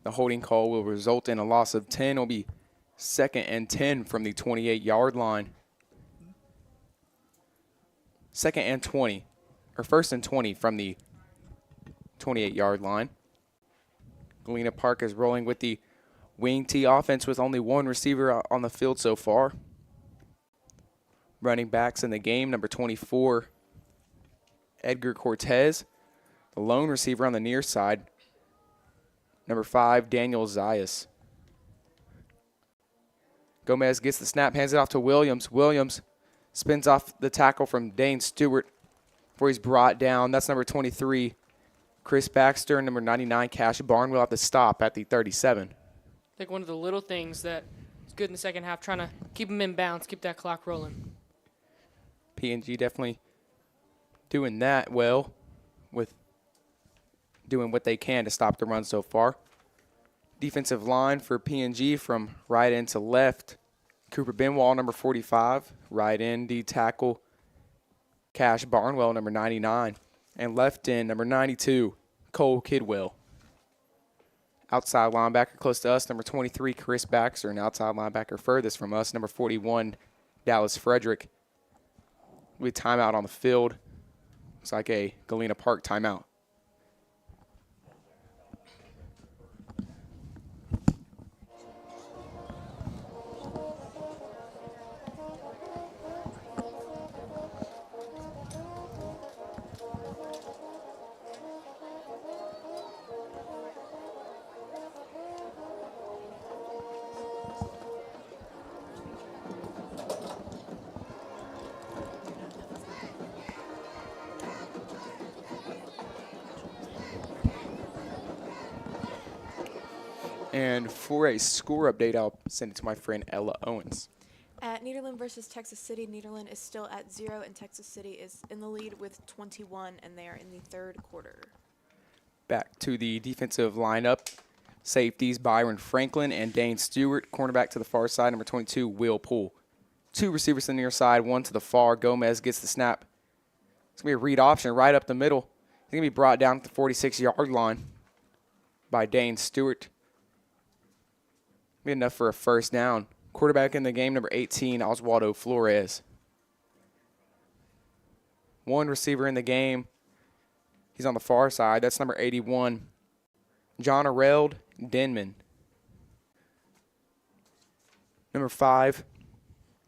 Speaker 13: The holding call will result in a loss of 10. It'll be 2nd and 10 from the 28-yard line. 2nd and 20, or 1st and 20 from the 28-yard line. Galena Park is rolling with the wing T offense with only one receiver on the field so far. Running backs in the game, number 24, Edgar Cortez. The lone receiver on the near side, number 5, Daniel Zayas. Gomez gets the snap, hands it off to Williams. Williams spins off the tackle from Dane Stewart before he's brought down. That's number 23, Chris Baxter, and number 99, Cash Barnwell at the stop at the 37.
Speaker 14: I think one of the little things that is good in the second half, trying to keep them in bounds, keep that clock rolling.
Speaker 13: PNG definitely doing that well with doing what they can to stop the run so far. Defensive line for PNG from right end to left. Cooper Benwall, number 45. Right end, D tackle, Cash Barnwell, number 99. And left end, number 92, Cole Kidwell. Outside linebacker close to us, number 23, Chris Baxter. And outside linebacker furthest from us, number 41, Dallas Frederick. With timeout on the field. Looks like a Galena Park timeout. And for a score update, I'll send it to my friend Ella Owens.
Speaker 15: At Nederland versus Texas City, Nederland is still at 0, and Texas City is in the lead with 21, and they are in the third quarter.
Speaker 13: Back to the defensive lineup. Safeties, Byron Franklin and Dane Stewart. Cornerback to the far side, number 22, Will Poole. 2 receivers to the near side, 1 to the far. Gomez gets the snap. It's going to be a read option right up the middle. It's going to be brought down at the 46-yard line by Dane Stewart. Be enough for a first down. Quarterback in the game, number 18, Oswaldo Flores. 1 receiver in the game. He's on the far side. That's number 81, John Areld Denman. Number 5,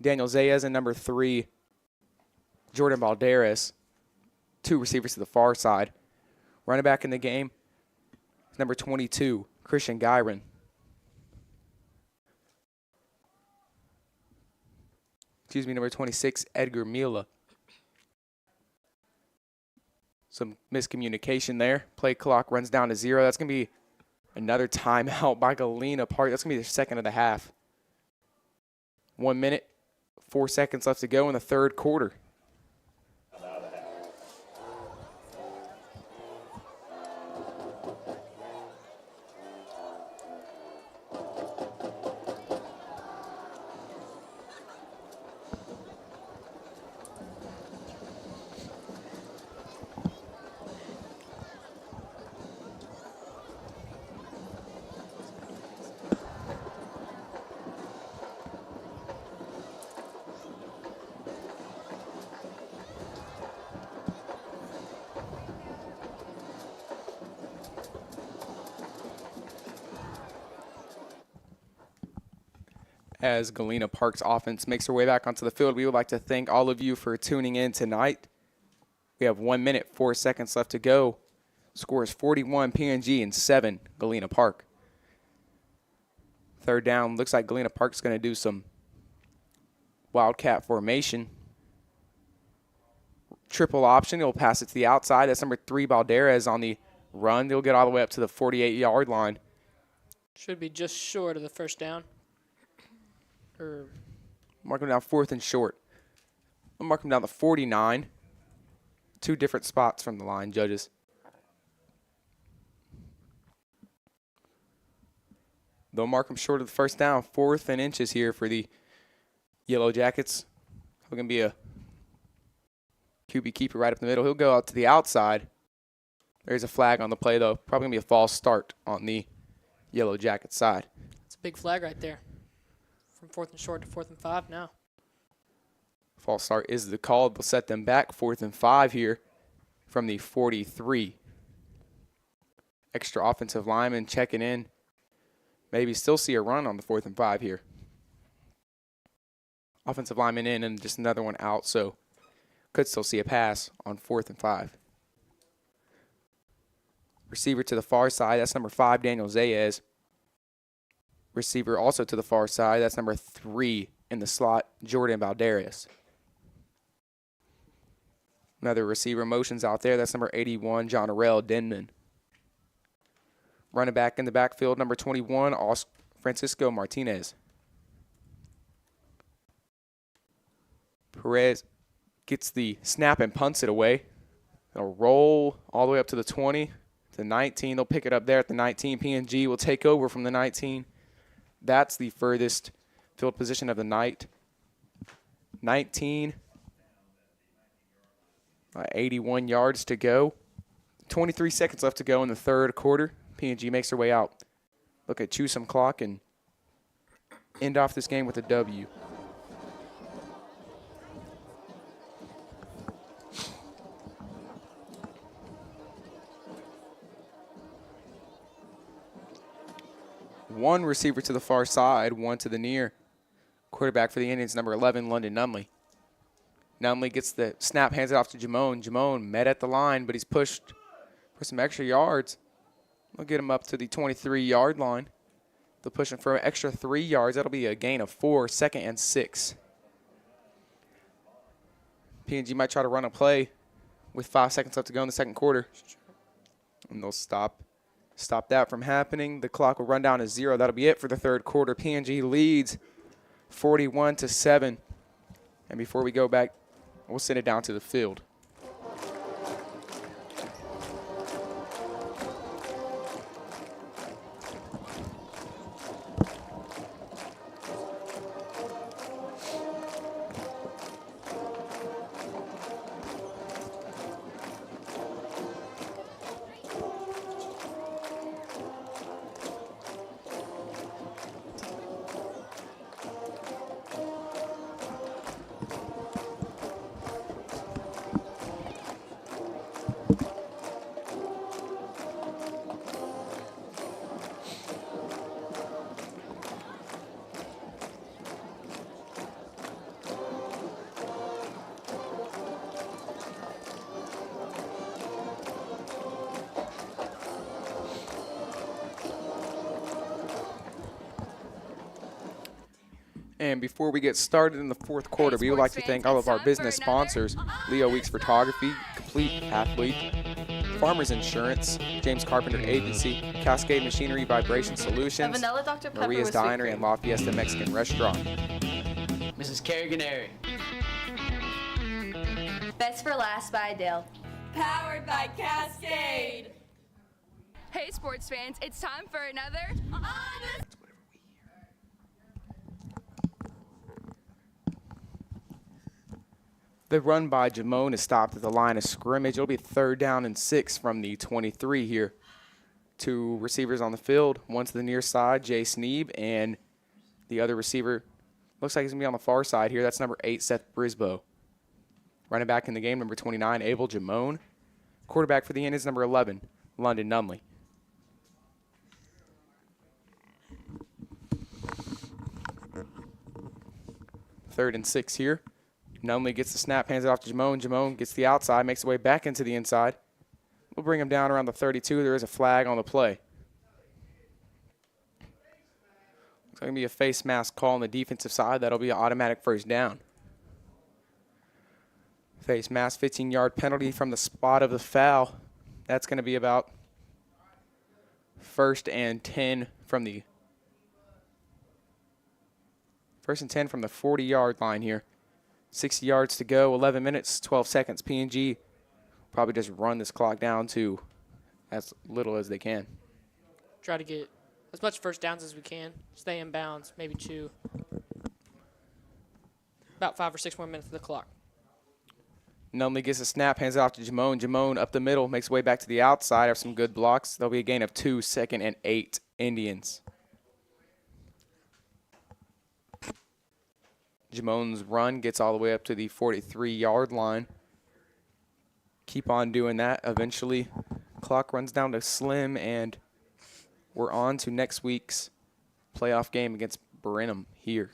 Speaker 13: Daniel Zayas, and number 3, Jordan Balderas. 2 receivers to the far side. Running back in the game, number 22, Christian Gyron. Number 26, Edgar Mila. Some miscommunication there. Play clock runs down to 0. That's going to be another timeout by Galena Park. That's going to be the second of the half. 1 minute, 4 seconds left to go in the third quarter. As Galena Park's offense makes their way back onto the field, we would like to thank all of you for tuning in tonight. We have 1 minute, 4 seconds left to go. Score is 41 PNG and 7 Galena Park. Third down, looks like Galena Park's going to do some wildcat formation. Triple option, he'll pass it to the outside. That's number 3, Balderas on the run. They'll get all the way up to the 48-yard line.
Speaker 14: Should be just short of the first down.
Speaker 13: Mark him down 4th and short. I'll mark him down to 49. 2 different spots from the line, judges. They'll mark him short of the first down. 4th and inches here for the Yellow Jackets. We're going to be a QB keeper right up the middle. He'll go out to the outside. There's a flag on the play, though. Probably going to be a false start on the Yellow Jacket side.
Speaker 14: It's a big flag right there. From 4th and short to 4th and 5 now.
Speaker 13: False start is the call. They'll set them back 4th and 5 here from the 43. Extra offensive lineman checking in. Maybe still see a run on the 4th and 5 here. Offensive lineman in and just another one out, so could still see a pass on 4th and 5. Receiver to the far side, that's number 5, Daniel Zayas. Receiver also to the far side, that's number 3 in the slot, Jordan Balderas. Another receiver motions out there, that's number 81, John Arell Denman. Running back in the backfield, number 21, Francisco Martinez. Perez gets the snap and punts it away. They'll roll all the way up to the 20, to 19. They'll pick it up there at the 19. PNG will take over from the 19. That's the furthest field position of the night. 19. 81 yards to go. 23 seconds left to go in the third quarter. PNG makes their way out. Look at chew some clock and end off this game with a W. One receiver to the far side, one to the near. Quarterback for the Indians, number 11, London Nunley. Nunley gets the snap, hands it off to Jamone. Jamone met at the line, but he's pushed for some extra yards. We'll get him up to the 23-yard line. They'll push him for an extra 3 yards. That'll be a gain of 4, 2nd and 6. PNG might try to run a play with 5 seconds left to go in the second quarter. And they'll stop Stop that from happening. The clock will run down to 0. That'll be it for the third quarter. PNG leads 41-7. And before we go back, we'll send it down to the field. And before we get started in the fourth quarter, we would like to thank all of our business sponsors: Leo Weeks Photography, Complete Athlete, Farmers Insurance, James Carpenter Agency, Cascade Machinery Vibration Solutions,
Speaker 2: Vanilla Dr. Pepper
Speaker 13: Maria's
Speaker 2: with
Speaker 13: Diner,
Speaker 2: sweet
Speaker 13: and La Fiesta Mexican Restaurant.
Speaker 16: Mrs. Carriganeri.
Speaker 1: Best for Last by Adele.
Speaker 17: Powered by Cascade.
Speaker 1: Hey sports fans, it's time for another
Speaker 13: The run by Jamone is stopped at the line of scrimmage. It'll be 3rd down and 6 from the 23 here. 2 receivers on the field. One to the near side, Jay Sneeb, and the other receiver looks like he's going to be on the far side here. That's number 8, Seth Brisboe. Running back in the game, number 29, Abel Jamone. Quarterback for the Indians, number 11, London Numley. Third and 6 here. Numley gets the snap, hands it off to Jamone. Jamone gets the outside, makes his way back into the inside. We'll bring him down around the 32. There is a flag on the play. Looks like going to be a face mask call on the defensive side. That'll be an automatic 1st down. Face mask, 15-yard penalty from the spot of the foul. That's going to be about 1st and 10 from the 40-yard line here. 60 yards to go, 11 minutes, 12 seconds. PNG probably just run this clock down to as little as they can.
Speaker 14: Try to get as much 1st downs as we can. Stay in bounds, maybe 2. About 5 or 6 more minutes of the clock.
Speaker 13: Numley gets a snap, hands it off to Jamone. Jamone up the middle, makes his way back to the outside. Have some good blocks. There'll be a gain of 2, 2nd and 8 Indians. Jamone's run gets all the way up to the 43-yard line. Keep on doing that. Eventually, clock runs down to slim, and we're on to next week's playoff game against Brenham here.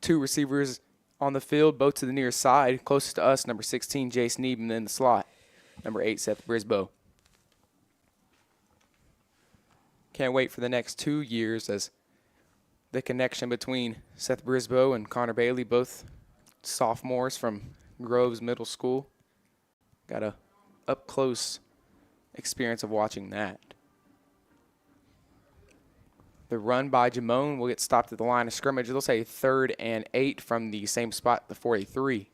Speaker 13: Two receivers on the field, both to the near side. Closest to us, number 16, Jason Eben, in the slot. Number 8, Seth Brisboe. Can't wait for the next 2 years as the connection between Seth Brisboe and Connor Bailey, both sophomores from Groves Middle School. Got a up-close experience of watching that. The run by Jamone will get stopped at the line of scrimmage. They'll say 3rd and 8 from the same spot, the 43.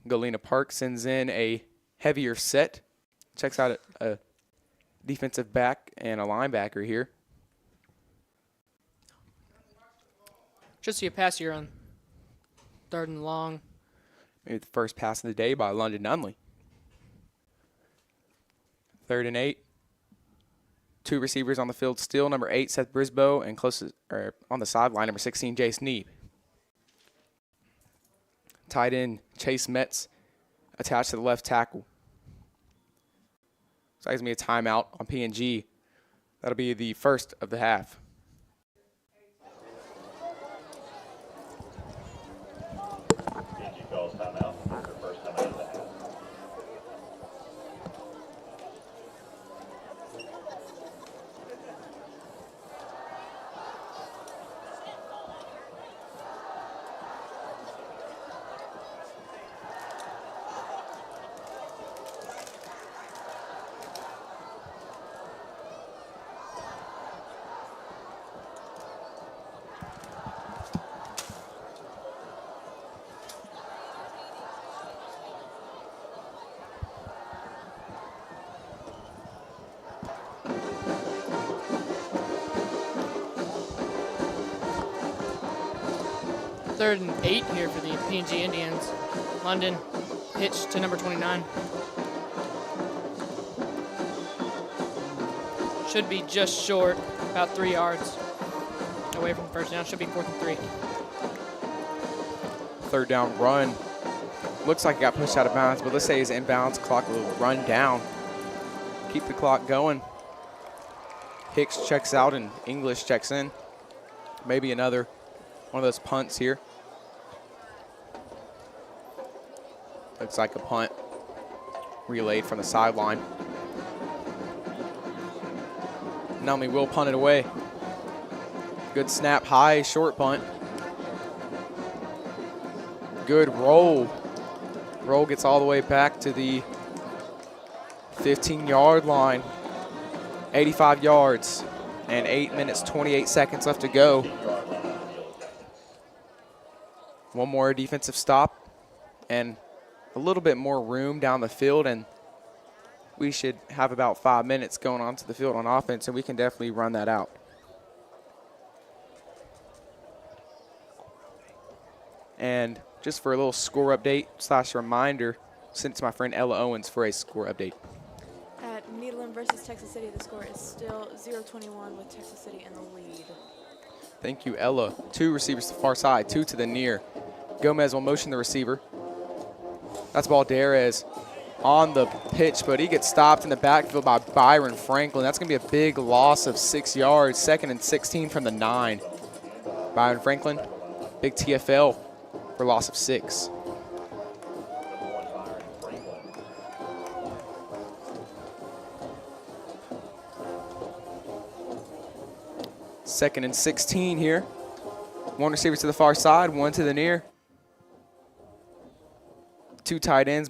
Speaker 13: Galena Park sends in a heavier set. Checks out a defensive back and a linebacker here.
Speaker 14: Just see a pass here on 3rd and long.
Speaker 13: Maybe the first pass of the day by London Numley. 3rd and 8. 2 receivers on the field still. Number 8, Seth Brisboe, and closest on the sideline, number 16, Jay Sneeb. Tight end Chase Metz attached to the left tackle. So that's going to be a timeout on PNG. That'll be the first of the half.
Speaker 6: PNG calls timeout. Their first timeout of the half.
Speaker 14: 3rd and 8 here for the PNG Indians. London pitch to number 29. Should be just short, about 3 yards away from first down. Should be 4th and 3.
Speaker 13: 3rd down run. Looks like it got pushed out of bounds, but let's say his inbounds clock will run down. Keep the clock going. Hicks checks out and English checks in. Maybe another one of those punts here. Looks like a punt relayed from the sideline. Nunley will punt it away. Good snap, high, short punt. Good roll. Roll gets all the way back to the 15-yard line. 85 yards and 8 minutes, 28 seconds left to go. One more defensive stop and a little bit more room down the field, and we should have about 5 minutes going onto the field on offense, and we can definitely run that out. And just for a little score update / reminder, send it to my friend Ella Owens for a score update.
Speaker 15: At Nederland versus Texas City, the score is still 0-21 with Texas City in the lead.
Speaker 13: Thank you, Ella. 2 receivers to the far side, 2 to the near. Gomez will motion the receiver. That's Balderas on the pitch, but he gets stopped in the backfield by Byron Franklin. That's going to be a big loss of 6 yards. 2nd and 16 from the 9. Byron Franklin, big TFL for loss of 6. Second and 16 here. 1 receiver to the far side, 1 to the near. 2 tight ends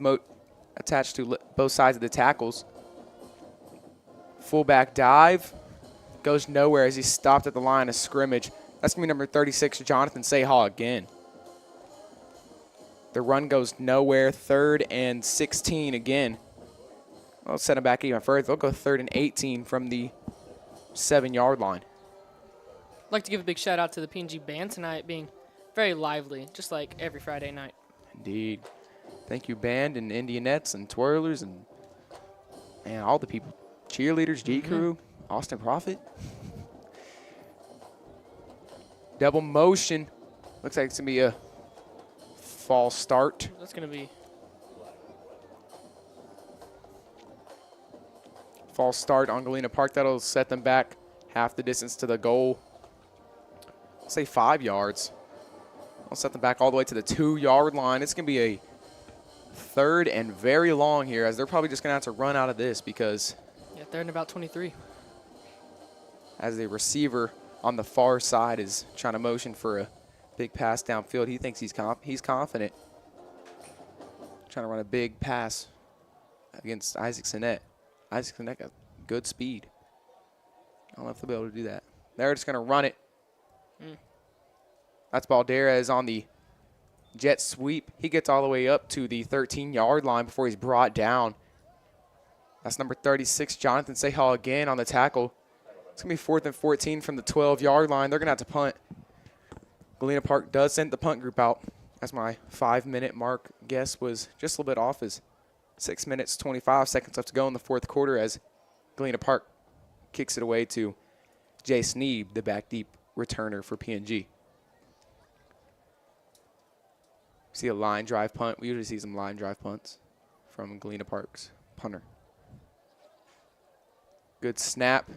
Speaker 13: attached to both sides of the tackles. Fullback dive. Goes nowhere as he's stopped at the line of scrimmage. That's going to be number 36, Jonathan Sahal again. The run goes nowhere. 3rd and 16 again. I'll set him back even further. They'll go 3rd and 18 from the 7-yard line.
Speaker 14: I'd like to give a big shout out to the PNG band tonight, being very lively, just like every Friday night.
Speaker 13: Indeed. Thank you, band and Indianettes and twirlers and all the people. Cheerleaders, G Crew, Austin Prophet. Double motion. Looks like it's going to be a false start.
Speaker 14: That's going to be
Speaker 13: false start on Galena Park. That'll set them back half the distance to the goal. I'll say 5 yards. I'll set them back all the way to the 2-yard line. It's going to be a 3rd and very long here, as they're probably just going to have to run out of this because
Speaker 14: 3rd and about 23.
Speaker 13: As the receiver on the far side is trying to motion for a big pass downfield. He thinks he's confident. Trying to run a big pass against Isaac Sinet. Isaac Sinet got good speed. I don't know if they'll be able to do that. They're just going to run it. That's Balderas on the jet sweep. He gets all the way up to the 13-yard line before he's brought down. That's number 36, Jonathan Sahal again on the tackle. It's going to be 4th and 14 from the 12-yard line. They're going to have to punt. Galena Park does send the punt group out. As my 5-minute mark guess was just a little bit off, as 6 minutes, 25 seconds left to go in the 4th quarter as Galena Park kicks it away to Jay Sneeb, the back deep returner for PNG. See a line drive punt. We usually see some line drive punts from Galena Park's punter. Good snap.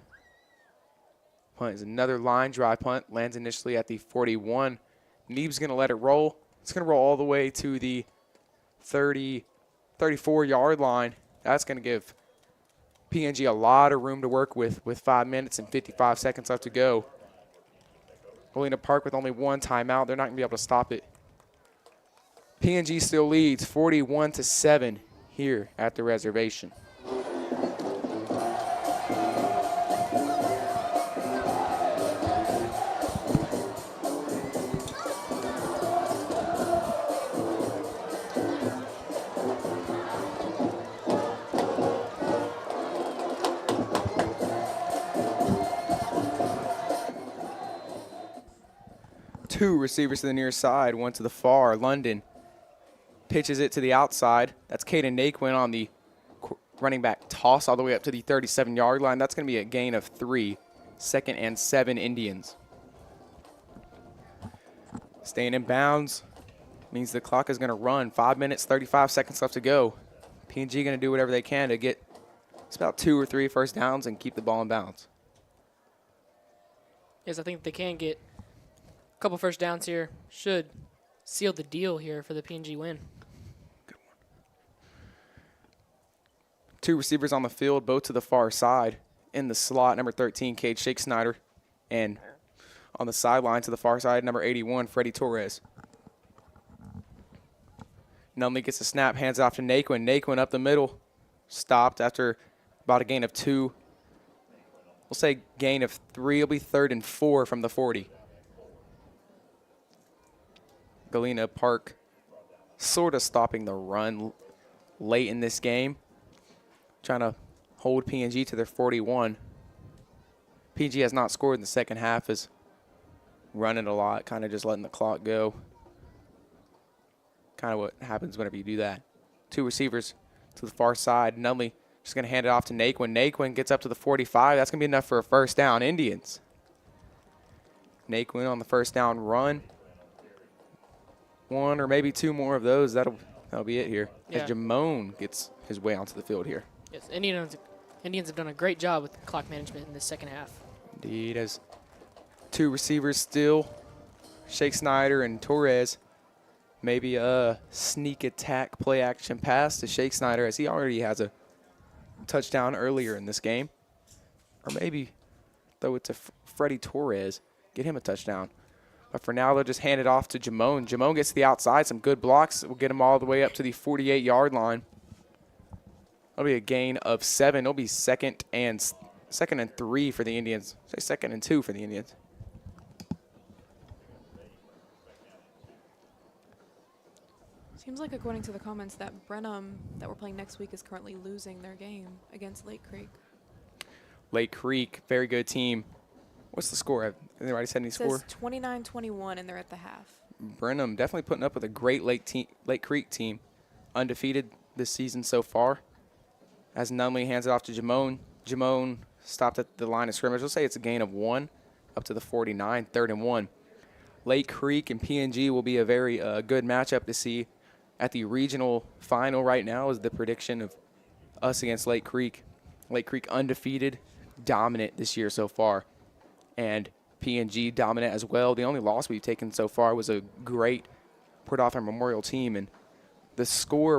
Speaker 13: Punt is another line drive punt. Lands initially at the 41. Neeb's going to let it roll. It's going to roll all the way to the 34-yard line. That's going to give PNG a lot of room to work with 5 minutes and 55 seconds left to go. Galena Park with only 1 timeout. They're not going to be able to stop it. PNG still leads 41-7 here at the reservation. Two receivers to the near side, one to the far. London pitches it to the outside. That's Caden Naquin on the running back toss all the way up to the 37-yard line. That's going to be a gain of 3. 2nd and 7 Indians. Staying in bounds means the clock is going to run. 5 minutes, 35 seconds left to go. PNG going to do whatever they can to get it's about 2 or 3 first downs and keep the ball in bounds.
Speaker 14: Yes, I think if they can get a couple first downs here, should seal the deal here for the PNG win.
Speaker 13: Good one. 2 receivers on the field, both to the far side. In the slot, number 13, Cade Shake Snyder. And on the sideline to the far side, number 81, Freddie Torres. Nunley gets a snap, hands it off to Naquin. Naquin up the middle. Stopped after about a gain of 2. We'll say gain of 3. It'll be 3rd and 4 from the 40. Galena Park sort of stopping the run late in this game. Trying to hold PNG to their 41. PNG has not scored in the second half, is running a lot, kind of just letting the clock go. Kind of what happens whenever you do that. 2 receivers to the far side. Nunley just going to hand it off to Naquin. Naquin gets up to the 45. That's going to be enough for a first down. Indians. Naquin on the first down run. 1 or maybe 2 more of those. That'll be it here.
Speaker 14: Yeah.
Speaker 13: As Jamone gets his way onto the field here.
Speaker 14: Yes, Indians have done a great job with clock management in the second half.
Speaker 13: Indeed, as 2 receivers still, Shake Snyder and Torres. Maybe a sneak attack play action pass to Shake Snyder as he already has a touchdown earlier in this game. Or maybe throw it to Freddie Torres, get him a touchdown. But for now, they'll just hand it off to Jamone. Jamone gets to the outside, some good blocks. We'll get him all the way up to the 48-yard line. That'll be a gain of 7. It'll be 2nd and 3 for the Indians. Say 2nd and 2 for the Indians.
Speaker 15: Seems like according to the comments that Brenham, that we're playing next week, is currently losing their game against Lake Creek.
Speaker 13: Lake Creek, very good team. What's the score? Have anybody said any score?
Speaker 15: It says 29-21, and they're at the half.
Speaker 13: Brenham definitely putting up with a great Lake Creek team. Undefeated this season so far. As Nunley hands it off to Jamone. Jamone stopped at the line of scrimmage. We'll say it's a gain of 1 up to the 49, 3rd and 1. Lake Creek and PNG will be a very good matchup to see at the regional final right now is the prediction of us against Lake Creek. Lake Creek undefeated, dominant this year so far. And PNG dominant as well. The only loss we've taken so far was a great Port Arthur Memorial team. And the score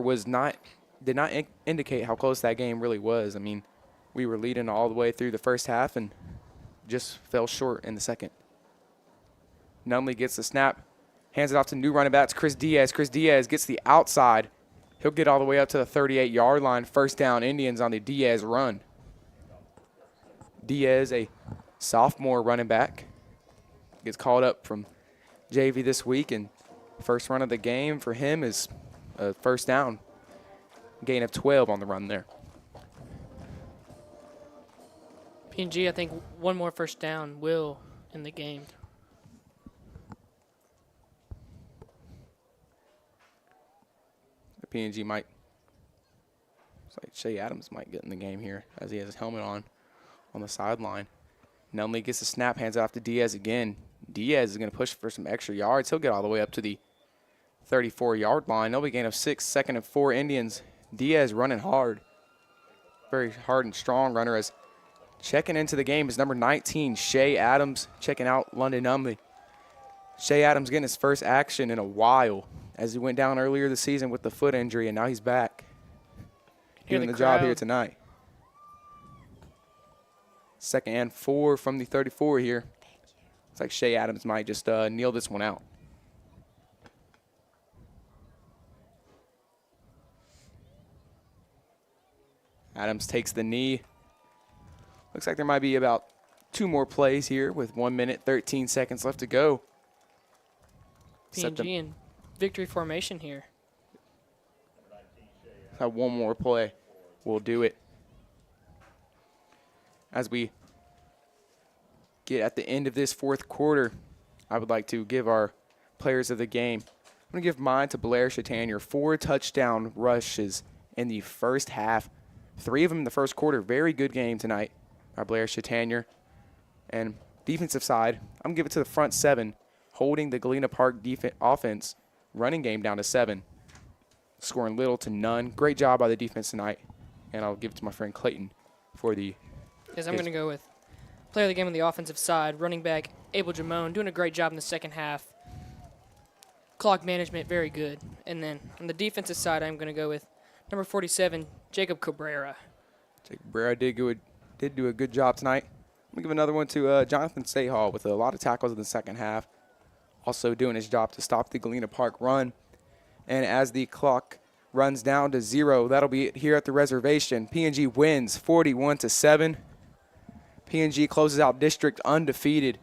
Speaker 13: did not indicate how close that game really was. I mean, we were leading all the way through the first half and just fell short in the second. Nunley gets the snap, hands it off to new running backs, Chris Diaz. Chris Diaz gets the outside. He'll get all the way up to the 38-yard line. First down, Indians on the Diaz run. Diaz, a sophomore running back, gets called up from JV this week, and first run of the game for him is a first down. Gain of 12 on the run there.
Speaker 14: PNG, I think one more first down will in the game.
Speaker 13: The PNG might, it's like Shea Adams might get in the game here as he has his helmet on the sideline. Nunley gets the snap, hands it off to Diaz again. Diaz is going to push for some extra yards. He'll get all the way up to the 34-yard line. They'll be gain of 6, 2nd and 4 Indians. Diaz running hard. Very hard and strong runner as checking into the game is number 19, Shea Adams, checking out London Nunley. Shea Adams getting his first action in a while as he went down earlier this season with the foot injury, and now he's back doing the job here tonight. 2nd and 4 from the 34 here. It's like Shea Adams might just kneel this one out. Adams takes the knee. Looks like there might be about 2 more plays here with 1 minute, 13 seconds left to go.
Speaker 14: PNG in victory formation here.
Speaker 13: Have 1 more play. We'll do it. As we get at the end of this 4th quarter, I would like to give our players of the game. I'm going to give mine to Blair Chatanier. 4 touchdown rushes in the first half. 3 of them in the first quarter. Very good game tonight by Blair Chatanier. And defensive side, I'm going to give it to the front 7, holding the Galena Park offense running game down to 7, scoring little to none. Great job by the defense tonight. And I'll give it to my friend Clayton for the...
Speaker 14: Yes, I'm going to go with player of the game on the offensive side, running back Abel Jamone, doing a great job in the second half. Clock management, very good. And then on the defensive side, I'm going to go with number 47, Jacob Cabrera.
Speaker 13: Jacob Cabrera did do a good job tonight. I'm going to give another one to Jonathan Stayhall with a lot of tackles in the second half. Also doing his job to stop the Galena Park run. And as the clock runs down to 0, that'll be it here at the reservation. PNG wins 41-7. PNG closes out district undefeated.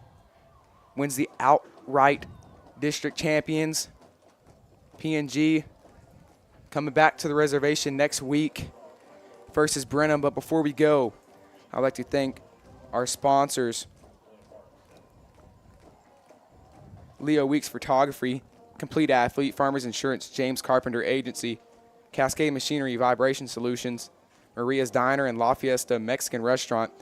Speaker 13: Wins the outright district champions. PNG coming back to the reservation next week versus Brenham. But before we go, I'd like to thank our sponsors. Leo Weeks Photography, Complete Athlete, Farmers Insurance, James Carpenter Agency, Cascade Machinery Vibration Solutions, Maria's Diner and La Fiesta Mexican Restaurant.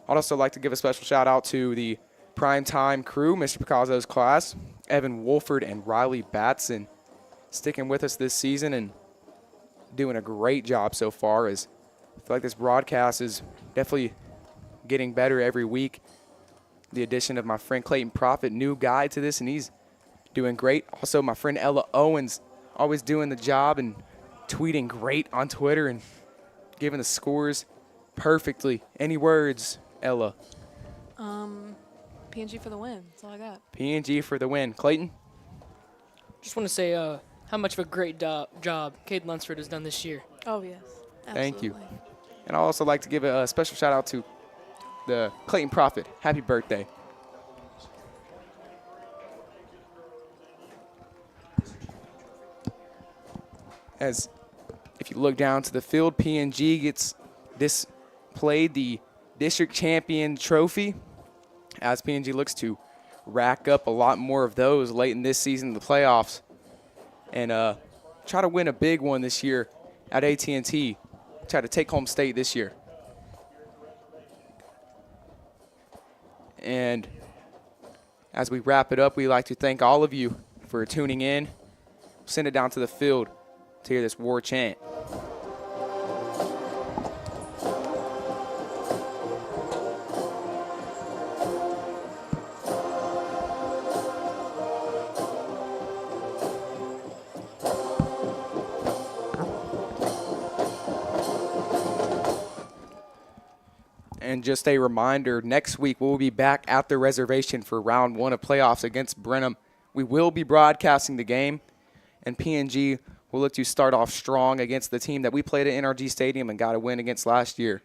Speaker 13: I'd also like to give a special shout out to the Primetime crew, Mr. Picasso's class, Evan Wolford and Riley Batson, sticking with us this season and doing a great job so far. As I feel like this broadcast is definitely getting better every week. The addition of my friend Clayton Prophet, new guy to this, and he's doing great. Also, my friend Ella Owens, always doing the job and tweeting great on Twitter and giving the scores perfectly. Any words, Ella?
Speaker 15: PNG for the win. That's all I got.
Speaker 13: PNG for the win. Clayton?
Speaker 14: Just want to say how much of a great job Cade Lunsford has done this year.
Speaker 15: Oh, yes. Absolutely.
Speaker 13: Thank you. And I'd also like to give a special shout out to the Clayton Prophet. Happy birthday. As if you look down to the field, PNG gets displayed the district champion trophy as PNG looks to rack up a lot more of those late in this season in the playoffs and try to win a big one this year at AT&T. Try to take home state this year. And as we wrap it up, we'd like to thank all of you for tuning in. Send it down to the field to hear this war chant. And just a reminder, next week we'll be back at the reservation for round 1 of playoffs against Brenham. We will be broadcasting the game, and PNG will look to start off strong against the team that we played at NRG Stadium and got a win against last year.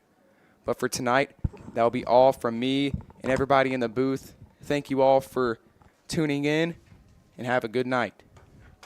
Speaker 13: But for tonight, that will be all from me and everybody in the booth. Thank you all for tuning in, and have a good night.